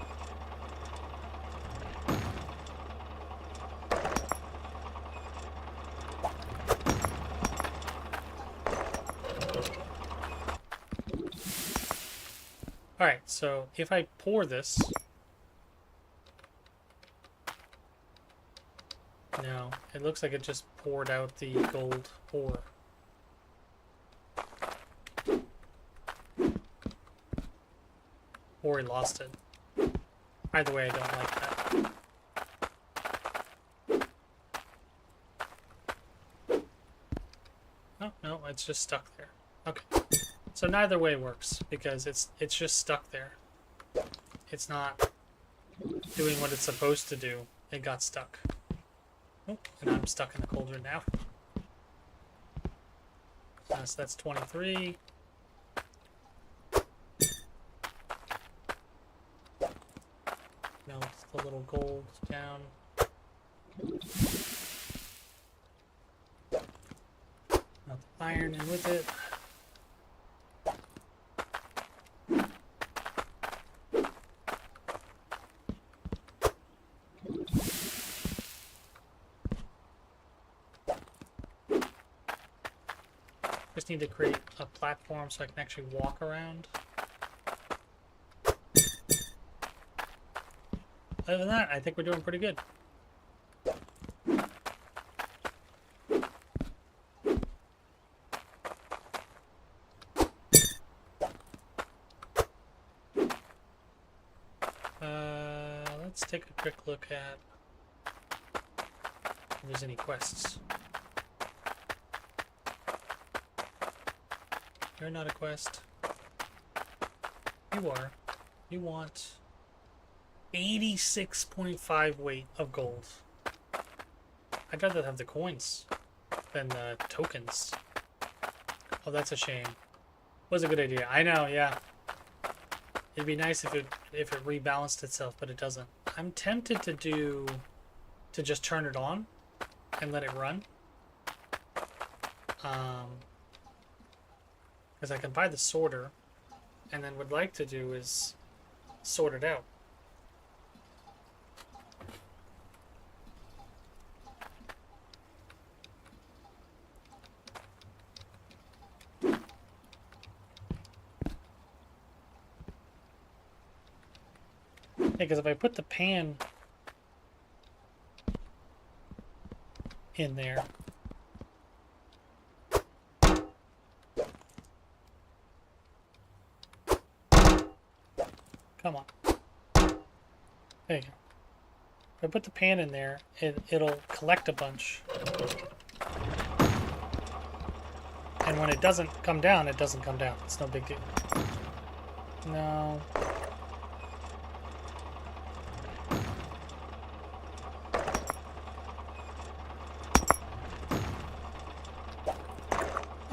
Alright, so if I pour this... No, it looks like it just poured out the gold ore. Or he lost it. Either way, I don't like that. Oh, no, it's just stuck there. Okay. So neither way works, because it's just stuck there. It's not doing what it's supposed to do. It got stuck. Oh, and I'm stuck in the cauldron now. So that's 23. Melt the little gold down. Melt the iron in with it. Just need to create a platform so I can actually walk around. Other than that, I think we're doing pretty good. Let's take a quick look at if there's any quests. You're not a quest. You are. You want 86.5 weight of gold. I'd rather have the coins than the tokens. Oh, that's a shame. Was a good idea. I know, yeah. It'd be nice if it rebalanced itself, but it doesn't. I'm tempted to just turn it on and let it run. Because I can buy the sorter, and then what I'd like to do is sort it out. Because if I put the pan in there, come on, there you go. If I put the pan in there, it'll collect a bunch. And when it doesn't come down, it doesn't come down. It's no big deal. No.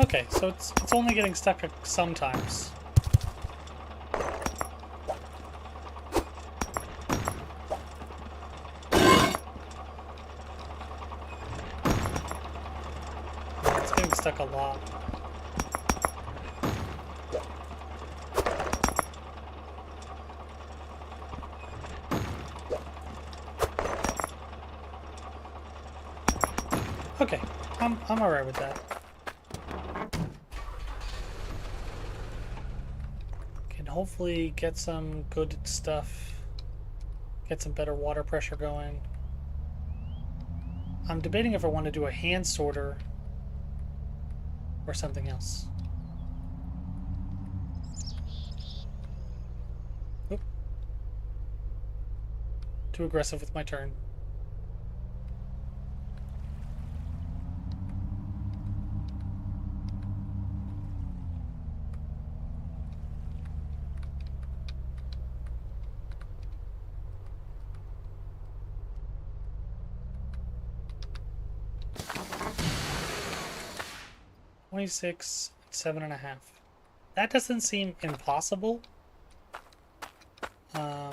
Okay, so it's only getting stuck sometimes. It's getting stuck a lot. Okay, I'm alright with that. Can hopefully get some good stuff. Get some better water pressure going. I'm debating if I want to do a hand sorter or something else. Oop. Too aggressive with my turn. $26, 7.5. That doesn't seem impossible. So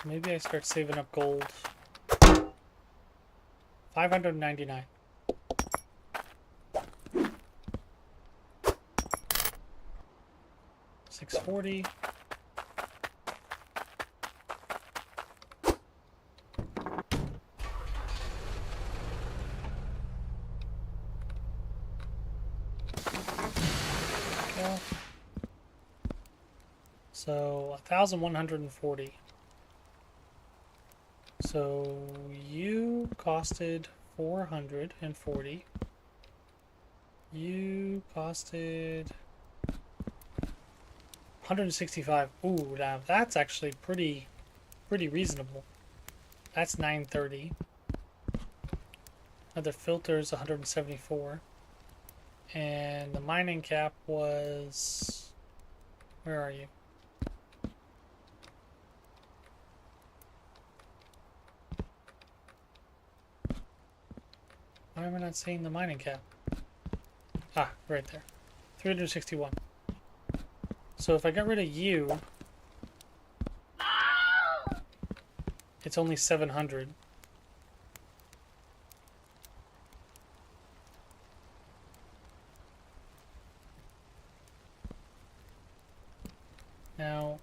maybe I start saving up gold. 599. $640. So 1,140. So you costed 440. You costed 165. Ooh, now that's actually pretty reasonable. That's 930. Other filters 174. And the mining cap was, where are you? Why am I not seeing the mining cap? Ah, right there. 361. So if I got rid of you, it's only 700. Now,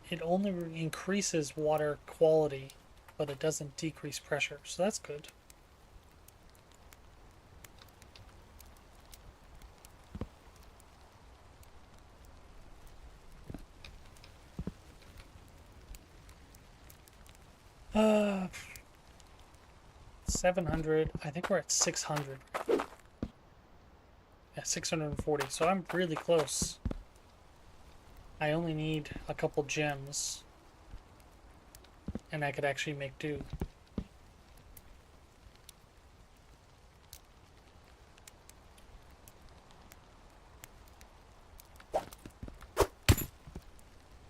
it only increases water quality, but it doesn't decrease pressure, so that's good. Uh, 700. I think we're at 600. Yeah, 640. So I'm really close. I only need a couple gems, and I could actually make do.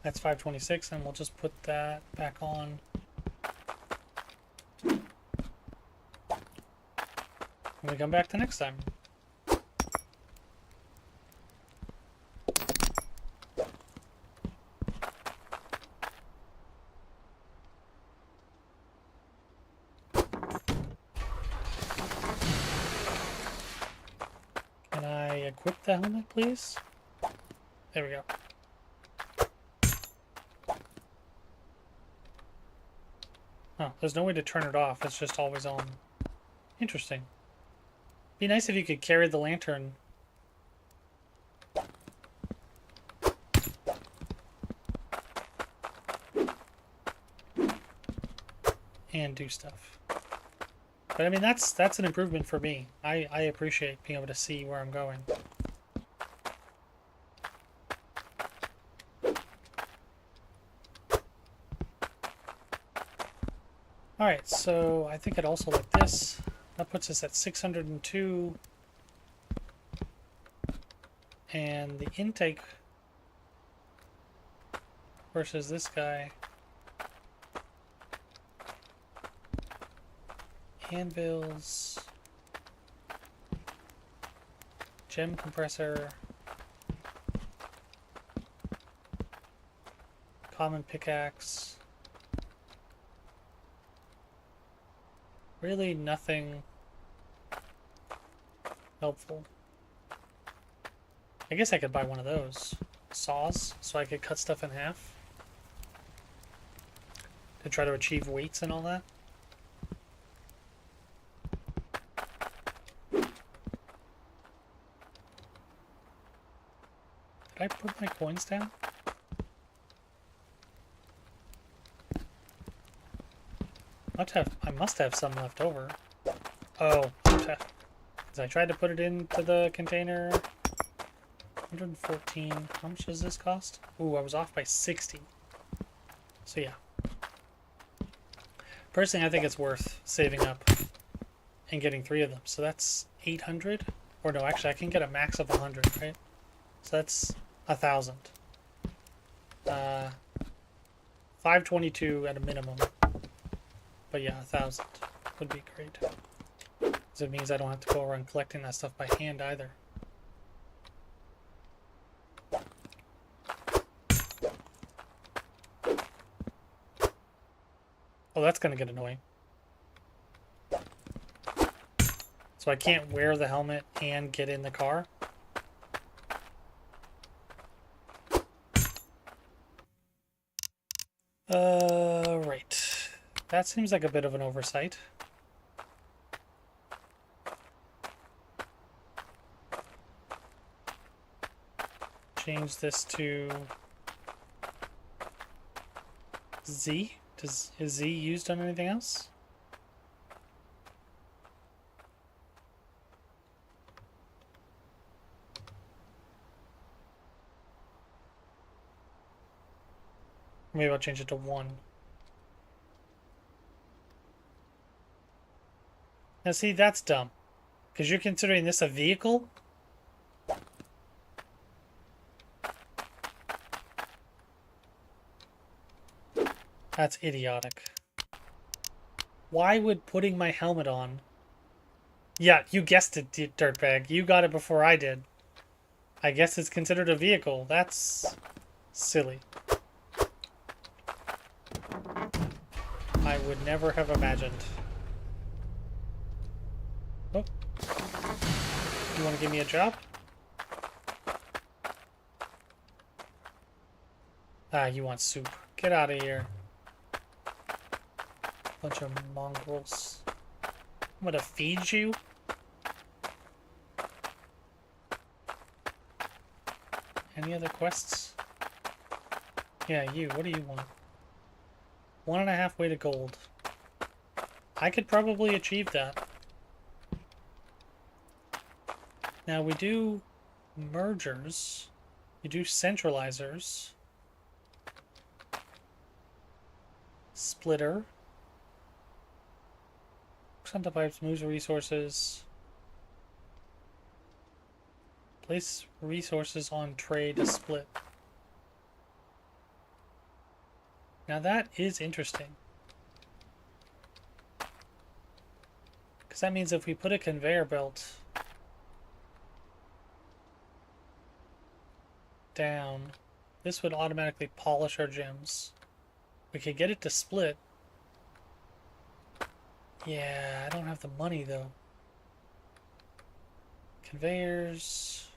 That's 526, and we'll just put that back on. When we come back the next time. Can I equip the helmet, please? There we go. Oh, there's no way to turn it off. It's just always on. Interesting. Be nice if you could carry the lantern. And do stuff. But I mean, that's an improvement for me. I appreciate being able to see where I'm going. Alright, so I think I'd also like this. That puts us at 602. And the intake versus this guy. Anvils. Gem compressor. Common pickaxe. Really nothing helpful. I guess I could buy one of those saws so I could cut stuff in half to try to achieve weights and all that. Did I put my coins down? I must have some left over. Oh, because I tried to put it into the container. 114. How much does this cost? Ooh, I was off by 60. So yeah. Personally, I think it's worth saving up and getting 3 of them. So that's 800. Or no, actually, I can get a max of 100, right? So that's 1,000. 522 at a minimum. But yeah, 1,000 would be great. Because it means I don't have to go around collecting that stuff by hand either. Oh, that's gonna get annoying. So I can't wear the helmet and get in the car? Right. That seems like a bit of an oversight. Change this to Z. Is Z used on anything else? Maybe I'll change it to 1. Now see, that's dumb. Because you're considering this a vehicle? That's idiotic. Why would putting my helmet on... Yeah, you guessed it, dirtbag. You got it before I did. I guess it's considered a vehicle. That's... silly. I would never have imagined. Oh. You want to give me a job? Ah, you want soup. Get out of here. Bunch of mongrels. I'm gonna feed you? Any other quests? Yeah, you. What do you want? 1.5 weight of gold. I could probably achieve that. Now we do mergers. We do centralizers. Splitter. Onto pipes, moves resources. Place resources on tray to split. Now that is interesting. Because that means if we put a conveyor belt down, this would automatically polish our gems. We could get it to split. Yeah, I don't have the money though. Conveyors.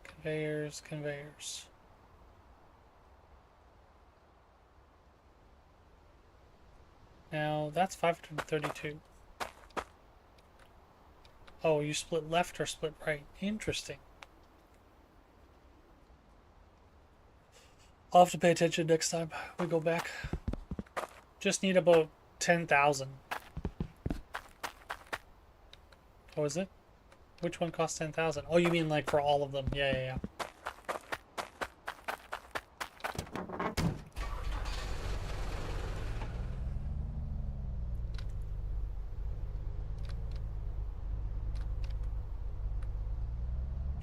Conveyors, conveyors. Now, that's 532. Oh, you split left or split right. Interesting. I'll have to pay attention next time we go back. Just need about 10,000. Oh, is it? Which one costs 10,000? Oh, you mean like for all of them? Yeah.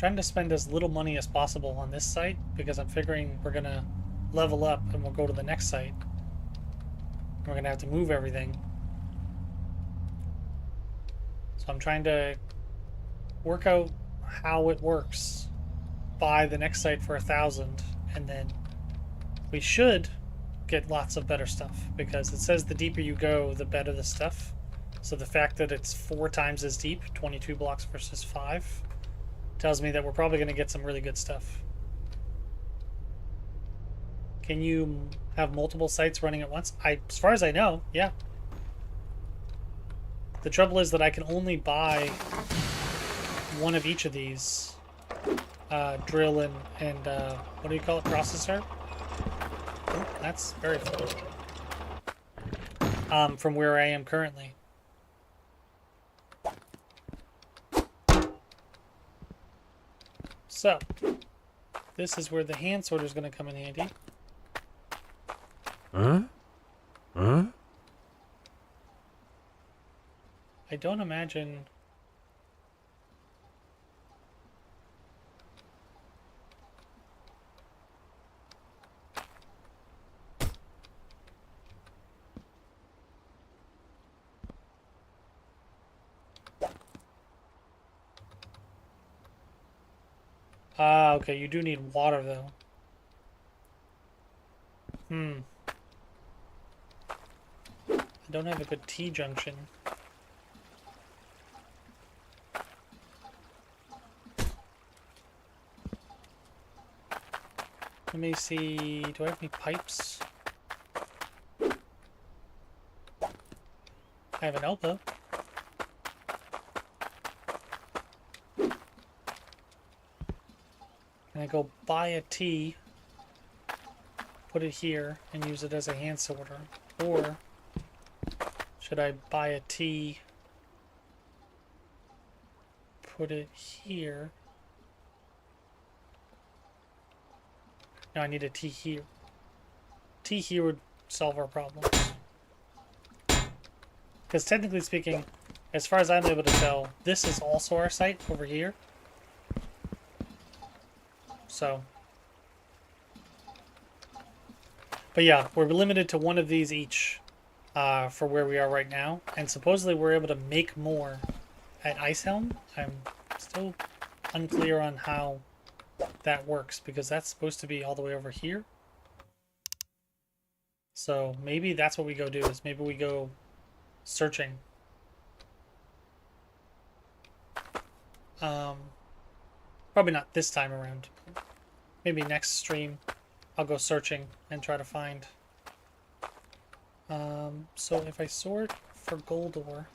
trying to spend as little money as possible on this site because I'm figuring we're gonna level up and we'll go to the next site. We're gonna have to move everything. So I'm trying to work out how it works. Buy the next site for 1,000, and then we should get lots of better stuff because it says the deeper you go, the better the stuff. So the fact that it's 4 times as deep, 22 blocks versus 5, tells me that we're probably going to get some really good stuff. Can you have multiple sites running at once? As far as I know, yeah. The trouble is that I can only buy one of each of these. Drill and what do you call it? Processor? Oh, that's very full. From where I am currently. So, this is where the hand sorter is going to come in handy. Huh? Huh? I don't imagine... Ah, okay, you do need water, though. I don't have a good T-junction. Let me see, do I have any pipes? I have an elbow. Can I go buy a T, put it here, and use it as a hand sorter? Or should I buy a T, put it here? No, I need a T here. T here would solve our problem. Because technically speaking, as far as I'm able to tell, this is also our site over here. So. But yeah, we're limited to one of these each for where we are right now. And supposedly we're able to make more at Icehelm. I'm still unclear on how that works because that's supposed to be all the way over here. So maybe that's what we go do, is maybe we go searching. Probably not this time around. Maybe next stream I'll go searching and try to find. So if I sort for gold ore,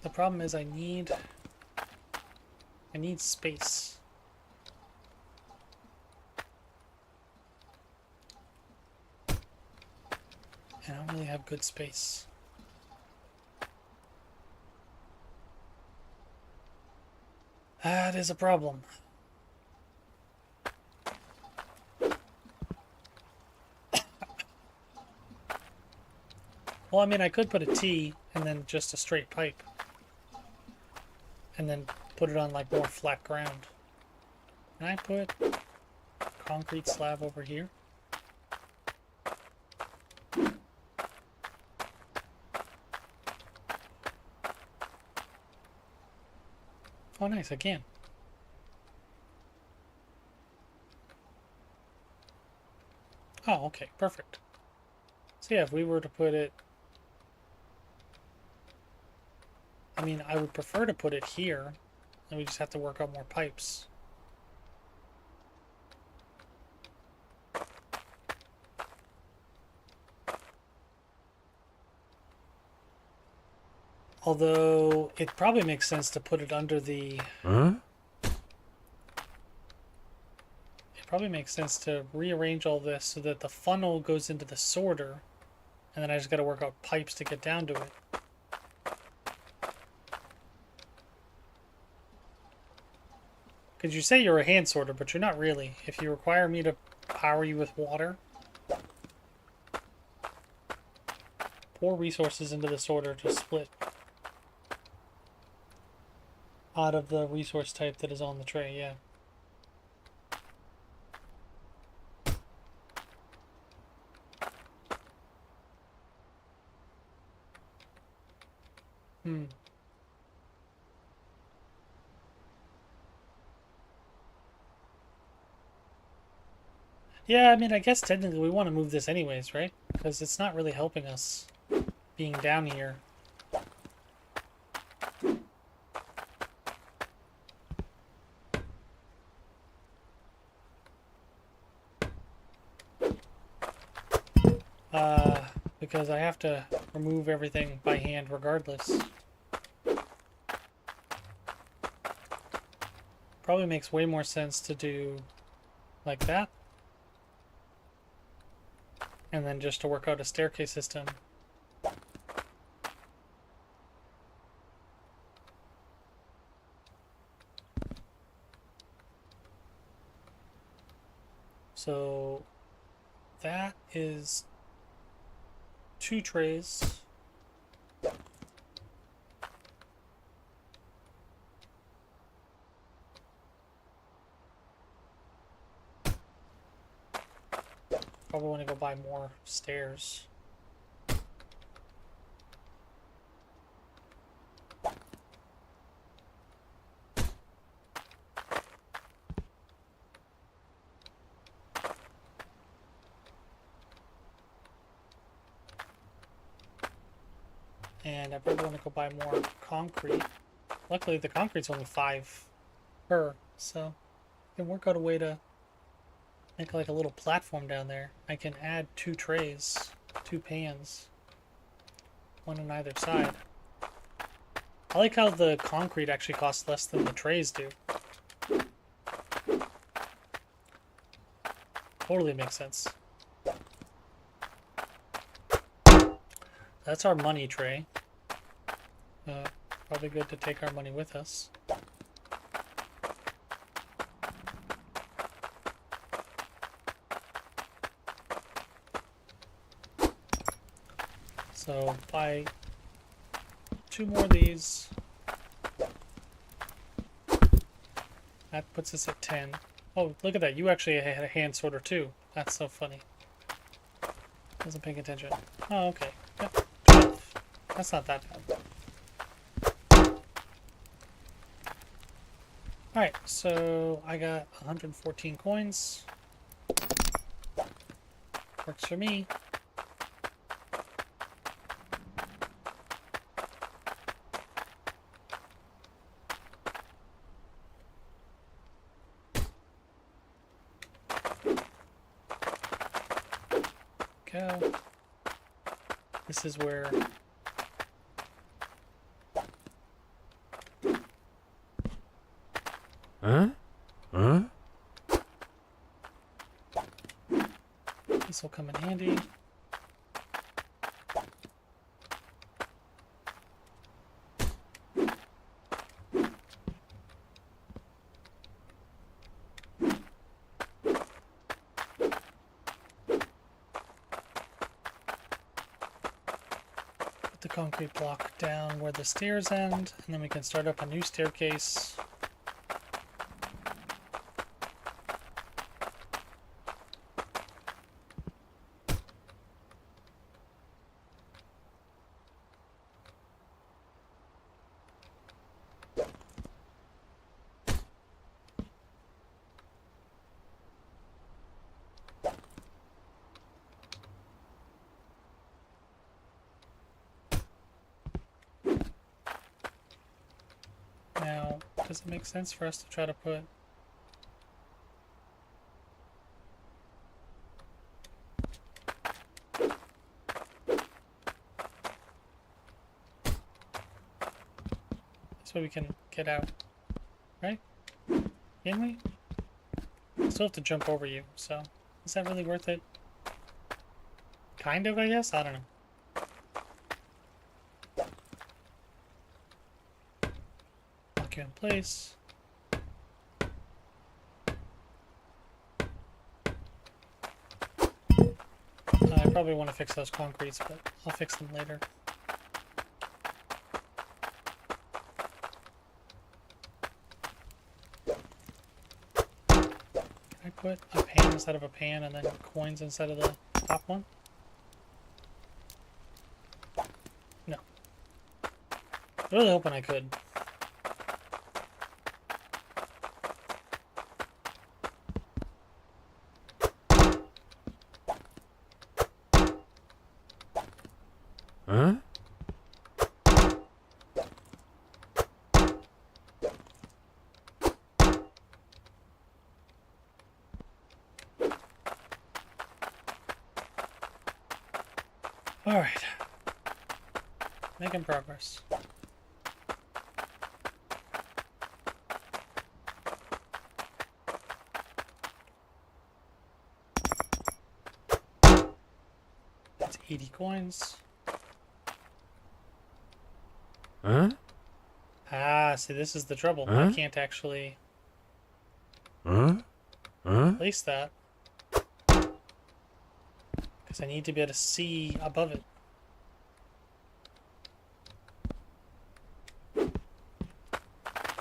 the problem is I need space. And I don't really have good space. That is a problem. Well, I mean, I could put a T and then just a straight pipe. And then put it on like more flat ground. Can I put concrete slab over here? Oh, nice, I can. Oh, okay, perfect. So yeah, if we were to put it... I mean, I would prefer to put it here, and we just have to work out more pipes. Although, it probably makes sense to put it under the... Huh? It probably makes sense to rearrange all this so that the funnel goes into the sorter, and then I just gotta work out pipes to get down to it. Because you say you're a hand sorter, but you're not really. If you require me to power you with water, pour resources into the sorter to split. out of the resource type that is on the tray, yeah. Hmm. Yeah, I mean, I guess technically we want to move this anyways, right? Because it's not really helping us being down here. Because I have to remove everything by hand regardless. Probably makes way more sense to do like that. And then just to work out a staircase system. So that is 2 trays. Probably want to go buy more stairs. And I probably want to go buy more concrete. Luckily, the concrete's only 5 per, so I can work out a way to make like a little platform down there. I can add 2 trays, 2 pans, one on either side. I like how the concrete actually costs less than the trays do. Totally makes sense. That's our money tray. Probably good to take our money with us. So buy 2 more of these. That puts us at 10. Oh, look at that. You actually had a hand sorter too. That's so funny. Wasn't paying attention. Oh, okay. Yep. 12. That's not that bad. Alright, so I got 114 coins. Works for me. Go. This is where Huh? Huh? this will come in handy. Put the concrete block down where the stairs end, and then we can start up a new staircase. Now, does it make sense for us to try to put so we can get out, right? Can we? I still have to jump over you, so is that really worth it? Kind of, I guess? I don't know. Lock you in place. I probably want to fix those concretes, but I'll fix them later. put a pan instead of a pan and then coins instead of the top one? No. Really hoping I could. Huh? Alright. Making progress. That's 80 coins. Huh? Ah, see, this is the trouble. I Huh? can't actually Huh? Huh? place that. Because I need to be able to see above it.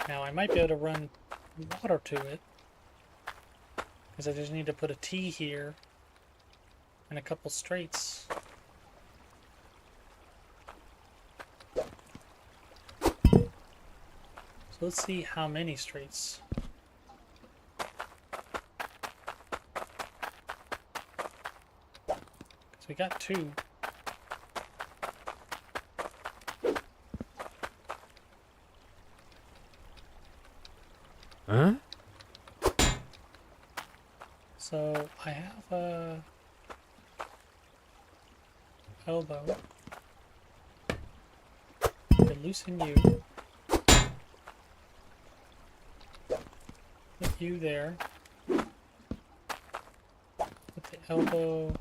Now, I might be able to run water to it. Because I just need to put a T here. And a couple straights. So let's see how many straights. Because we got 2. Huh? So I have a elbow. To loosen you. Put you there. Put the elbow.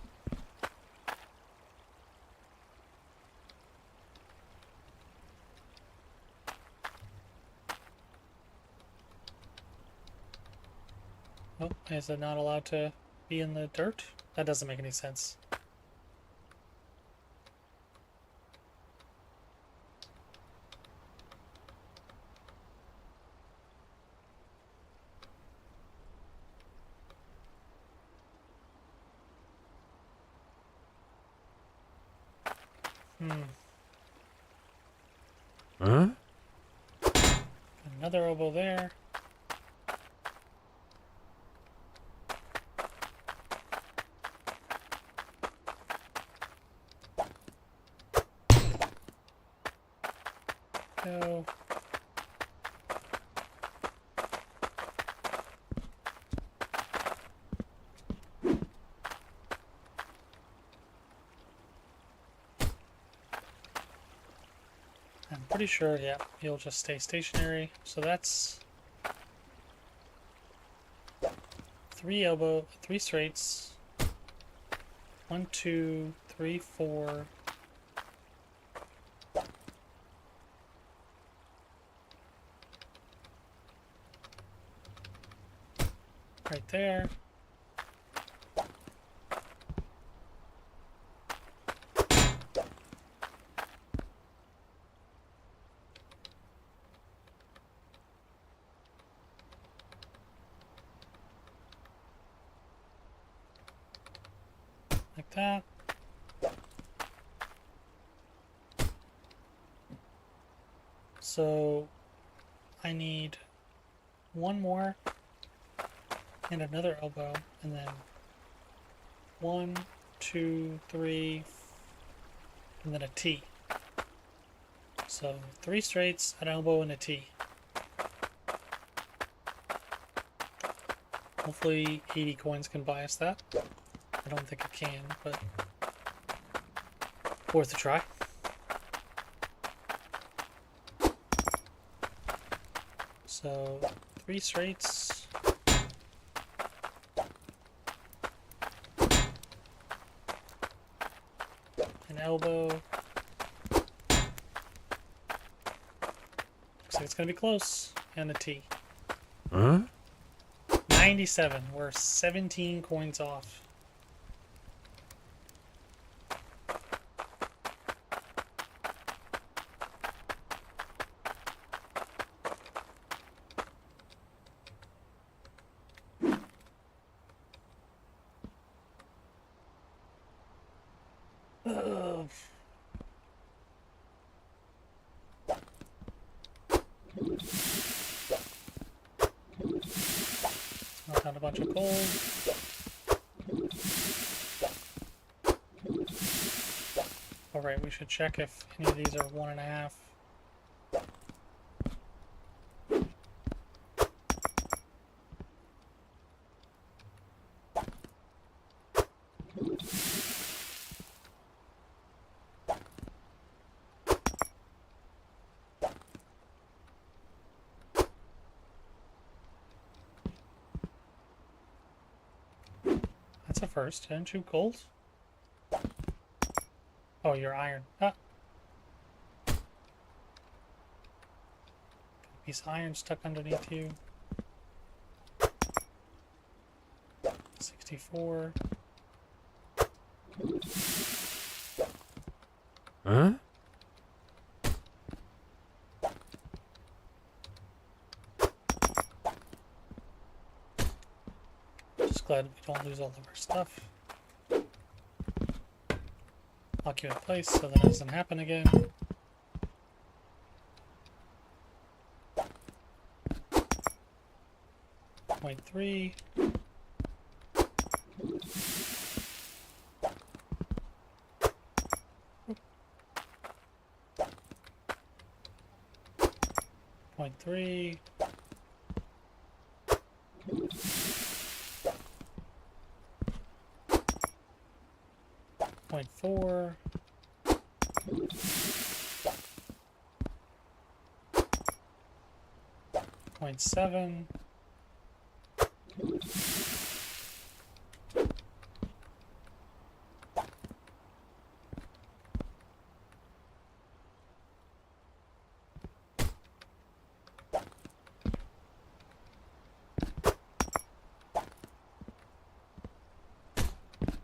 Oh, is it not allowed to be in the dirt? That doesn't make any sense. Huh? Another elbow there. Go. I'm pretty sure, yeah, he'll just stay stationary. So that's 3 straights. 1, 2, 3, 4. Right there. Like that. So I need 1 more and another elbow, and then 1, 2, 3, and then a T. So 3 straights, an elbow, and a T. Hopefully 80 coins can buy us that. I don't think it can, but worth a try. So 3 straights. An elbow. Looks like it's gonna be close. And a T. Huh? 97. We're 17 coins off. Not down a bunch of coal. Alright, we should check if any of these are 1.5. That's a first. Didn't you gold? Oh, you're iron. Ah. Piece of iron stuck underneath you. 64. Huh? Just glad we don't lose all of our stuff. Lock you in place so that doesn't happen again. Point 3. Point 3. Point 4. Point 7.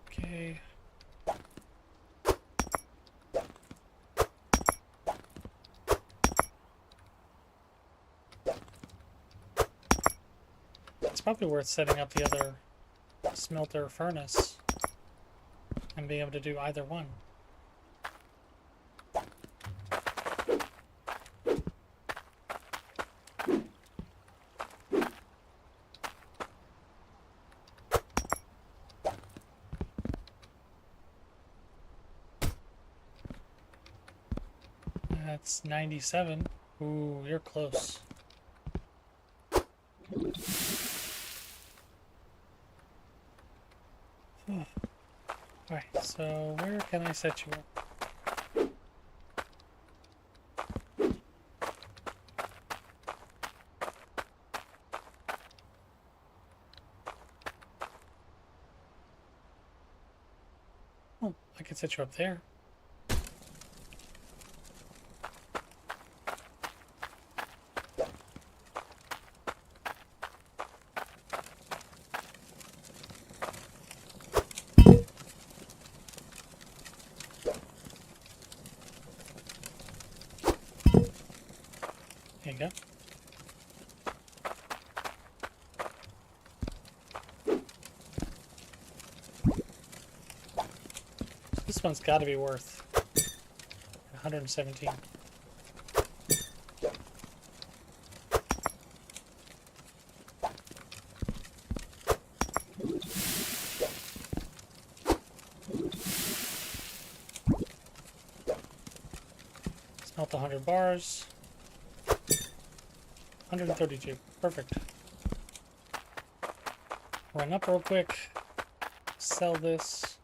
Okay. It's probably worth setting up the other smelter furnace and being able to do either one. That's 97. Ooh, you're close. Alright, so where can I set you up? Oh, I can set you up there. There you go. This one's got to be worth 117. Smelt 100 bars. 132. Perfect. Run up real quick. Sell this.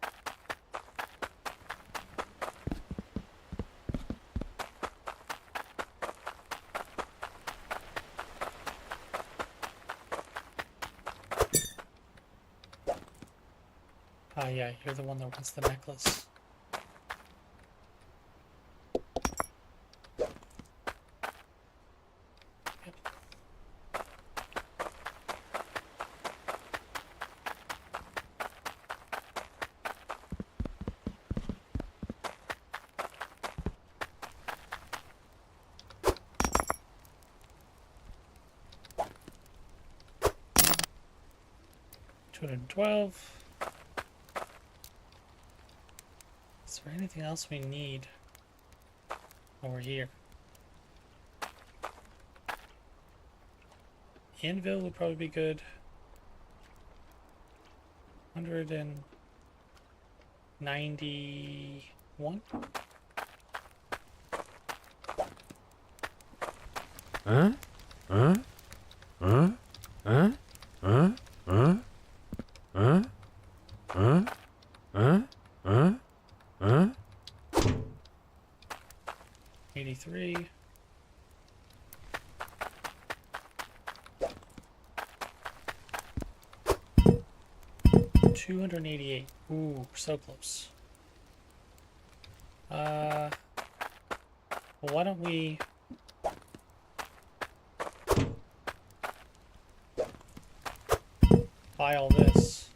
Ah, yeah, you're the one that wants the necklace. Yep. $212. Is there anything else we need over here? Anvil would probably be good. 191. Huh? Huh? Huh? Huh? Huh? Huh? Huh? Huh? Huh? Huh? Huh? 83. $288. Ooh, so close. Well, why don't we buy all this?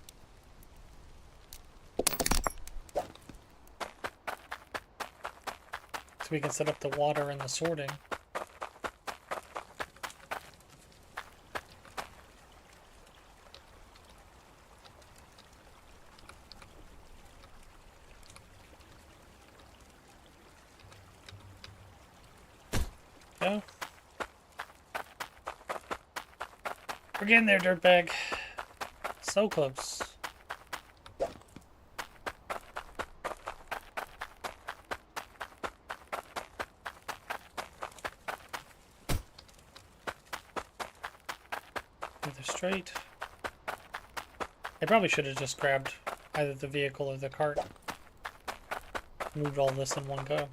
So we can set up the water and the sorting. Go. We're getting there, dirtbag. So close. Either straight. I probably should have just grabbed either the vehicle or the cart. Moved all this in one go.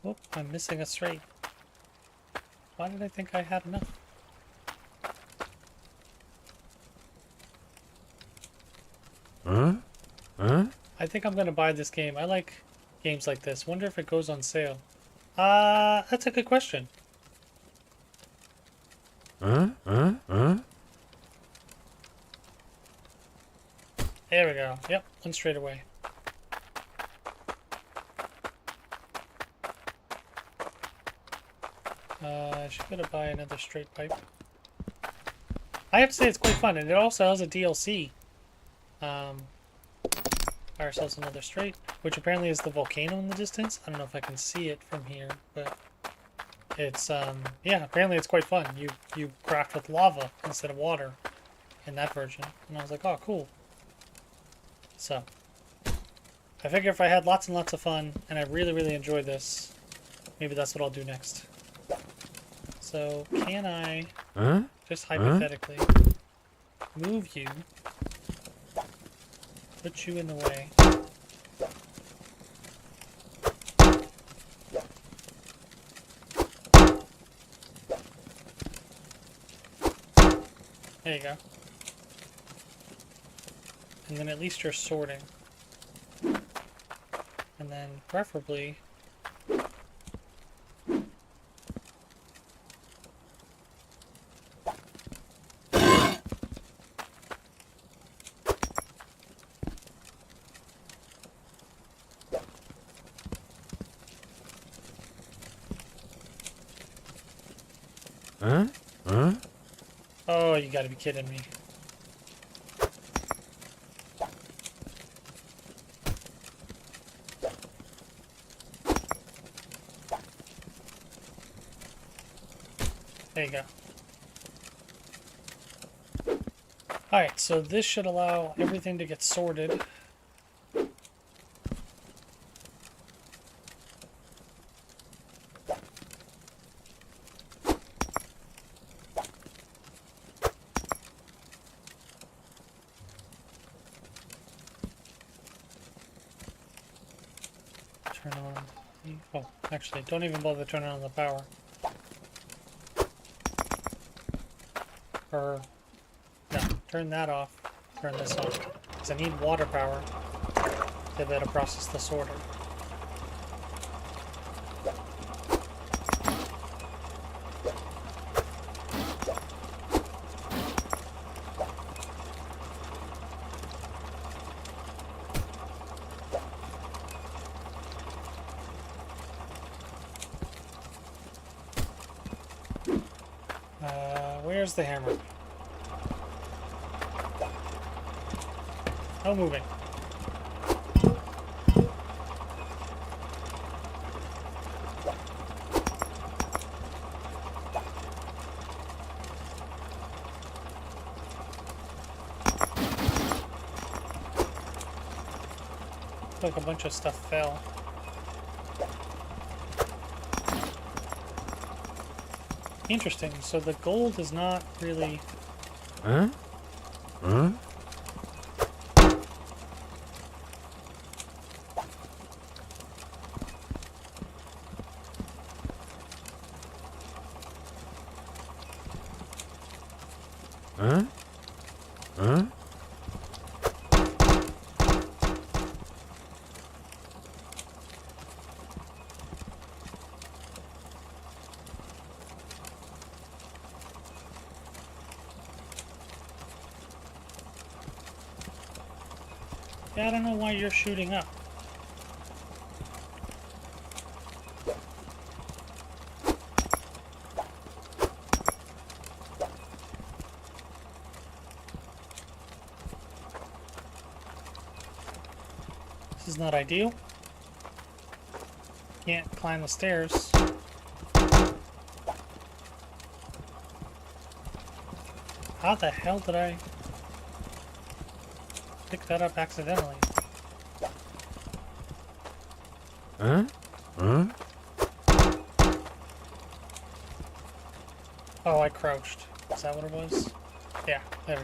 Oh, I'm missing a straight. Why did I think I had enough? Huh? Huh? I think I'm gonna buy this game. I like games like this. Wonder if it goes on sale. That's a good question. Huh? Huh? Huh? There we go. Yep, one straight away. I should go to buy another straight pipe. I have to say it's quite fun, and it also has a DLC. Buy ourselves another straight, which apparently is the volcano in the distance. I don't know if I can see it from here, but it's yeah, apparently it's quite fun. You craft with lava instead of water in that version, and I was like, oh, cool. So I figure if I had lots and lots of fun and I really enjoy this, maybe that's what I'll do next. So can I Huh? just hypothetically move you, put you in the way, there you go, and then at least you're sorting, and then preferably Huh? Huh? oh, you gotta be kidding me. There you go. Alright, so this should allow everything to get sorted. Turn on the, oh, actually, don't even bother turning on the power. Or, no, turn that off, turn this on. Because I need water power to be able to process the sorter. Where's the hammer? No moving. Like a bunch of stuff fell. Interesting. So the gold is not really. Huh? Huh? Huh? Huh? Yeah, I don't know why you're shooting up. This is not ideal. Can't climb the stairs. How the hell did I pick that up accidentally? Huh? Huh? Oh, I crouched. Is that what it was? Yeah, there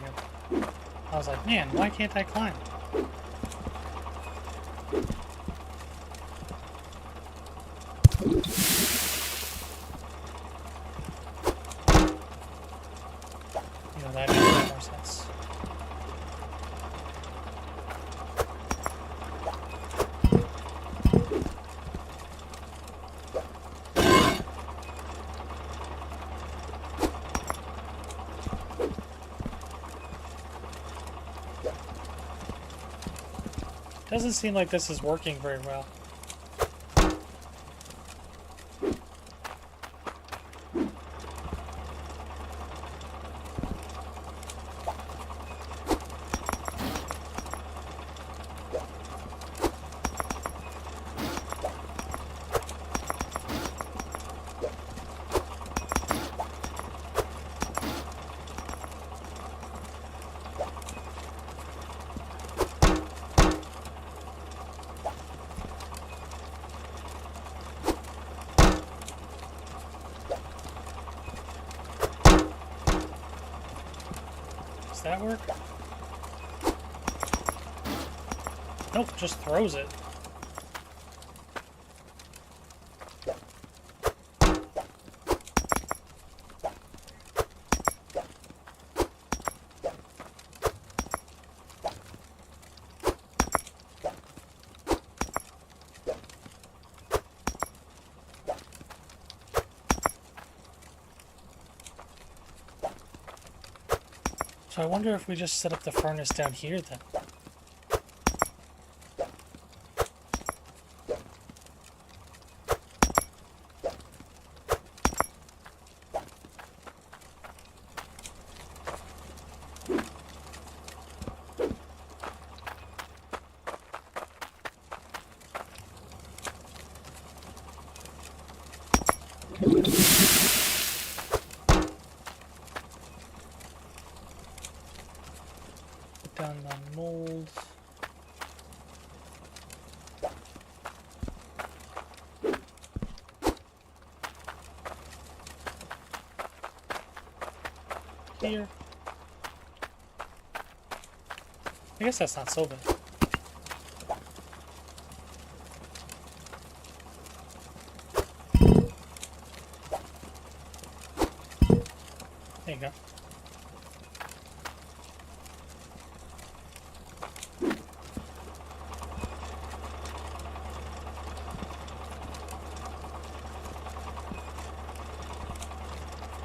we go. I was like, man, why can't I climb? You know, that makes more sense. Doesn't seem like this is working very well. Does that work? Nope, just throws it. So I wonder if we just set up the furnace down here then. Down the molds. Here. I guess that's not so bad. There you go.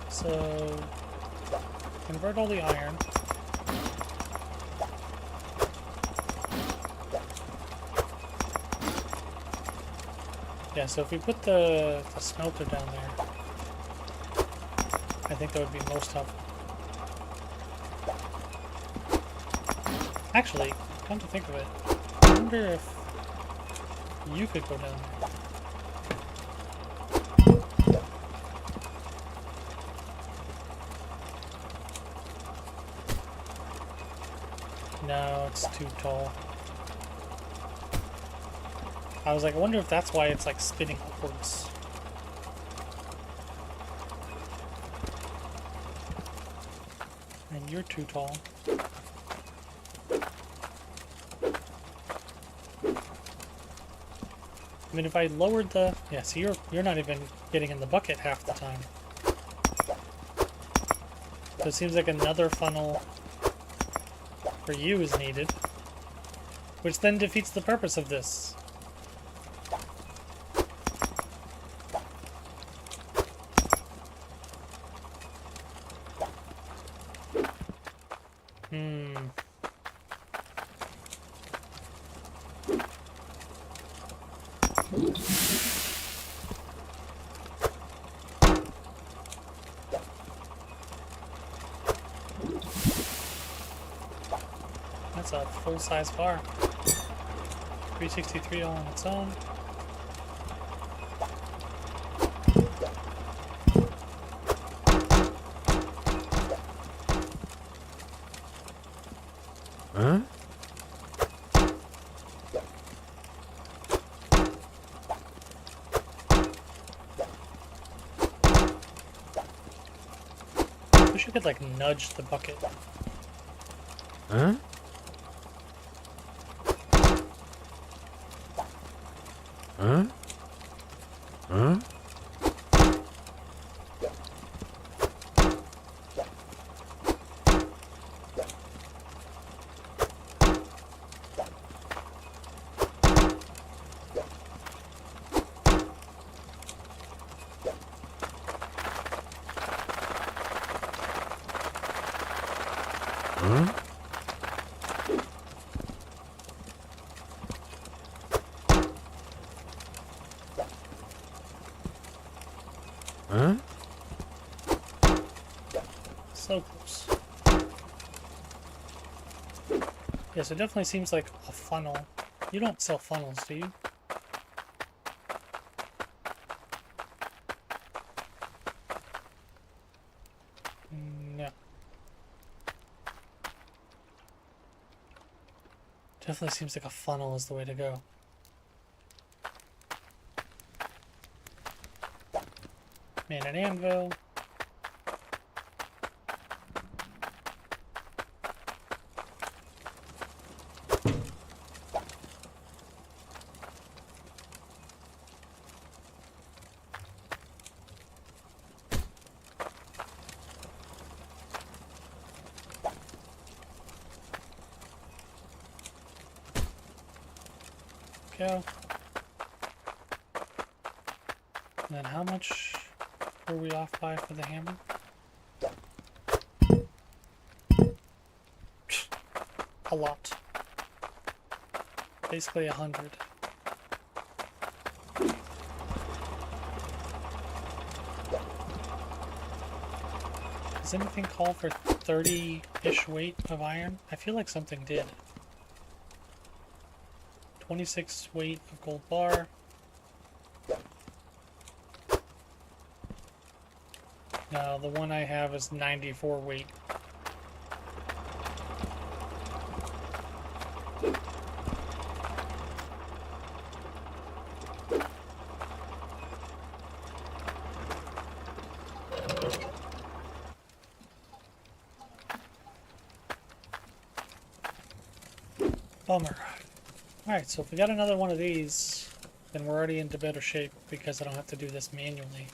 So, convert all the iron. Yeah, so if we put the smelter down there, I think that would be most helpful. Actually, come to think of it, I wonder if you could go down there. No, it's too tall. I was like, I wonder if that's why it's like spinning upwards. And you're too tall. I mean, if I lowered the... Yeah, see, you're not even getting in the bucket half the time. So it seems like another funnel for you is needed. Which then defeats the purpose of this. That's a full-size bar. 363 all on its own. Huh? I wish I could like nudge the bucket. Huh? Huh? Huh? Huh? Huh? So close. Yes, it definitely seems like a funnel. You don't sell funnels, do you? No. Definitely seems like a funnel is the way to go. Man, an anvil. Go. And then how much were we off by for the hammer? A lot. Basically 100. Does anything call for 30-ish weight of iron? I feel like something did. 26 weight of gold bar. No, the one I have is 94 weight. Bummer. Alright, so if we got another one of these, then we're already into better shape because I don't have to do this manually.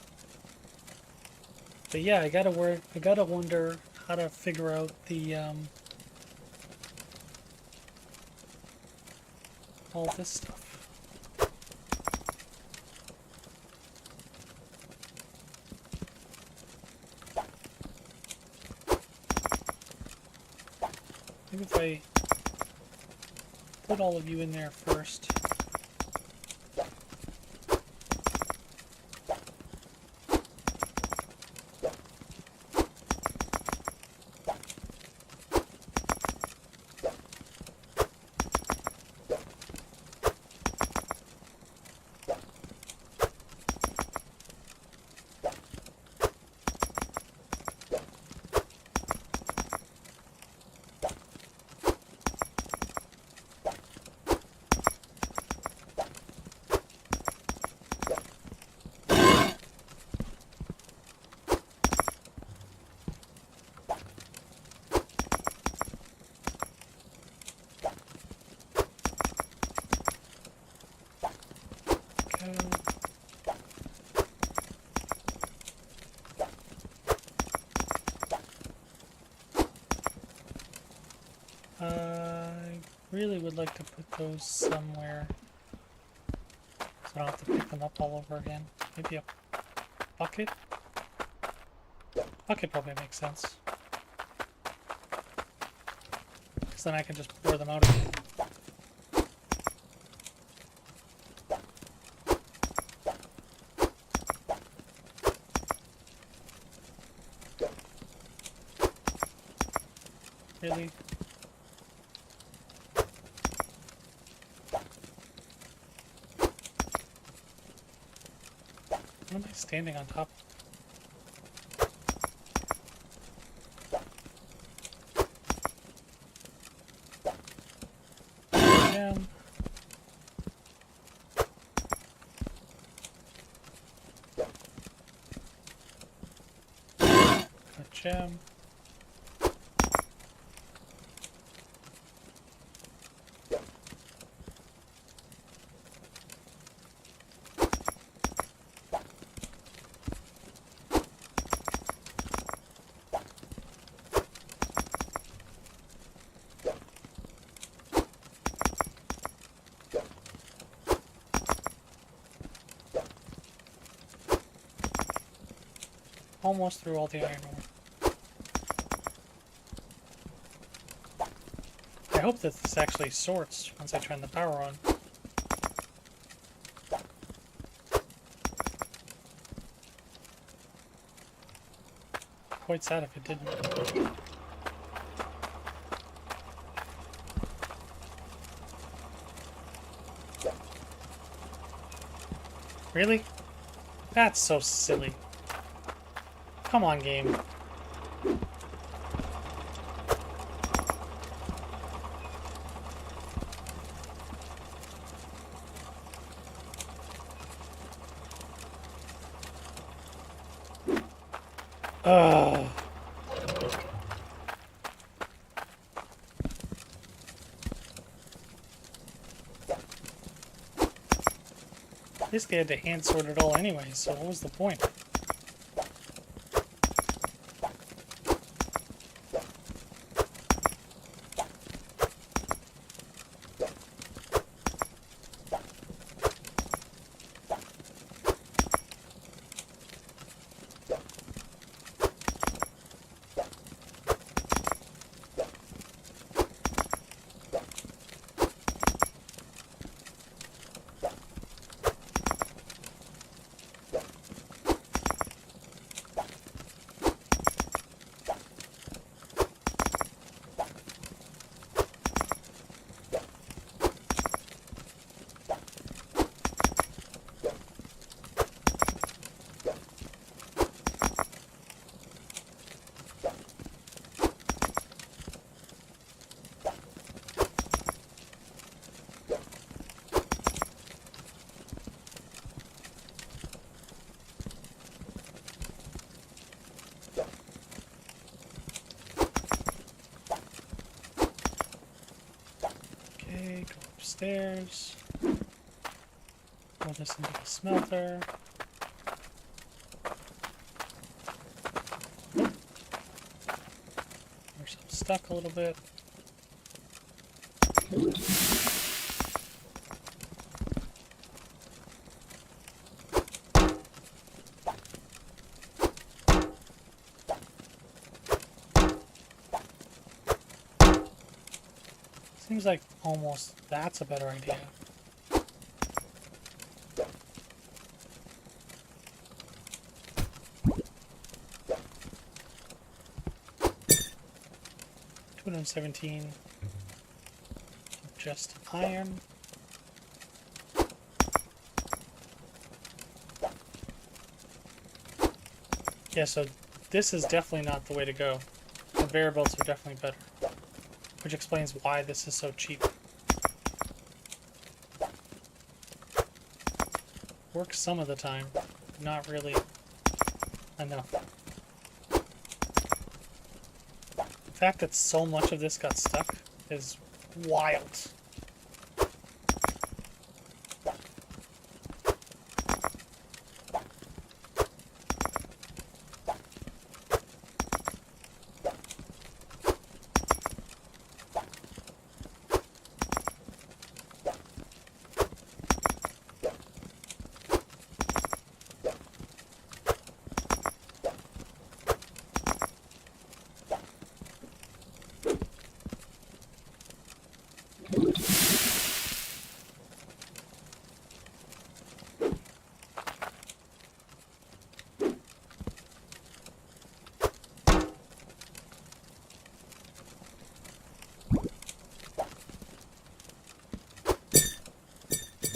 But yeah, I gotta wonder how to figure out the all this stuff. Maybe if I put all of you in there first. I really would like to put those somewhere so I don't have to pick them up all over again. Maybe a bucket? Bucket probably makes sense. Because then I can just pour them out again. Really? What am I standing on top of? Gem. A gem. Almost through all the iron ore. I hope that this actually sorts once I turn the power on. Quite sad if it didn't. Really? That's so silly. Come on, game. Ugh. Basically, I had to hand sort it all anyway, so what was the point? Okay, go upstairs. Pull this into the smelter. We're still stuck a little bit. Seems like almost that's a better idea. $217 just iron. Yeah, so this is definitely not the way to go. Conveyor belts are definitely better. Which explains why this is so cheap. Works some of the time, not really enough. The fact that so much of this got stuck is wild.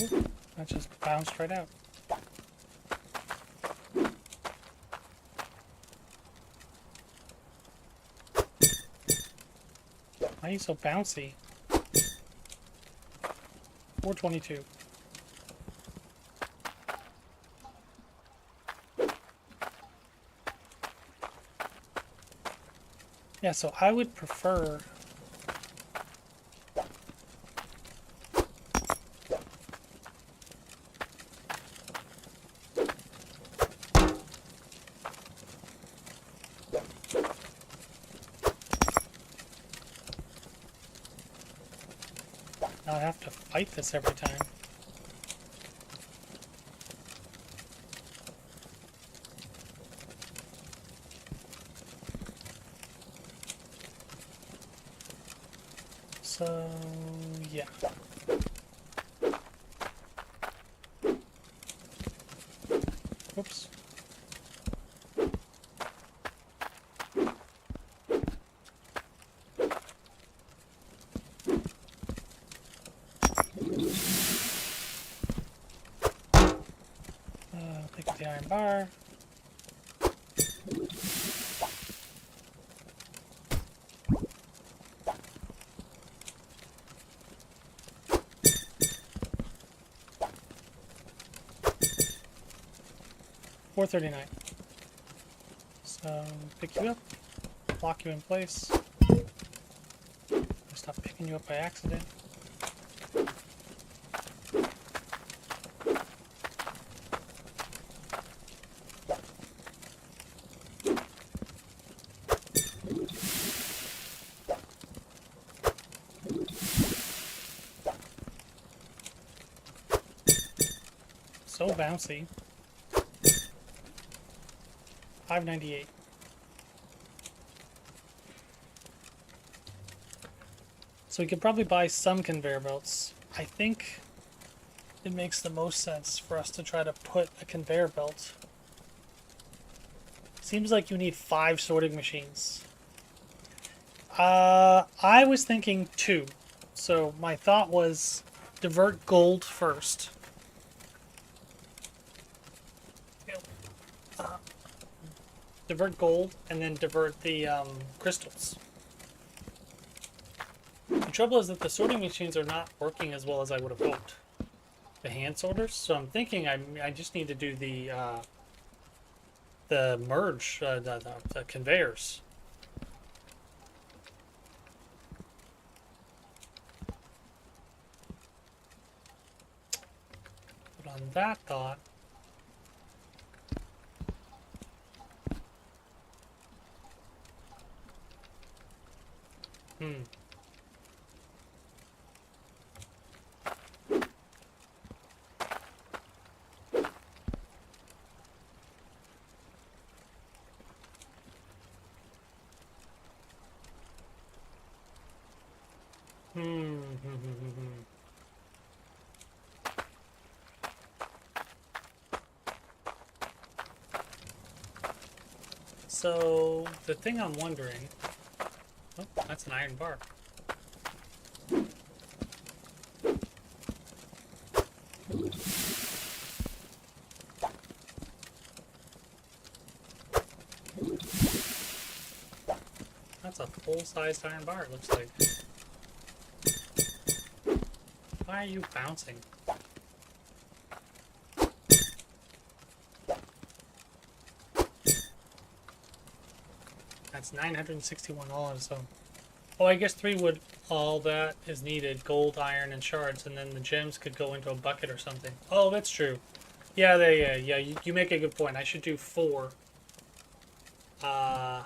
Ooh, that just bounced right out. Why are you so bouncy? 422. Yeah, so I would prefer... Now I have to fight this every time. So, yeah. Whoops. Pick up the iron bar. $4.39. So pick you up, lock you in place. Stop picking you up by accident. So bouncy. 598. So we could probably buy some conveyor belts. I think it makes the most sense for us to try to put a conveyor belt. Seems like you need 5 sorting machines. I was thinking 2. So my thought was divert gold first. Divert gold and then divert the crystals. The trouble is that the sorting machines are not working as well as I would have hoped. The hand sorters. So I'm thinking I just need to do the merge, the conveyors. But on that thought, So the thing I'm wondering, oh, that's an iron bar. That's a full-sized iron bar, it looks like. Why are you bouncing? That's $961, so... Oh, I guess 3 would... All that is needed. Gold, iron, and shards, and then the gems could go into a bucket or something. Oh, that's true. Yeah, yeah, you make a good point. I should do 4. Oh,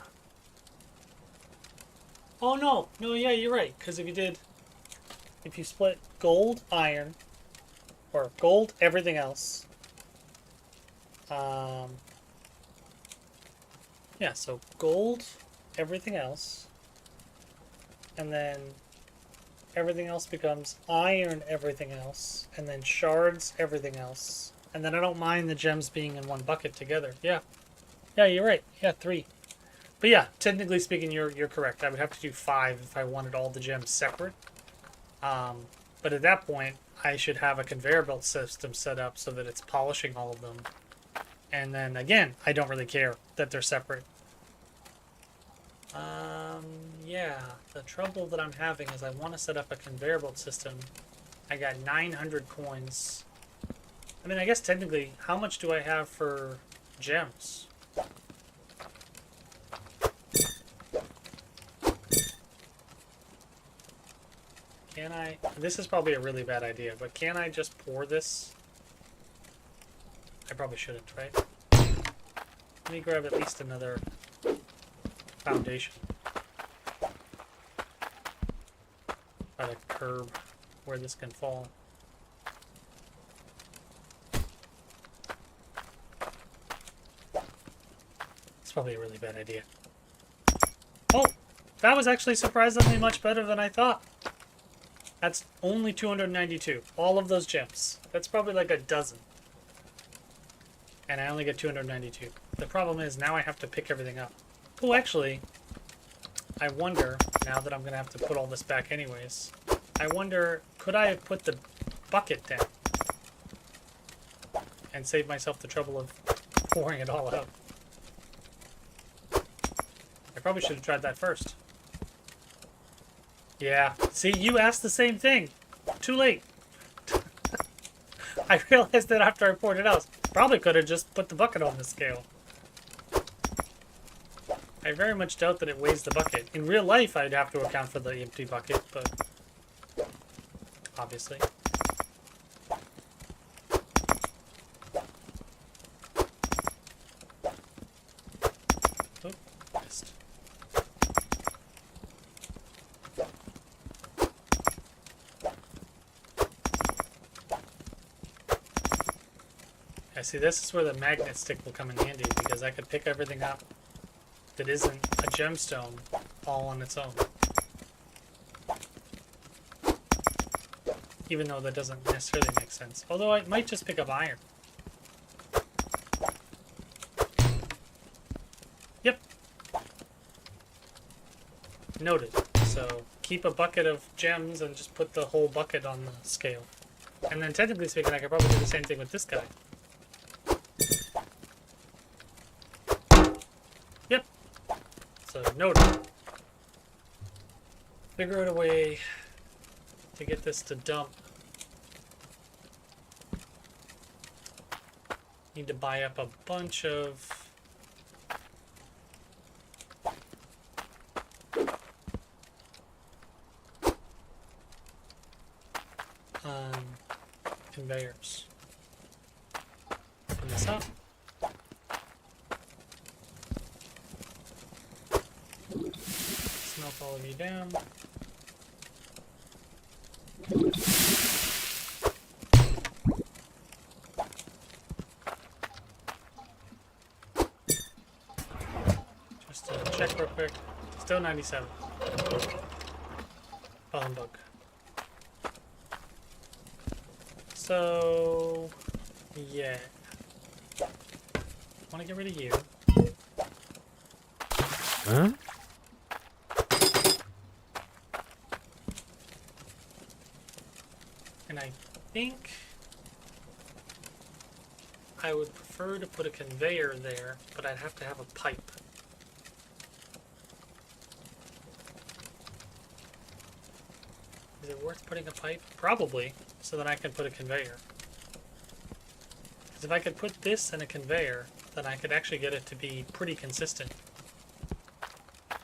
no. No, yeah, you're right. Because if you split gold, iron, or gold, everything else. Yeah, so gold, everything else. And then everything else becomes iron, everything else. And then shards, everything else. And then I don't mind the gems being in one bucket together. Yeah. Yeah, you're right. Yeah, 3. But yeah, technically speaking, you're correct. I would have to do 5 if I wanted all the gems separate. But at that point, I should have a conveyor belt system set up so that it's polishing all of them. And then again, I don't really care that they're separate. Yeah, the trouble that I'm having is I want to set up a conveyor belt system. I got 900 coins. I mean, I guess technically, how much do I have for gems? Can I? This is probably a really bad idea, but can I just pour this? I probably shouldn't, right? Let me grab at least another foundation. By the curb where this can fall. It's probably a really bad idea. Oh! That was actually surprisingly much better than I thought. That's only 292. All of those gems. That's probably like a dozen. And I only get 292. The problem is now I have to pick everything up. Oh, actually, I wonder, now that I'm going to have to put all this back anyways, I wonder, could I have put the bucket down? And save myself the trouble of pouring it all out. I probably should have tried that first. Yeah, see, you asked the same thing. Too late. I realized that after I poured it out. Probably could have just put the bucket on the scale. I very much doubt that it weighs the bucket. In real life, I'd have to account for the empty bucket, but obviously. Oh, missed. Yeah, see, this is where the magnet stick will come in handy, because I could pick everything up that isn't a gemstone all on its own. Even though that doesn't necessarily make sense. Although I might just pick up iron. Yep. Noted. So keep a bucket of gems and just put the whole bucket on the scale. And then technically speaking, I could probably do the same thing with this guy. Yep. So noted. Figure out a way to get this to dump. Need to buy up a bunch of conveyors. Open this up. Smelt all of you down. Just to check real quick. Still 97. Humbug. So, yeah. Want to get rid of you. Huh? And I think I would prefer to put a conveyor there, but I'd have to have a pipe. Is it worth putting a pipe? Probably, so that I can put a conveyor. Because if I could put this in a conveyor, then I could actually get it to be pretty consistent.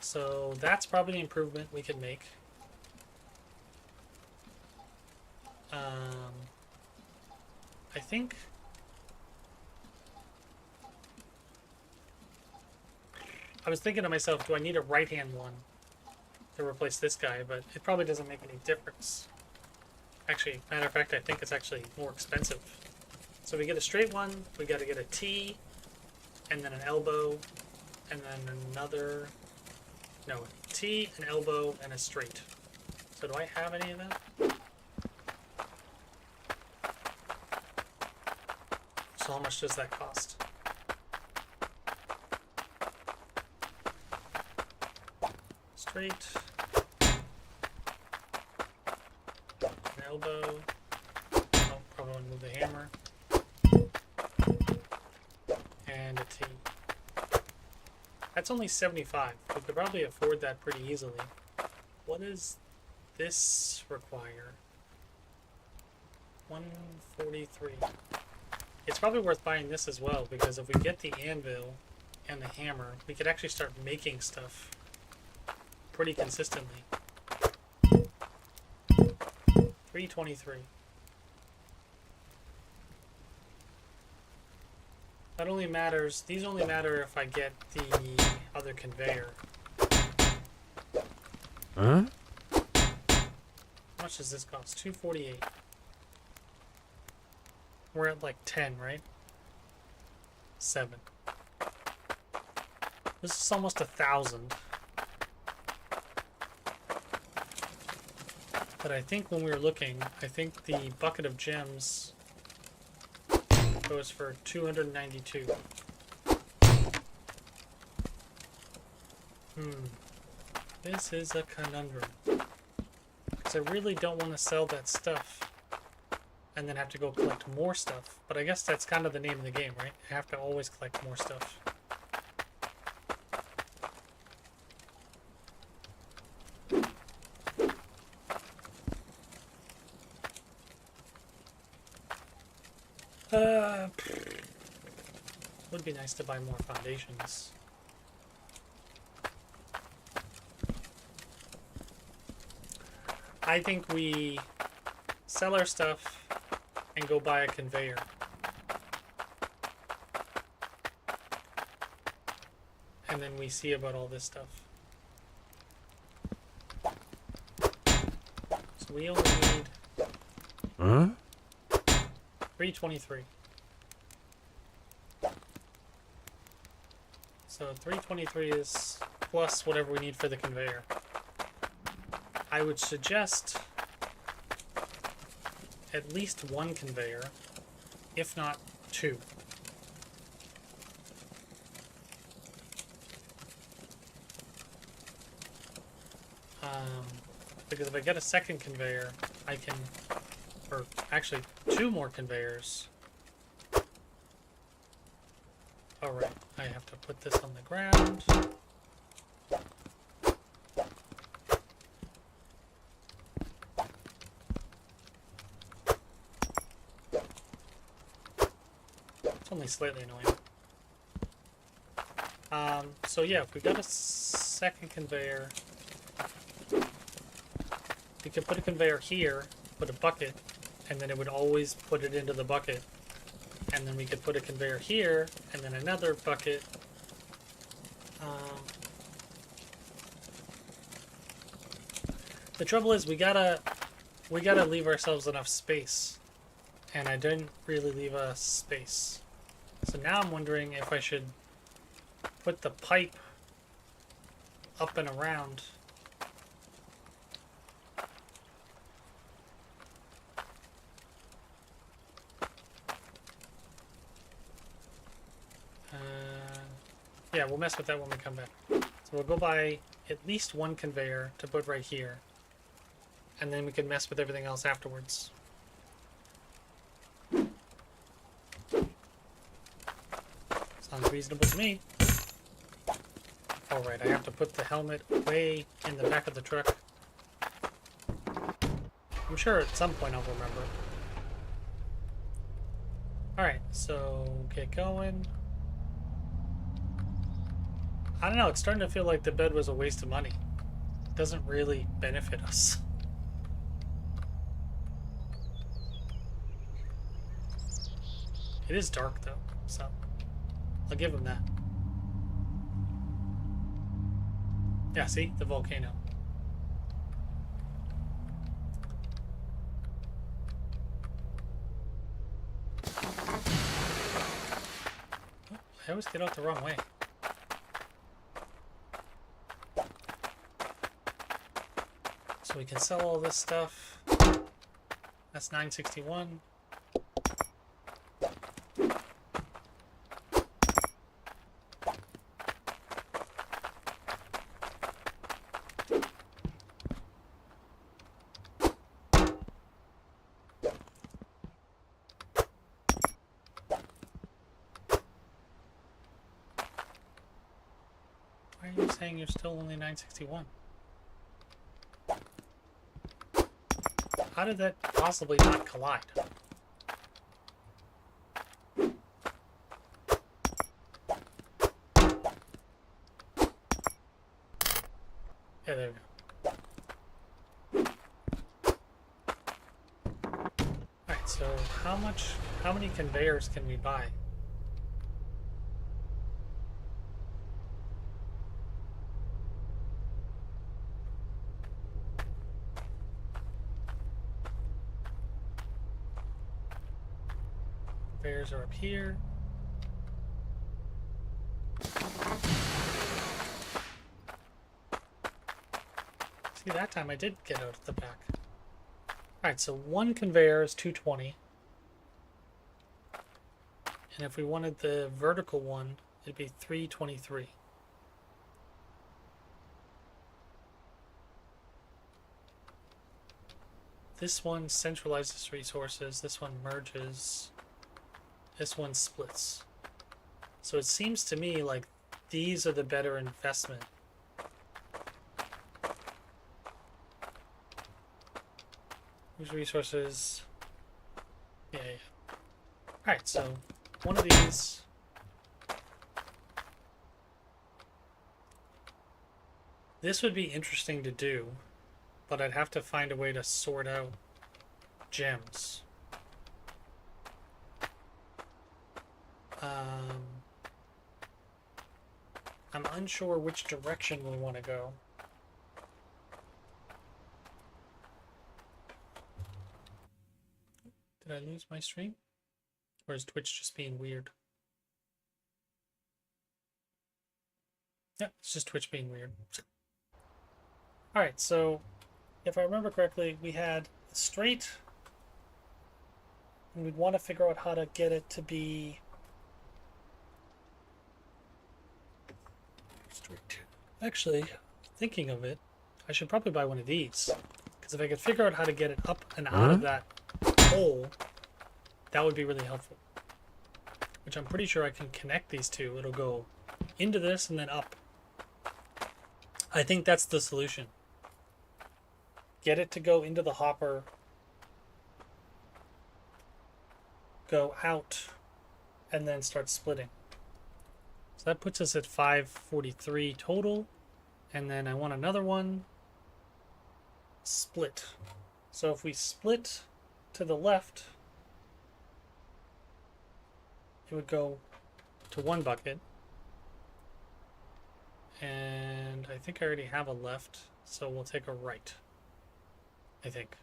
So that's probably an improvement we could make. I think I was thinking to myself, do I need a right-hand one to replace this guy? But it probably doesn't make any difference. Actually, matter of fact, I think it's actually more expensive. So we get a straight one, we got to get a T, and then an elbow, and then another, no, a T, an elbow, and a straight. So do I have any of that? So how much does that cost? Straight. An elbow. Oh, probably want to move the hammer. And a T. That's only 75. We could probably afford that pretty easily. What does this require? 143. It's probably worth buying this as well, because if we get the anvil and the hammer, we could actually start making stuff pretty consistently. 323. That only matters, these only matter if I get the other conveyor. Huh? How much does this cost? 248. We're at like 10, right? 7. This is almost 1,000. But I think when we were looking, I think the bucket of gems goes for 292. This is a conundrum. Because I really don't want to sell that stuff and then have to go collect more stuff. But I guess that's kind of the name of the game, right? I have to always collect more stuff. Would be nice to buy more foundations. I think we sell our stuff and go buy a conveyor. And then we see about all this stuff. So we only need Huh? 323. So 323 is plus whatever we need for the conveyor. I would suggest at least one conveyor, if not 2. Because if I get a second conveyor, I can, or actually 2 more conveyors. Alright, I have to put this on the ground. It's only slightly annoying. So yeah, if we got a second conveyor, we could put a conveyor here, put a bucket, and then it would always put it into the bucket. And then we could put a conveyor here, and then another bucket. The trouble is we gotta leave ourselves enough space, and I didn't really leave us space. So now I'm wondering if I should put the pipe up and around. Yeah, we'll mess with that when we come back. So we'll go buy at least one conveyor to put right here. And then we can mess with everything else afterwards. Sounds reasonable to me. Alright, I have to put the helmet way in the back of the truck. I'm sure at some point I'll remember. Alright, so get going. I don't know, it's starting to feel like the bed was a waste of money. It doesn't really benefit us. It is dark though, so I'll give him that. Yeah, see? The volcano. Oh, I always get out the wrong way. So we can sell all this stuff. That's 961. you saying you're still only 961? How did that possibly not collide? Yeah, there we go. Alright, so how many conveyors can we buy? Conveyors are up here. See, that time I did get out at the back. Alright, so one conveyor is 220. And if we wanted the vertical one, it'd be 323. This one centralizes resources, this one merges, this one splits. So it seems to me like these are the better investment. Use resources. Yeah. Alright, so one of these. This would be interesting to do, but I'd have to find a way to sort out gems. I'm unsure which direction we want to go. Did I lose my stream? Or is Twitch just being weird? Yeah, it's just Twitch being weird. Alright, so if I remember correctly, we had straight, and we'd want to figure out how to get it to be straight. Actually, thinking of it, I should probably buy one of these, because if I could figure out how to get it up and out of that hole, that would be really helpful. Which I'm pretty sure I can connect these two. It'll go into this and then up. I think that's the solution. Get it to go into the hopper, go out, and then start splitting. So that puts us at 543 total. And then I want another one. Split. So if we split to the left, it would go to one bucket. And I think I already have a left, so we'll take a right. I think.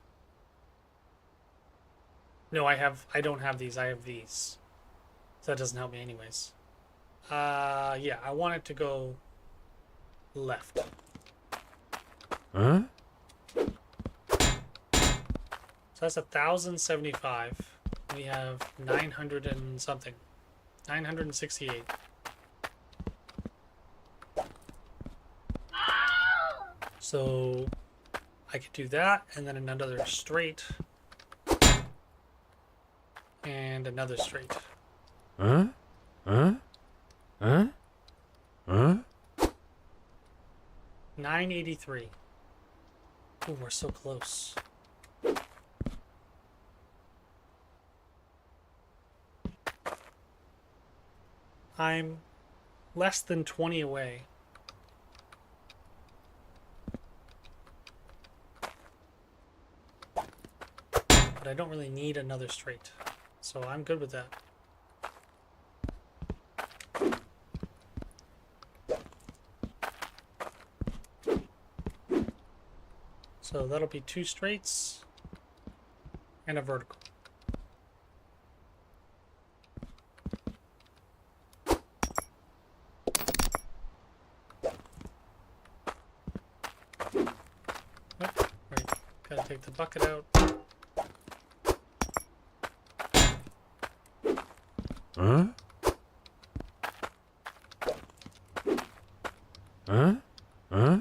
No, I don't have these, I have these. So that doesn't help me anyways. Yeah, I want it to go left. Huh? So that's 1,075. We have 900 and something. 968. So I could do that, and then another straight, and another straight. Huh? Huh? Huh? Huh? 983. Ooh, we're so close. I'm less than 20 away. But I don't really need another straight. So I'm good with that. So that'll be 2 straights and a vertical. Oh, right. Gotta take the bucket out. Huh? Huh? Huh?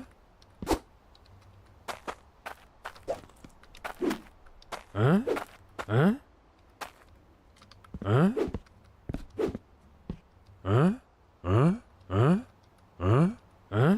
Huh? Huh? Huh? Huh? Huh? Huh? Huh? Huh?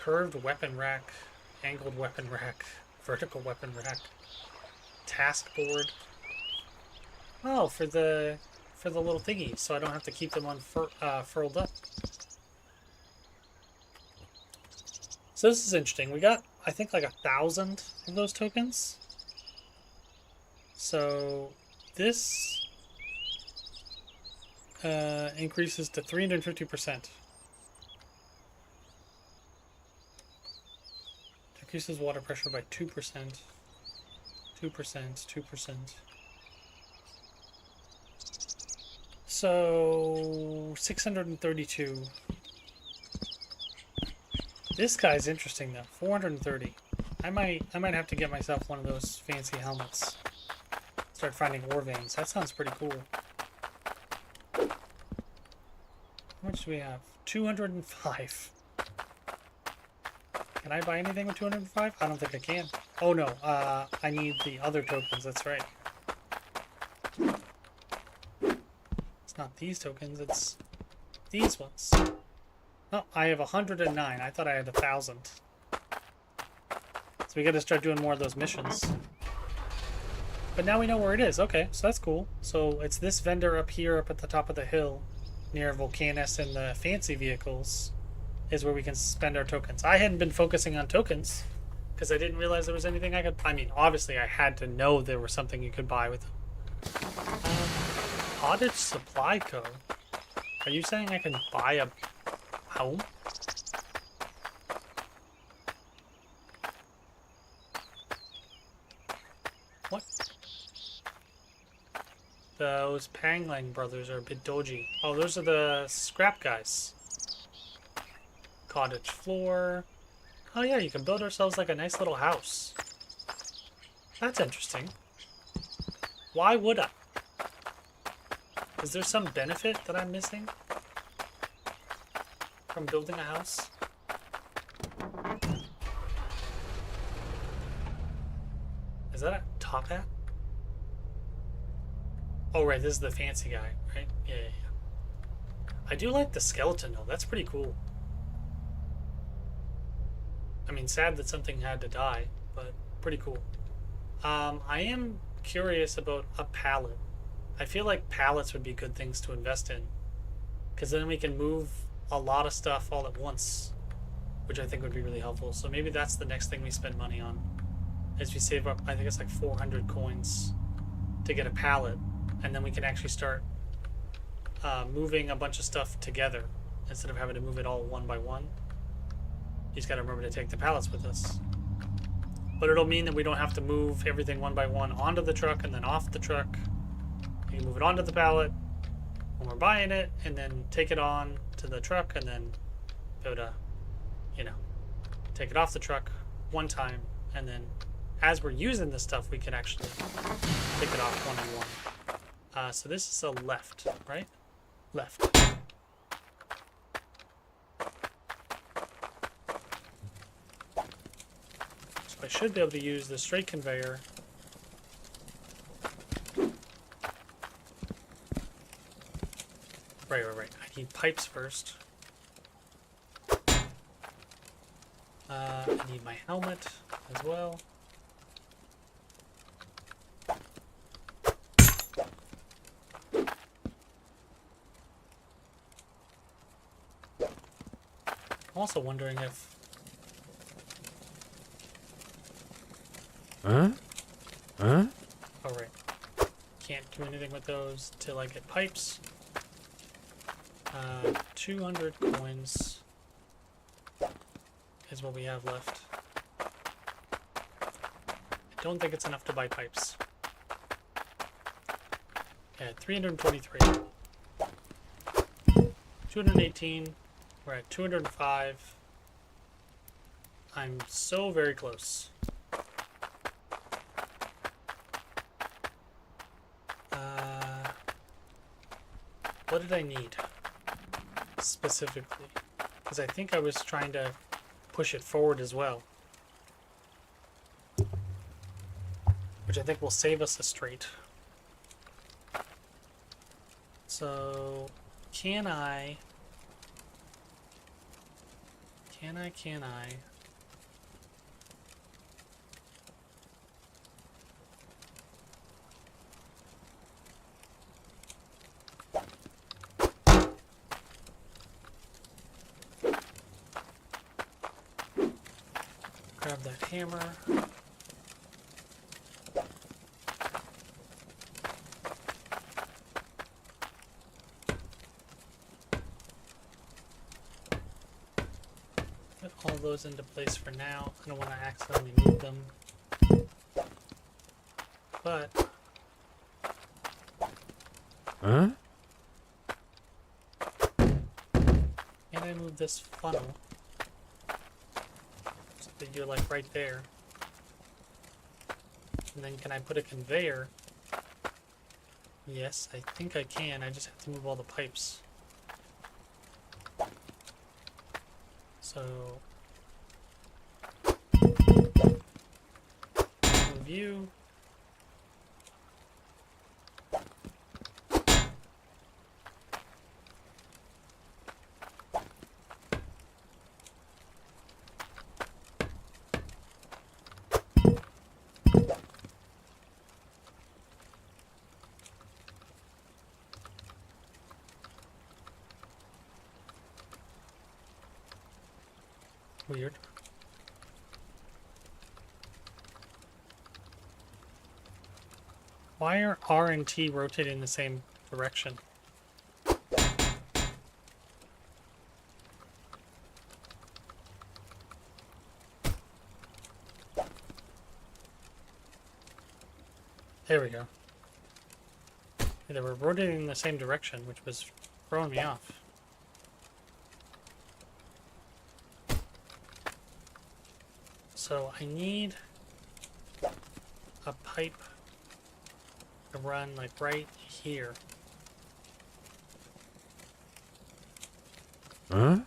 Curved weapon rack, angled weapon rack, vertical weapon rack, task board. Oh, for the little thingy, so I don't have to keep them furled up. So this is interesting. We got, I think, like 1,000 of those tokens. So this increases to 350%. Decreases water pressure by 2%. 2%, 2%. So 632. This guy's interesting though. 430. I might have to get myself one of those fancy helmets. Start finding ore veins. That sounds pretty cool. How much do we have? 205. Can I buy anything with 205? I don't think I can. Oh no, I need the other tokens, that's right. It's not these tokens, it's these ones. Oh, I have 109. I thought I had 1,000. So we gotta start doing more of those missions. But now we know where it is. Okay, so that's cool. So it's this vendor up here, up at the top of the hill, near Volcanus and the fancy vehicles, is where we can spend our tokens. I hadn't been focusing on tokens, because I didn't realize there was anything I could... I mean, obviously I had to know there was something you could buy with them. Cottage Supply Co. Are you saying I can buy a home? What? Those Panglang brothers are a bit dodgy. Oh, those are the scrap guys. Cottage floor. Oh yeah, you can build ourselves like a nice little house. That's interesting. Why would I? Is there some benefit that I'm missing from building a house? Is that a top hat? Oh right, this is the fancy guy, right? Yeah, yeah, yeah. I do like the skeleton though, that's pretty cool. I mean, sad that something had to die, but pretty cool. I am curious about a pallet. I feel like pallets would be good things to invest in, because then we can move a lot of stuff all at once, which I think would be really helpful. So maybe that's the next thing we spend money on, is we save up, I think it's like 400 coins to get a pallet, and then we can actually start moving a bunch of stuff together instead of having to move it all one by one. You just gotta remember to take the pallets with us. But it'll mean that we don't have to move everything one by one onto the truck and then off the truck. We can move it onto the pallet when we're buying it, and then take it on to the truck, and then go to, you know, take it off the truck one time, and then as we're using this stuff, we can actually take it off one on one. So this is a left, right? Left. So I should be able to use the straight conveyor. Right. I need pipes first. I need my helmet as well. I'm also wondering if... Huh? Huh? Oh, right. Can't do anything with those till I get pipes. 200 coins is what we have left. I don't think it's enough to buy pipes. Yeah, 323. 218. We're at 205. I'm so very close. What did I need specifically? Because I think I was trying to push it forward as well, which I think will save us a straight. So can I Can I? Can I? Grab that hammer. Put all those into place for now. I don't want to accidentally move them. But Huh? can I move this funnel so that you're like right there? And then can I put a conveyor? Yes, I think I can. I just have to move all the pipes. So move you. Weird. Why are R and T rotating in the same direction? There we go. Yeah, they were rotating in the same direction, which was throwing me off. So I need a pipe to run like right here. Huh?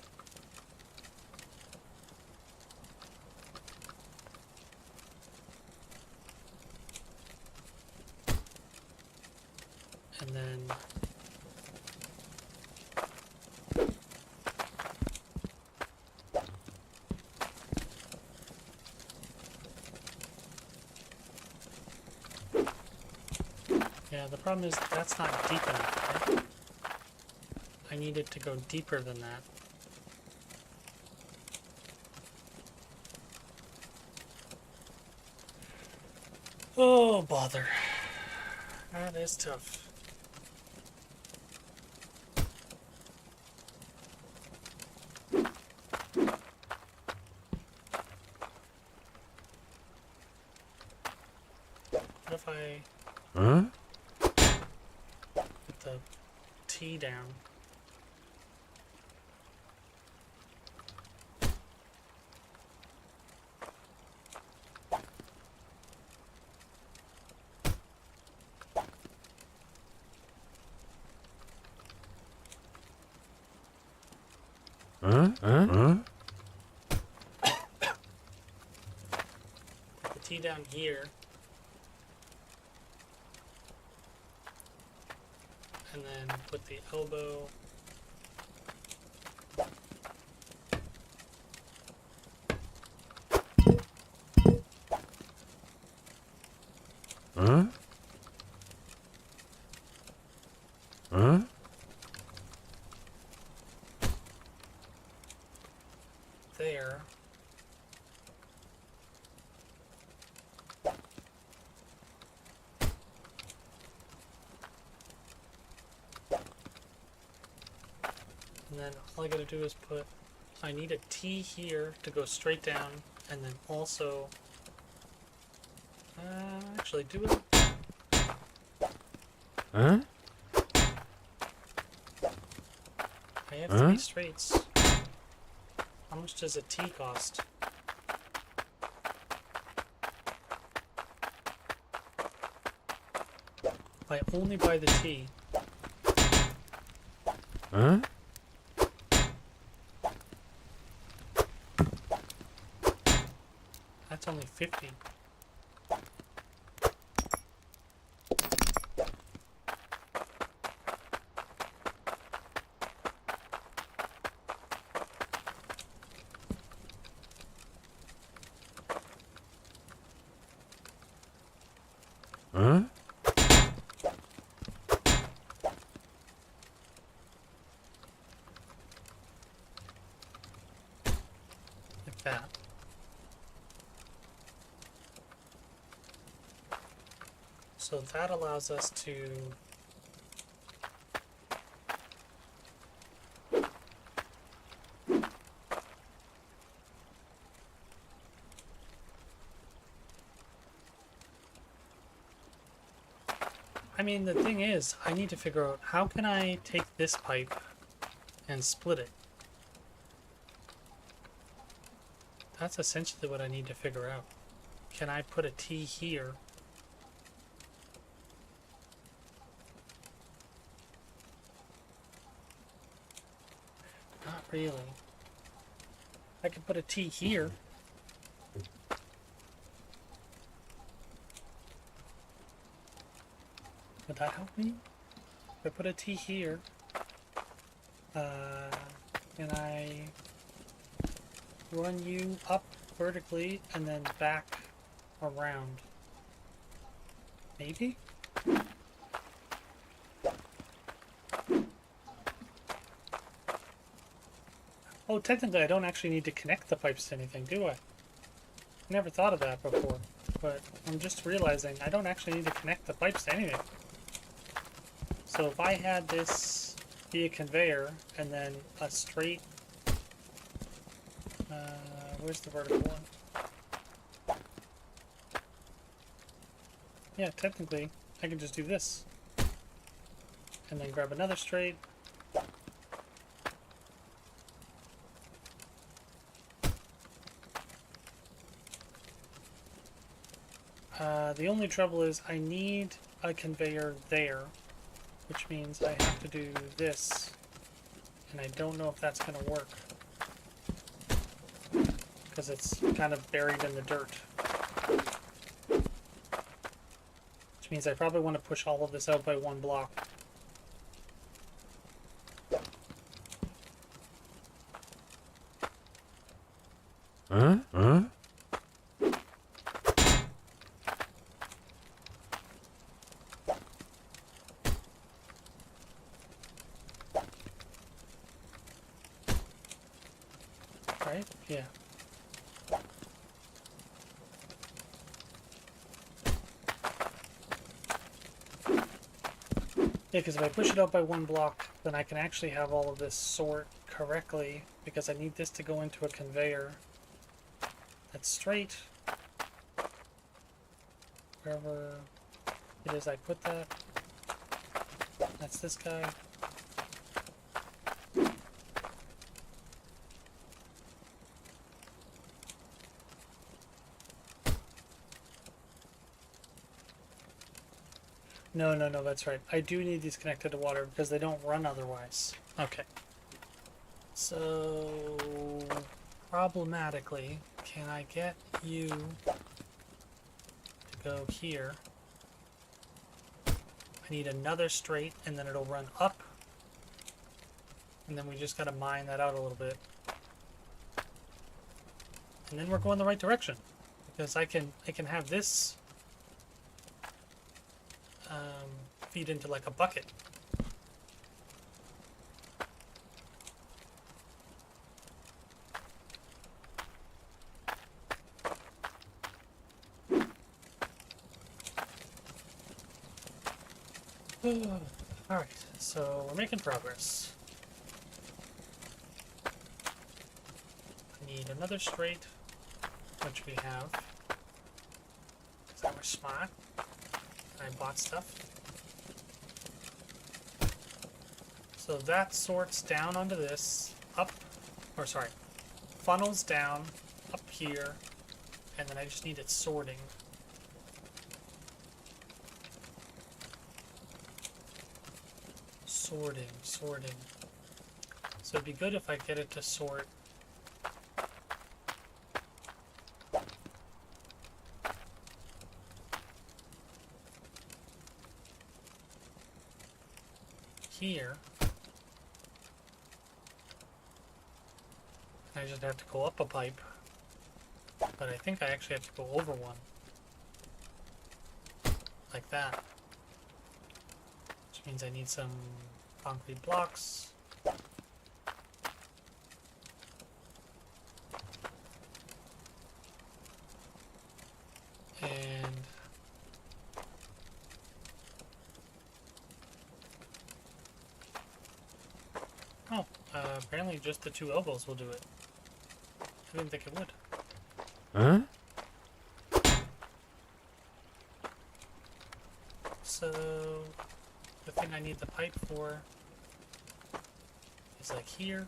And then yeah, the problem is that's not deep enough, right? I need it to go deeper than that. Oh, bother. That is tough. What if I Huh? put the T down? Huh? Huh? Huh? Put the T down here. And then put the elbow Huh? Huh? there. And then all I gotta do is put, I need a T here to go straight down, and then also, actually do it. Huh? I have Huh? 3 straights. How much does a T cost? If I only buy the T, Huh? that's only 50. Huh? Like that. So that allows us to I mean, the thing is, I need to figure out how can I take this pipe and split it. That's essentially what I need to figure out. Can I put a T here? Not really. I could put a T here. Would that help me? If I put a T here, can I run you up vertically and then back around? Maybe? Oh, technically I don't actually need to connect the pipes to anything, do I? Never thought of that before, but I'm just realizing I don't actually need to connect the pipes to anything. So if I had this be a conveyor and then a straight, where's the vertical one? Yeah, technically I can just do this and then grab another straight. The only trouble is I need a conveyor there, which means I have to do this, and I don't know if that's going to work because it's kind of buried in the dirt, which means I probably want to push all of this out by one block. Huh? Huh? Right? Yeah. Yeah, because if I push it out by one block, then I can actually have all of this sort correctly, because I need this to go into a conveyor that's straight. Wherever it is I put that. That's this guy. No, that's right. I do need these connected to water because they don't run otherwise. Okay. So, problematically, can I get you to go here? I need another straight and then it'll run up. And then we just gotta mine that out a little bit. And then we're going the right direction. Because I can have this feed into like a bucket. Alright, so we're making progress. I need another straight, which we have. Because we're smart. I bought stuff. So that sorts down onto this, up, or sorry, funnels down, up here, and then I just need it sorting. Sorting. So it'd be good if I get it to sort here. I just have to go up a pipe, but I think I actually have to go over one. like that. Which means I need some concrete blocks. And apparently just the 2 elbows will do it. I didn't think it would. Huh? So the thing I need the pipe for is like here.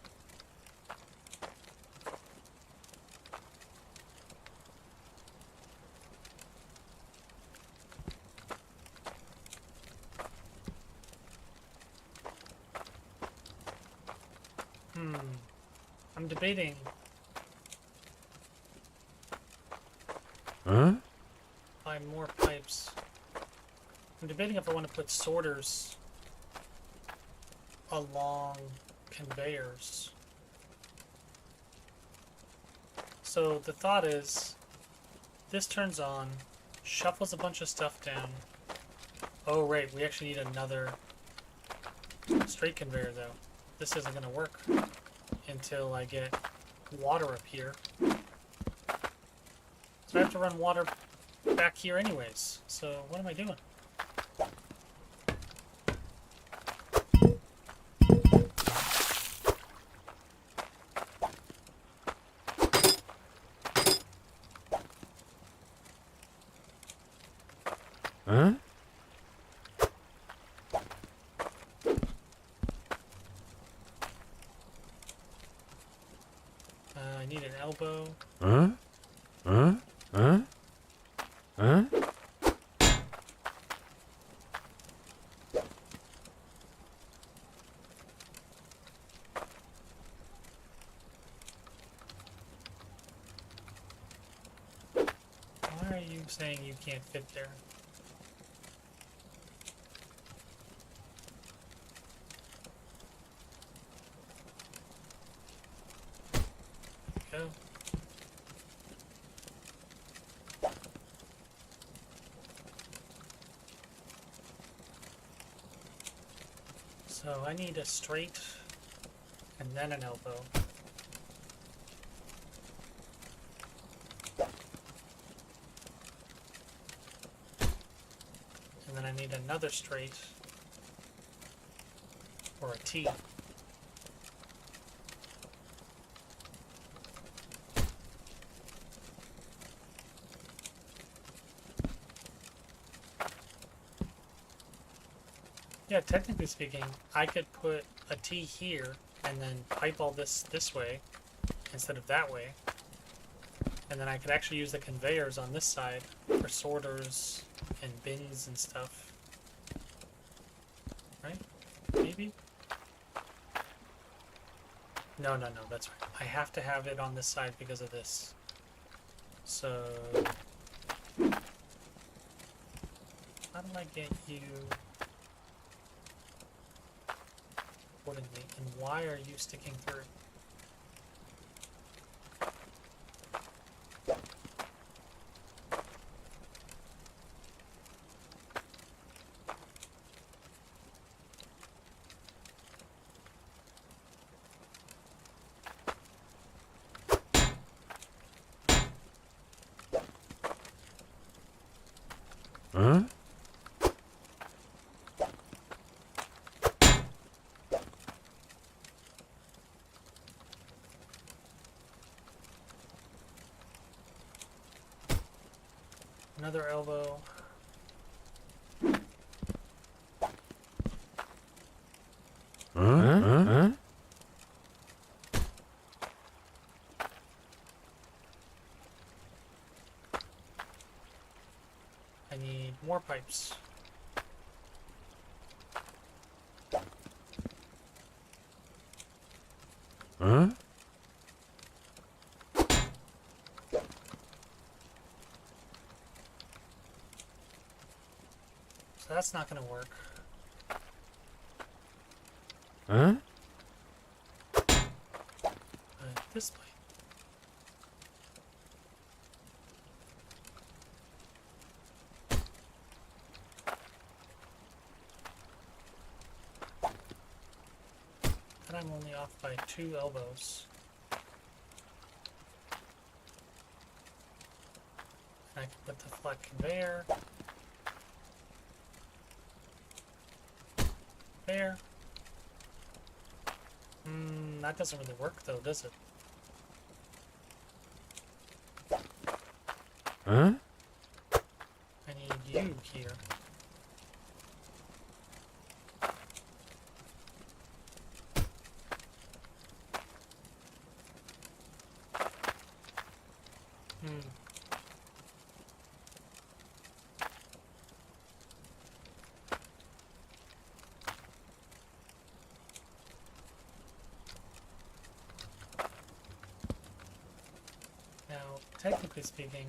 I'm debating. Huh? Find more pipes. I'm debating if I want to put sorters along conveyors. So the thought is, this turns on, shuffles a bunch of stuff down. Oh right, we actually need another straight conveyor though. This isn't going to work until I get water up here. So I have to run water back here anyways. So what am I doing? Huh? I need an elbow. Huh? Huh? Huh? Huh? Why are you saying you can't fit there? Go. So I need a straight and then an elbow. And then I need another straight or a T. Yeah, technically speaking, I could put a T here and then pipe all this way instead of that way. And then I could actually use the conveyors on this side for sorters and bins and stuff. Right? Maybe? No, that's right. I have to have it on this side because of this. So how do I get you accordingly, and why are you sticking through? Huh? Another elbow. Huh? Huh? I need more pipes. Huh? So that's not going to work. Huh? This way. only off by 2 elbows. And I can put the flat conveyor there. That doesn't really work though, does it? Huh? I need you here. Now, technically speaking,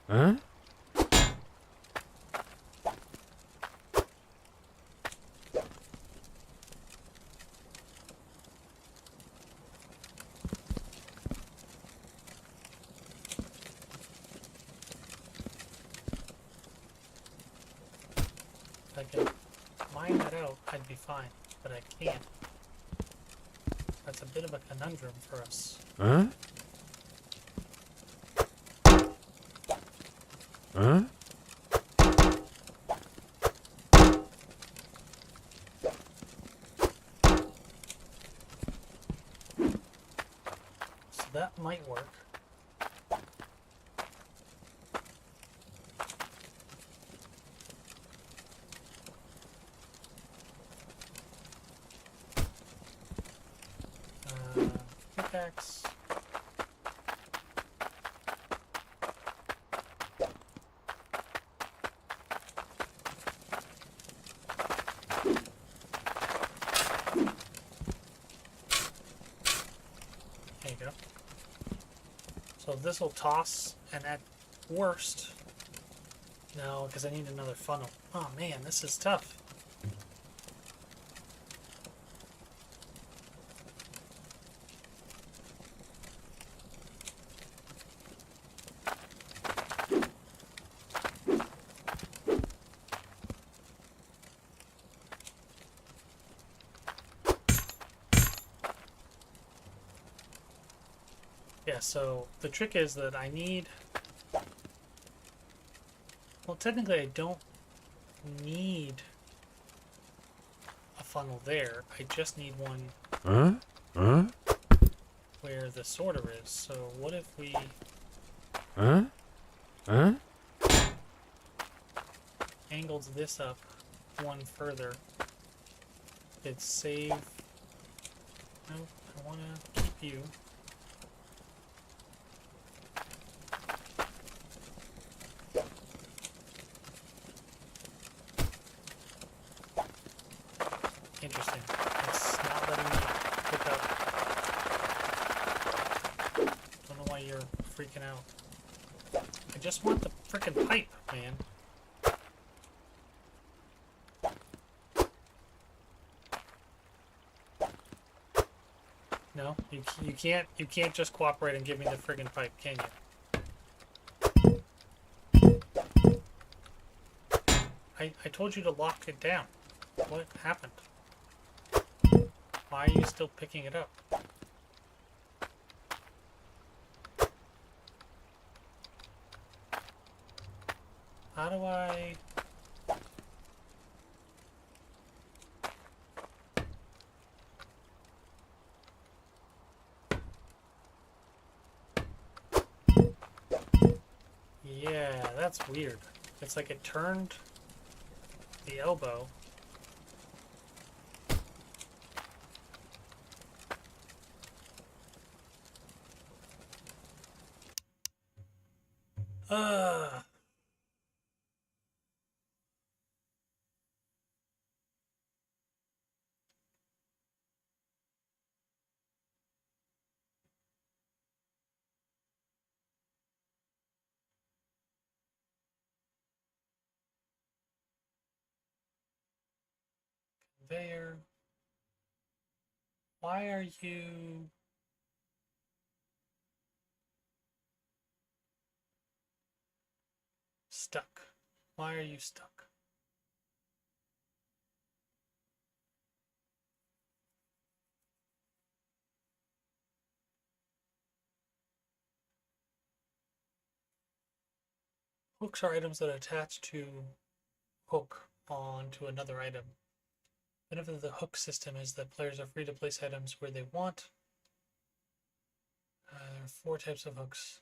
Huh? if I could mine that out, I'd be fine, but I can't. That's a bit of a conundrum for us. Huh? Huh? So that might work. Pickaxe. There you go. So this will toss, and at worst, no, because I need another funnel. Oh man, this is tough. Yeah, so the trick is that I need... Well, technically I don't need a funnel there. I just need one Huh? Huh? where the sorter is. So what if we... Huh? Huh? angled this up one further? It's save... No, I want to keep you. Interesting. It's not letting me pick up. Don't know why you're freaking out. I just want the frickin' pipe, man. No, you can't just cooperate and give me the friggin' pipe, can you? I told you to lock it down. What happened? Why are you still picking it up? How do I... Yeah, that's weird. It's like it turned the elbow. Ugh. Conveyor. Why are you... stuck? Why are you stuck? Hooks are items that attach to hook onto another item. Benefit of the hook system is that players are free to place items where they want. There are 4 types of hooks.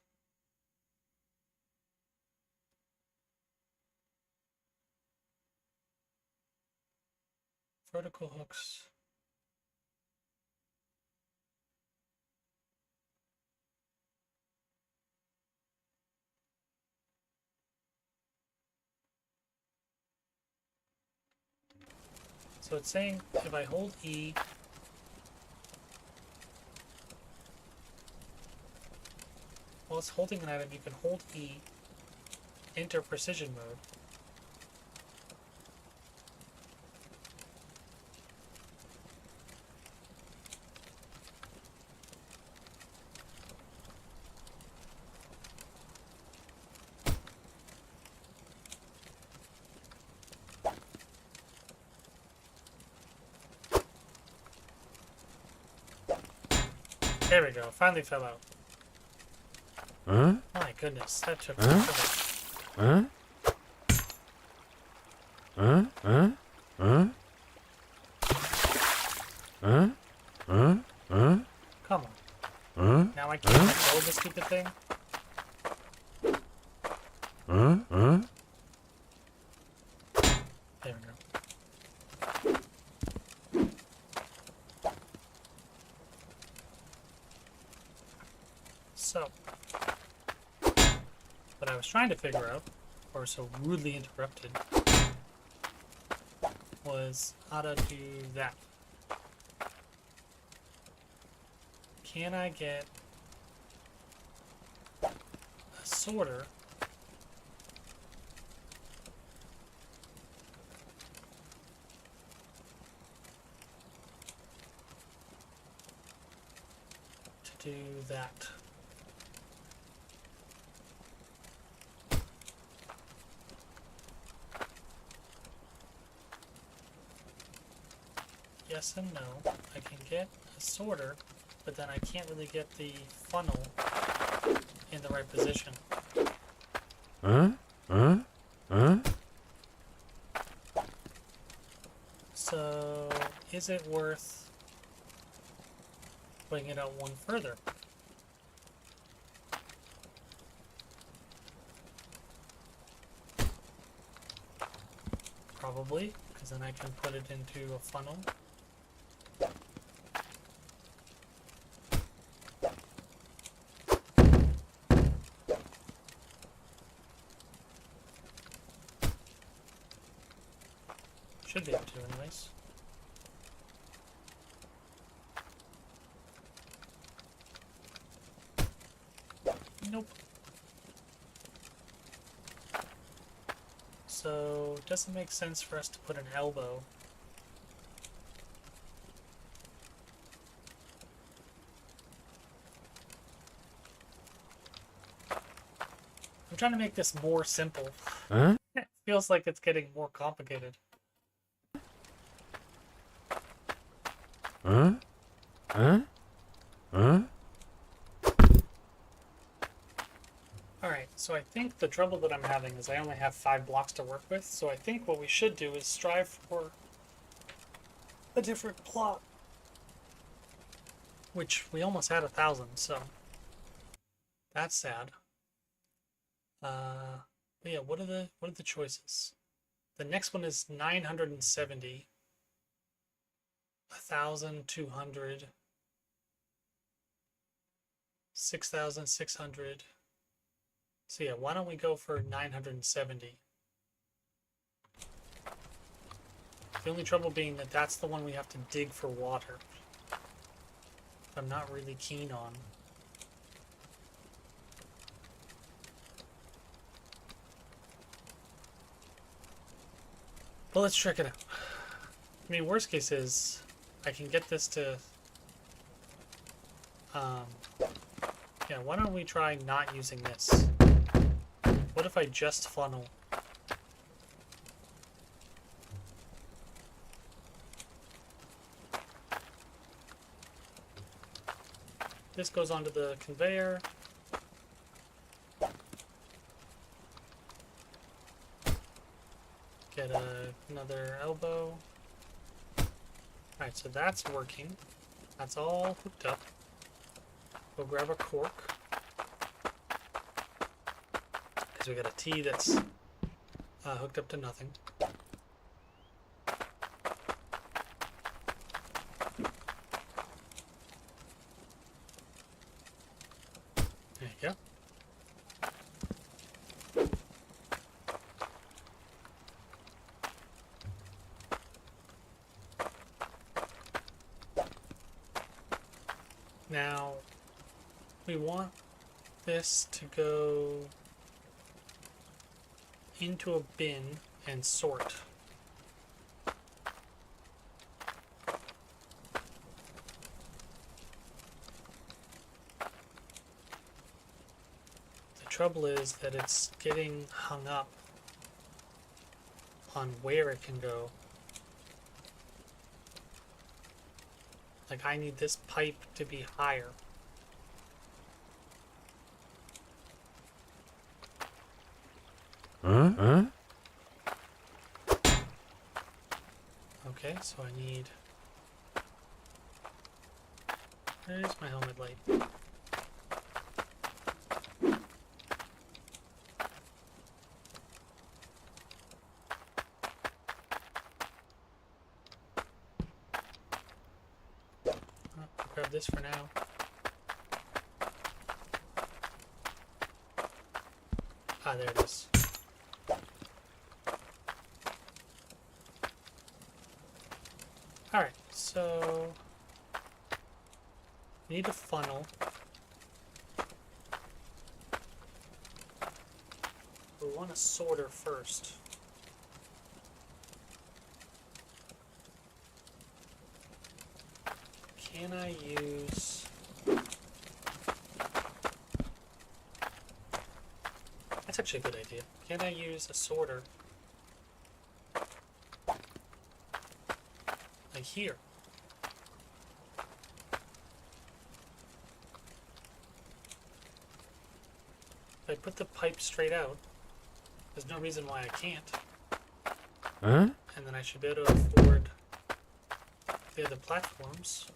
Vertical hooks. So it's saying if I hold E, while it's holding an item, you can hold E, enter precision mode. There we go, finally fell out. Huh? My goodness, that took Huh? forever. Huh? Huh? Huh? Huh? Huh? Huh? Huh? Come on. Huh? Now I can't let go of the stupid thing. Huh? Huh? There we go. So, what I was trying to figure out, or so rudely interrupted, was how to do that. Can I get a sorter to do that? Yes and no. I can get a sorter, but then I can't really get the funnel in the right position. Huh? Huh? Huh? So, is it worth putting it out one further? Probably, because then I can put it into a funnel. Should be able to, anyways. Nope. So, it doesn't make sense for us to put an elbow. I'm trying to make this more simple. Huh? It feels like it's getting more complicated. Huh? Huh? Huh? Alright, so I think the trouble that I'm having is I only have 5 blocks to work with, so I think what we should do is strive for a different plot. Which we almost had 1,000, so that's sad. But yeah, what are the choices? The next one is 970, 1,200, 6,600. So yeah, why don't we go for 970? The only trouble being that that's the one we have to dig for water. I'm not really keen on. But let's check it out. I mean, worst case is I can get this to yeah, why don't we try not using this? What if I just funnel? This goes onto the conveyor. Another elbow. Alright, so that's working. That's all hooked up. We'll grab a cork. Because we got a T that's hooked up to nothing. There you go. Now, we want this to go into a bin and sort. The trouble is that it's getting hung up on where it can go. Like, I need this pipe to be higher. Huh? Okay, so I need... Where's my helmet light? I'll grab this for now. Ah, there it is. Alright, so we need a funnel. We want a sorter first. Can I use... That's actually a good idea. Can I use a sorter like here? If I put the pipe straight out, there's no reason why I can't. Huh? And then I should be able to afford the other platforms.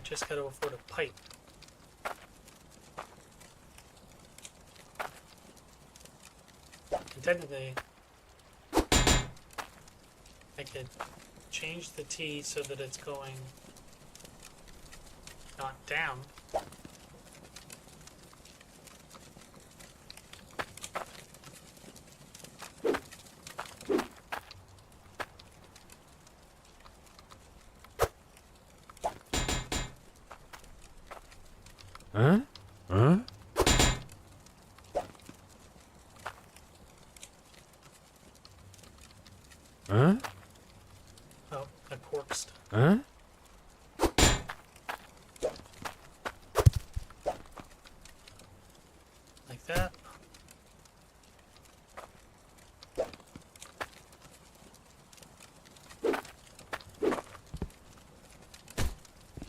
Just gotta afford a pipe. And technically, I could change the T so that it's going not down. Huh? Huh? Huh? Oh, that cork's Huh? like that.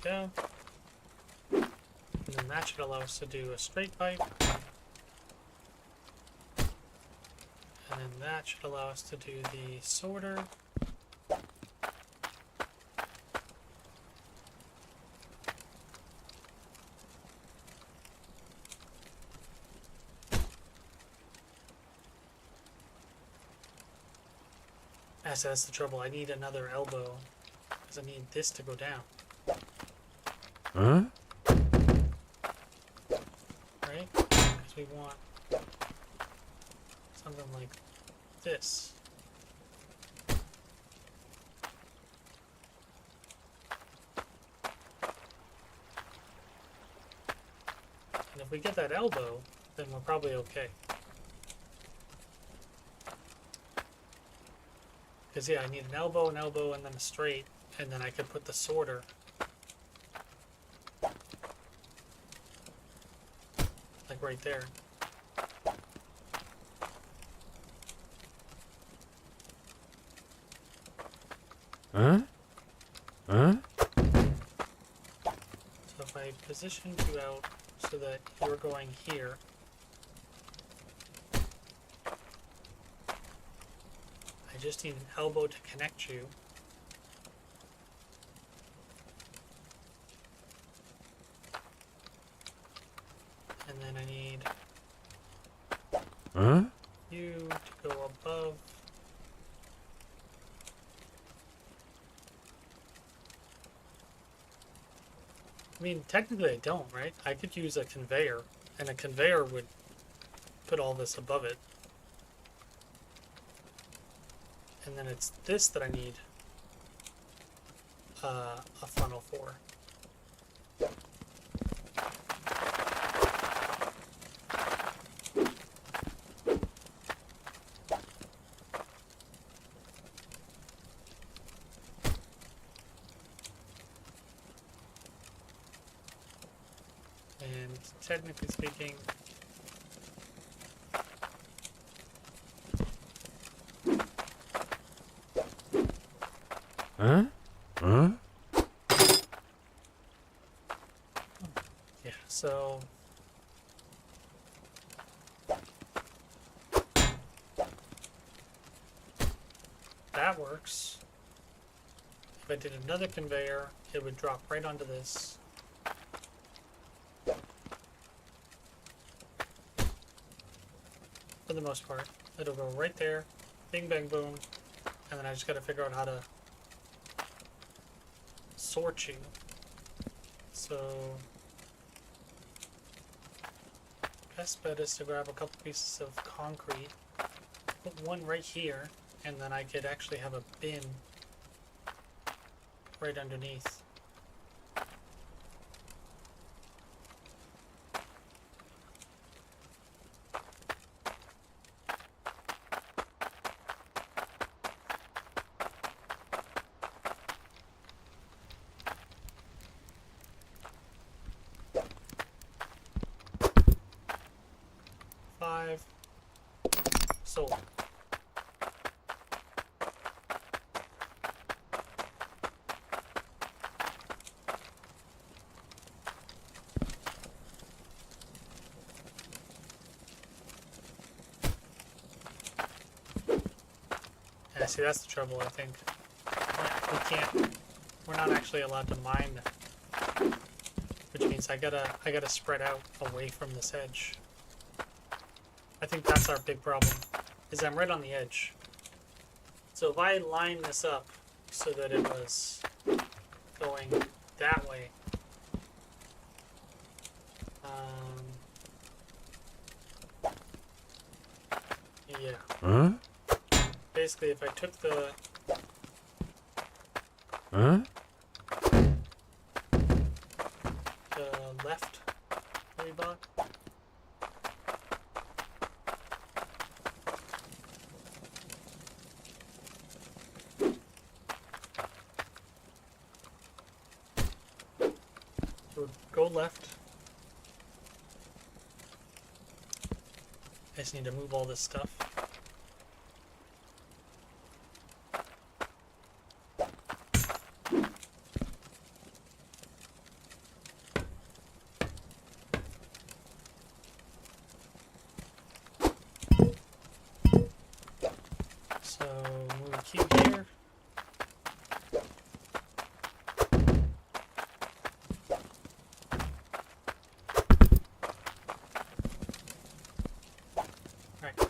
Go. And then that should allow us to do a straight pipe. And then that should allow us to do the sorter. That's the trouble. I need another elbow because I need this to go down. Huh? Right? Because we want something like this. And if we get that elbow, then we're probably okay. Because yeah, I need an elbow, and then a straight, and then I could put the sorter. Like right there. Huh? Huh? So if I positioned you out so that you're going here. I just need an elbow to connect you. And then I need Huh? you to go above. I mean, technically I don't, right? I could use a conveyor, and a conveyor would put all this above it. And then it's this that I need a funnel for. And technically speaking, Huh? Huh? yeah, so that works. If I did another conveyor, it would drop right onto this. For the most part, it'll go right there, bing bang boom, and then I just gotta figure out how to sort you. So best bet is to grab a couple pieces of concrete, put one right here, and then I could actually have a bin right underneath. Sold. Yeah, see, that's the trouble, I think. We're not actually allowed to mine, which means I gotta spread out away from this edge. I think that's our big problem, is I'm right on the edge. So if I line this up so that it was going that way, yeah. Huh? Basically, if I took the Huh? left rebot, so go left. I just need to move all this stuff. So move a cube here. Right.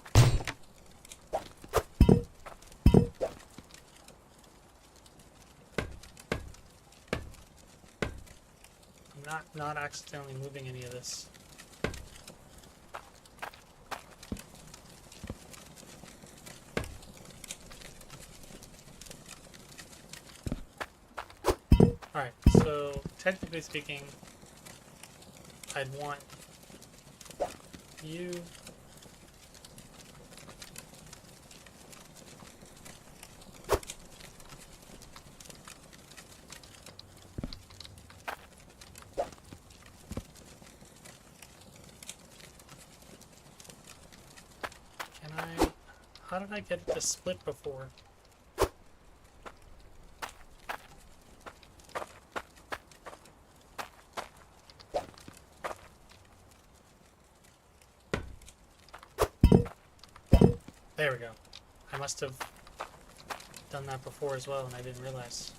I'm not accidentally moving any of this. Alright, so technically speaking, I'd want you how did I get it to split before? There we go. I must have done that before as well, and I didn't realize.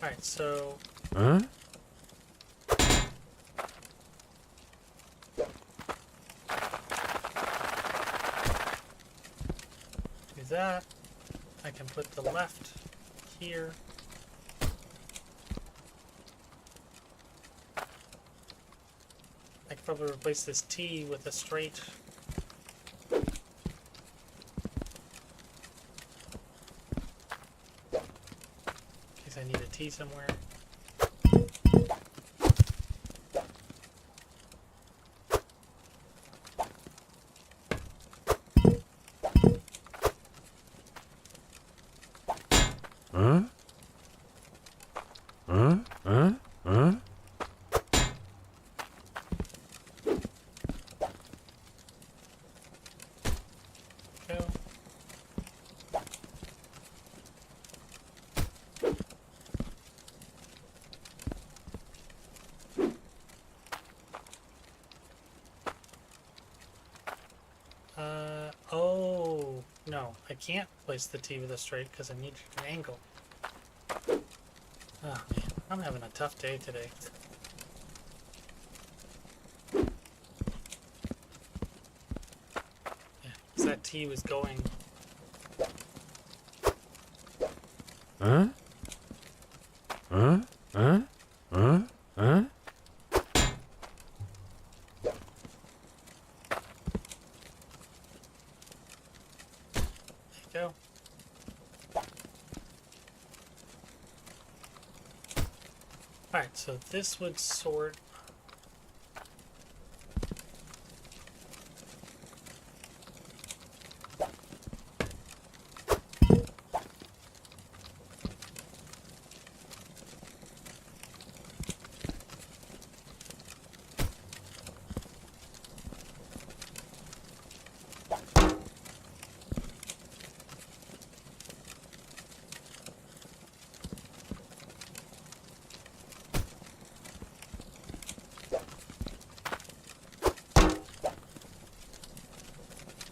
Alright, so... Huh? do that. I can put the left here. I could probably replace this T with a straight. In case I need a T somewhere. Huh? Huh? Huh? Huh? Go. Oh, no, I can't place the T with a straight because I need an angle. Oh man, I'm having a tough day today. Yeah, 'cause that T was going. Huh? Huh? Huh? Huh? Huh? There you go. Alright, so this would sort.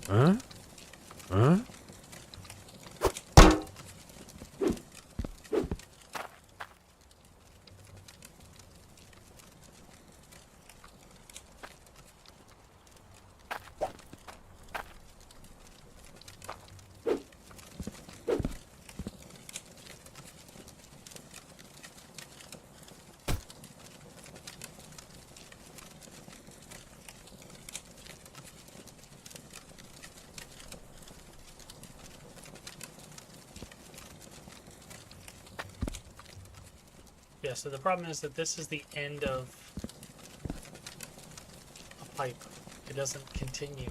Huh? Huh? Yeah, so the problem is that this is the end of a pipe. It doesn't continue.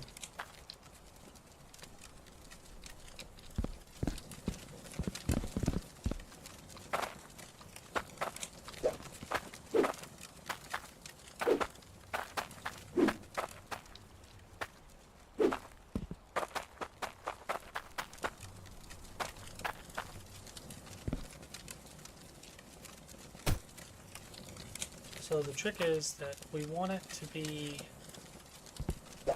So the trick is that we want it to be yeah,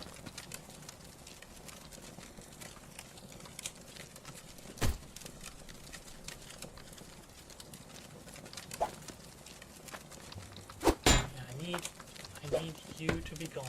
I need you to be gone.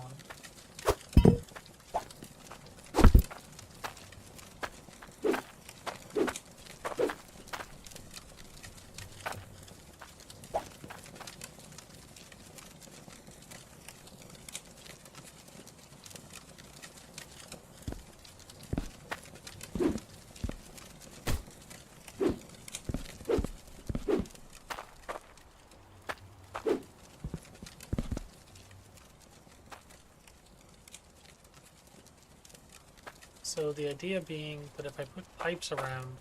So the idea being that if I put pipes around,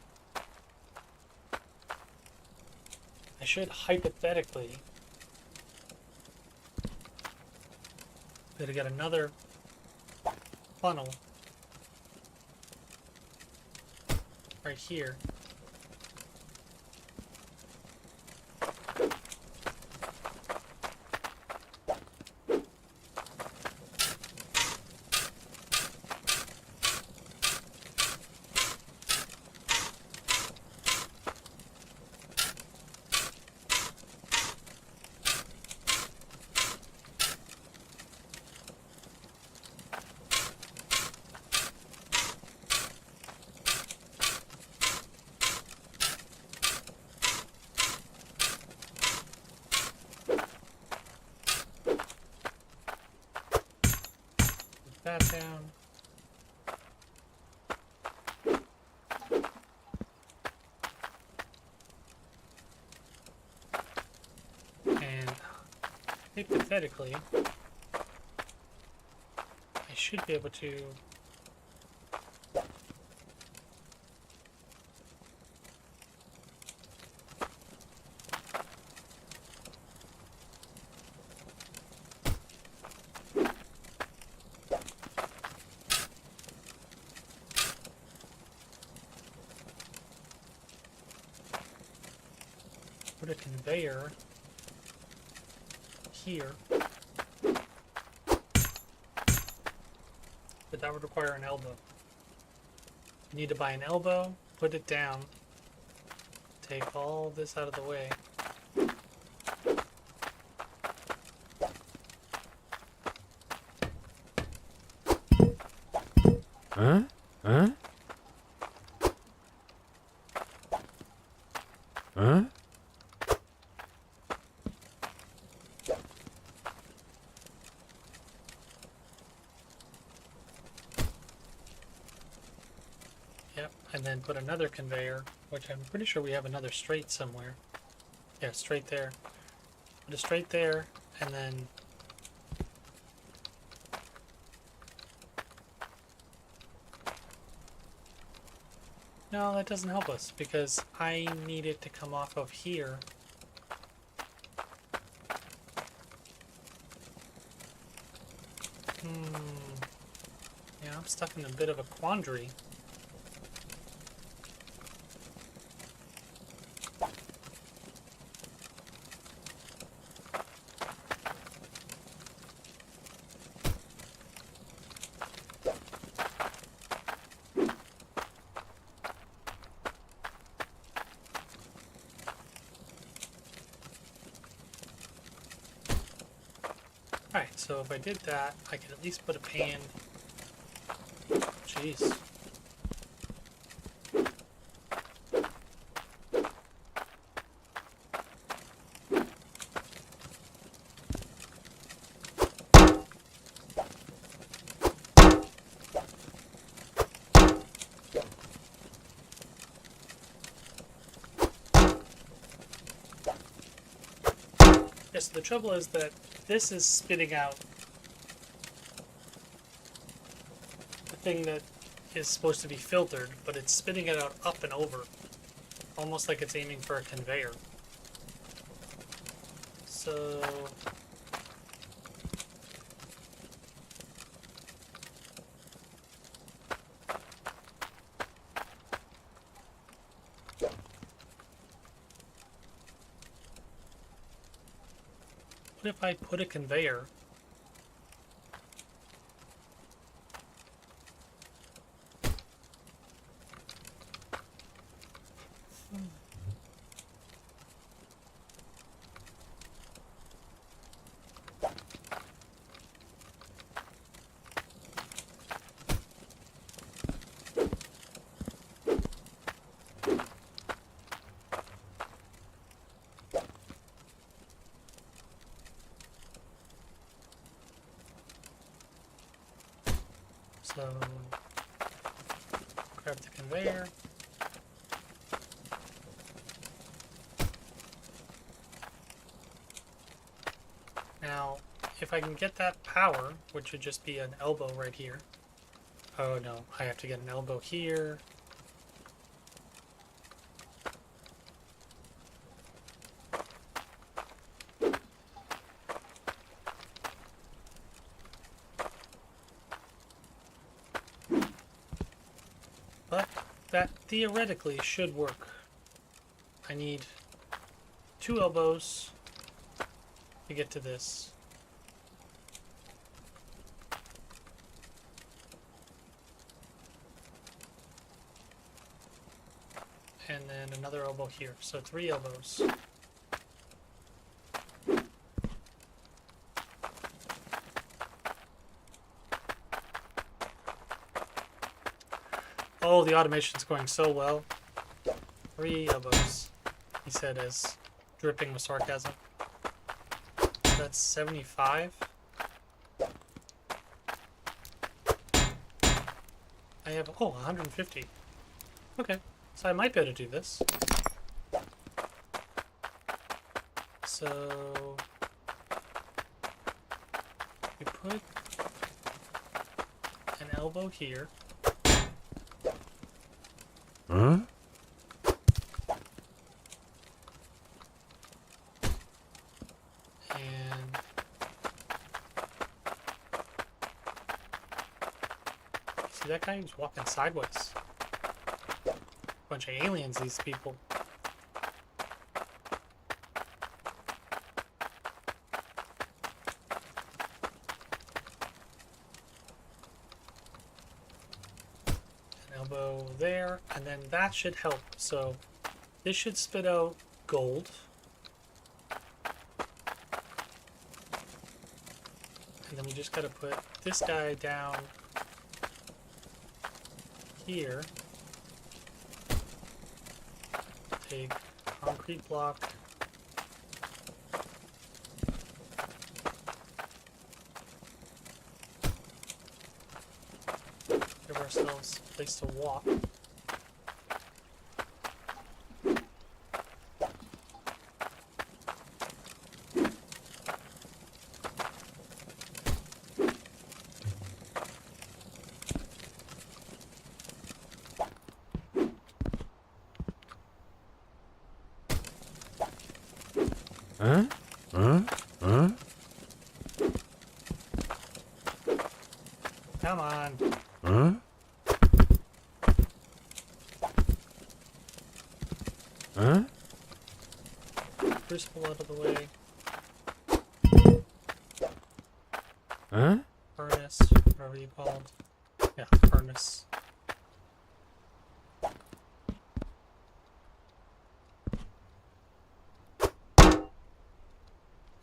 I should hypothetically be able to get another funnel right here. that down. And hypothetically, I should be able to put a conveyor here, but that would require an elbow. You need to buy an elbow, put it down, take all this out of the way. Huh? Huh? Huh? Yep, and then put another conveyor, which I'm pretty sure we have another straight somewhere. Yeah, straight there. Put a straight there, and then no, that doesn't help us because I need it to come off of here. Yeah, I'm stuck in a bit of a quandary. Alright, so if I did that, I could at least put a pan. Jeez. Yes, the trouble is that this is spitting out the thing that is supposed to be filtered, but it's spitting it out up and over, almost like it's aiming for a conveyor. So what if I put a conveyor so grab the conveyor. Now, if I can get that power, which would just be an elbow right here. Oh no, I have to get an elbow here. But that theoretically should work. I need 2 elbows to get to this. And then another elbow here, so 3 elbows. Oh, the automation's going so well. 3 elbows, he said as dripping with sarcasm. That's 75. have, oh, 150. Okay, so I might be able to do this. So we put an elbow here. Huh? And see that guy who's walking sideways? Bunch of aliens, these people. An elbow there, and then that should help. So this should spit out gold. And then we just gotta put this guy down here. Take concrete block. Give ourselves a place to walk. Huh? Huh? Huh? Come on. Huh? Huh? Crucible out of the way. Huh? Furnace, whatever you called. Yeah, furnace.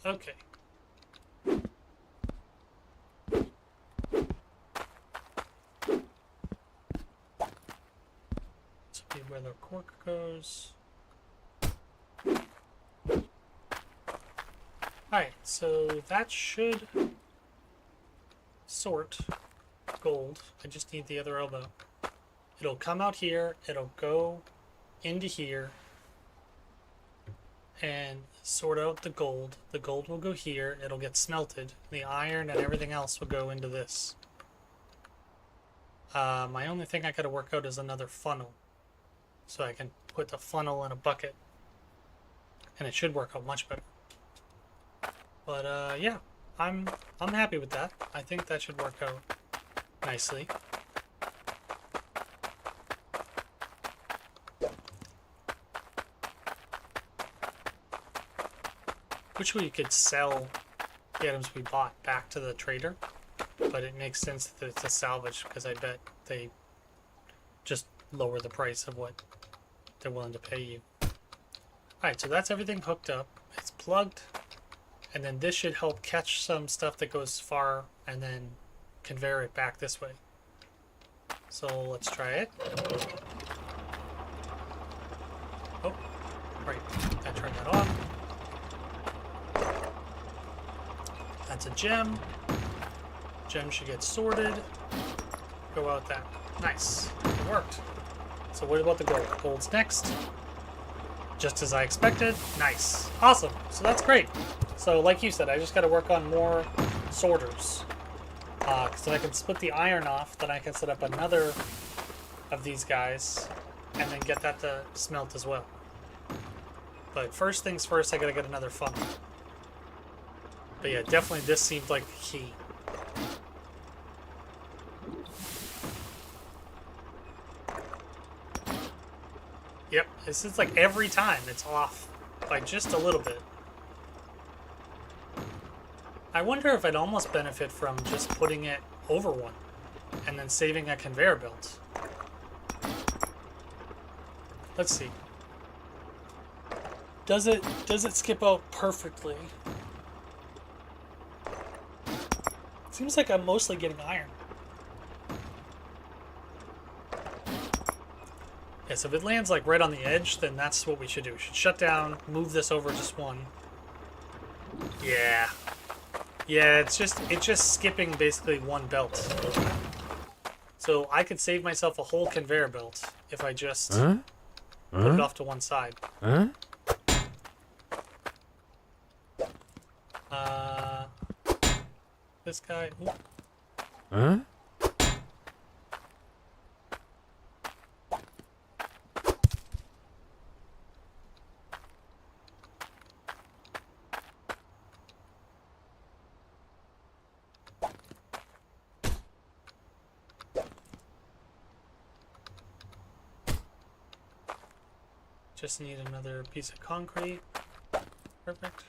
Okay. This will be where the cork goes. Alright, so that should sort gold. I just need the other elbow. It'll come out here, it'll go into here, and sort out the gold. The gold will go here, it'll get smelted. The iron and everything else will go into this. My only thing I gotta work out is another funnel. So I can put the funnel in a bucket. And it should work out much better. But yeah, I'm happy with that. I think that should work out nicely. Wish we could sell the items we bought back to the trader, but it makes sense that it's a salvage because I bet they just lower the price of what they're willing to pay you. Alright, so that's everything hooked up. It's plugged, and then this should help catch some stuff that goes far and then conveyor it back this way. So let's try it. Oh, right, I turned that off. That's a gem. Gem should get sorted. Go out that. Nice. It worked. So what about the gold? Gold's next. Just as I expected. Nice. Awesome. So that's great. So like you said, I just got to work on more sorters. So I can split the iron off, then I can set up another of these guys and then get that to smelt as well. But first things first, I got to get another funnel. But yeah, definitely this seemed like key. Yep, this is like every time it's off by just a little bit. I wonder if I'd almost benefit from just putting it over one and then saving a conveyor belt. Let's see. Does it skip out perfectly? Seems like I'm mostly getting iron. Yeah, so if it lands like right on the edge, then that's what we should do. We should shut down, move this over just one. Yeah. Yeah, it's just skipping basically one belt. So I could save myself a whole conveyor belt if I just Huh? put it Huh? off to one side. Huh? Uh, this guy. Ooh. Huh? Just need another piece of concrete. Perfect.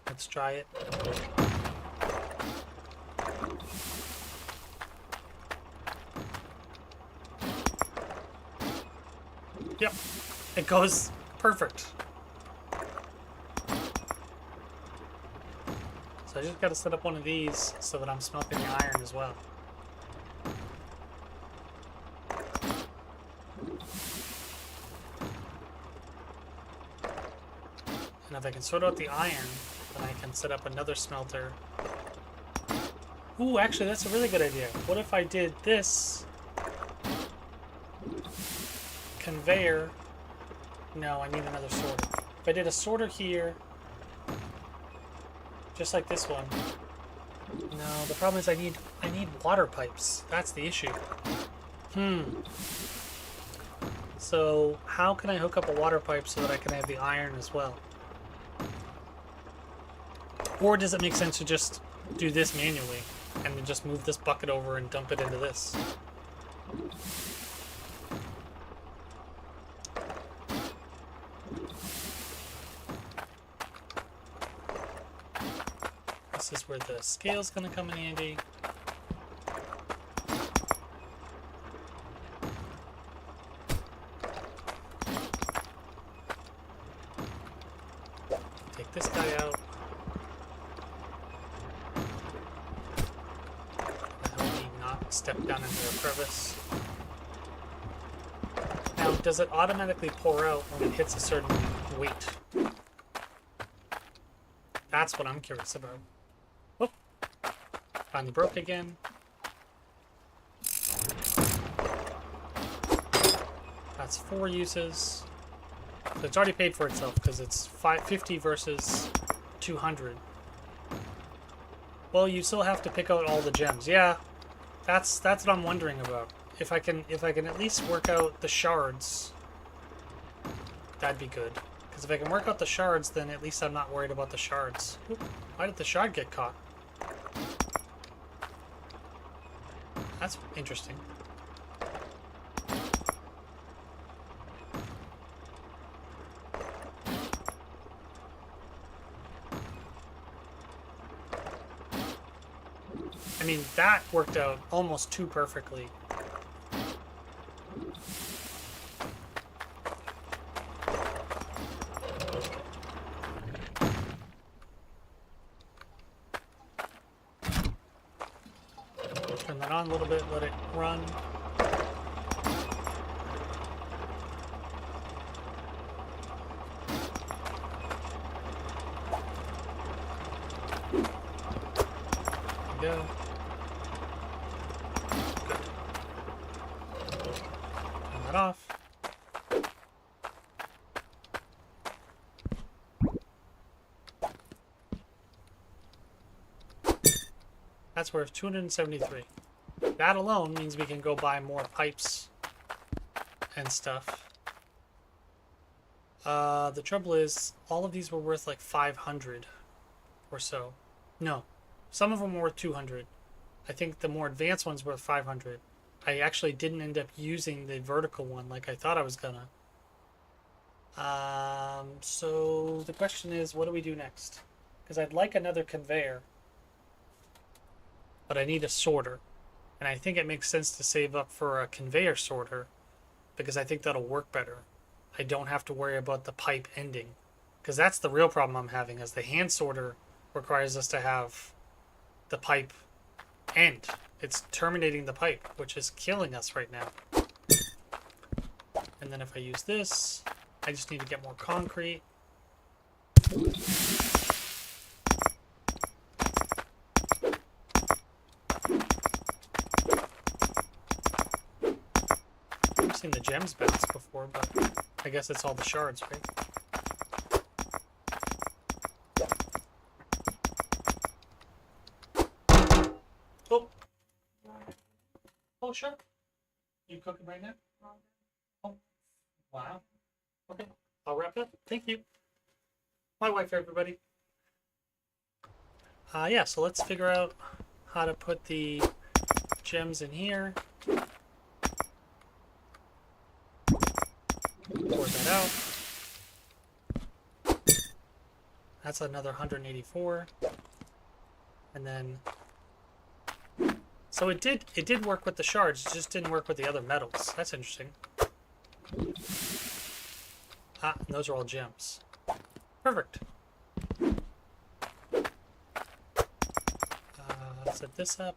Let's try it. Yep, it goes perfect. So I just got to set up one of these so that I'm smelting the iron as well. And if I can sort out the iron, then I can set up another smelter. Ooh, actually, that's a really good idea. What if I did this conveyor? No, I need another sorter. If I did a sorter here, just like this one. No, the problem is I need water pipes. That's the issue. So how can I hook up a water pipe so that I can have the iron as well? Or does it make sense to just do this manually and then just move this bucket over and dump it into this? This is where the scale's gonna come in handy. Take this guy out. Help me not step down into a crevice. Now, does it automatically pour out when it hits a certain weight? That's what I'm curious about. Whoop. Finally broke again. That's 4 uses. So it's already paid for itself because it's 50 versus 200. Well, you still have to pick out all the gems. Yeah, that's what I'm wondering about. If I can at least work out the shards, that'd be good. Because if I can work out the shards, then at least I'm not worried about the shards. Oop, why did the shard get caught? That's interesting. I mean, that worked out almost too perfectly. Turn that on a little bit, let it run. There we go. Turn that off. That's worth 273. That alone means we can go buy more pipes and stuff. The trouble is, all of these were worth like 500 or so. No, some of them were worth 200. I think the more advanced ones were 500. I actually didn't end up using the vertical one like I thought I was gonna. So the question is, what do we do next? Because I'd like another conveyor, but I need a sorter. And I think it makes sense to save up for a conveyor sorter because I think that'll work better. I don't have to worry about the pipe ending. Because that's the real problem I'm having, is the hand sorter requires us to have the pipe end. It's terminating the pipe, which is killing us right now. And then if I use this, I just need to get more concrete. I've seen the gems bounce before, but I guess it's all the shards, right? Oh. Oh, sure. You cooking right now? Oh. Wow. Okay. I'll wrap it up. Thank you. My wife, everybody. Yeah, so let's figure out how to put the gems in here. Pour that out. That's another 184. And then, so it did work with the shards, it just didn't work with the other metals. That's interesting. Ah, and those are all gems. Perfect. Set this up.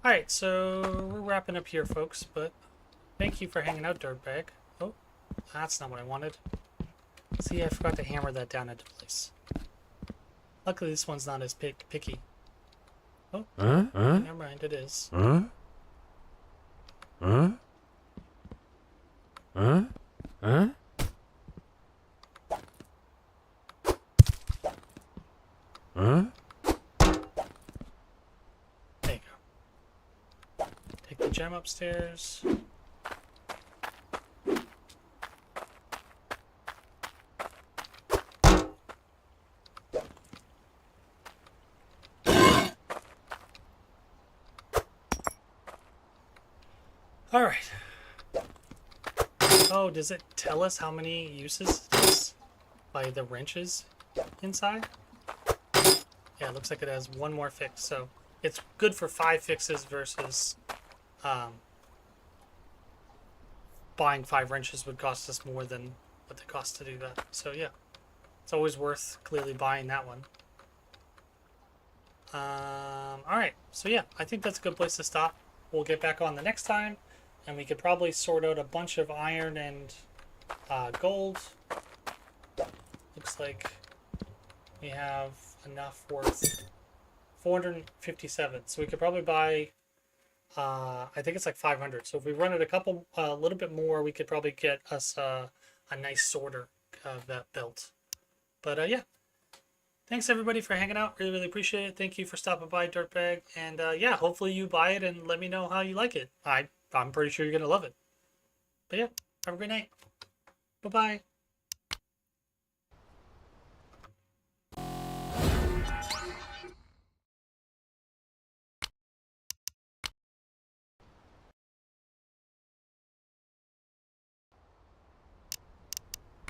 Alright, so we're wrapping up here, folks, but thank you for hanging out, Dirtbag. Oh, that's not what I wanted. See, I forgot to hammer that down into place. Luckily, this one's not as picky. Oh, never mind, it is. There you go. Take the gem upstairs. All right. Oh, does it tell us how many uses it is by the wrenches inside? Yeah, it looks like it has one more fix, so it's good for 5 fixes versus buying 5 wrenches would cost us more than what they cost to do that. So yeah, it's always worth clearly buying that one. All right, so yeah, I think that's a good place to stop. We'll get back on the next time. And we could probably sort out a bunch of iron and gold. Looks like we have enough worth 457. So we could probably buy, I think it's like 500. So if we run it a little bit more, we could probably get us a nice sorter that built. But yeah, thanks everybody for hanging out. Really, really appreciate it. Thank you for stopping by, Dirtbag. And yeah, hopefully you buy it and let me know how you like it. I'm pretty sure you're going to love it. But yeah, have a great night. Bye-bye.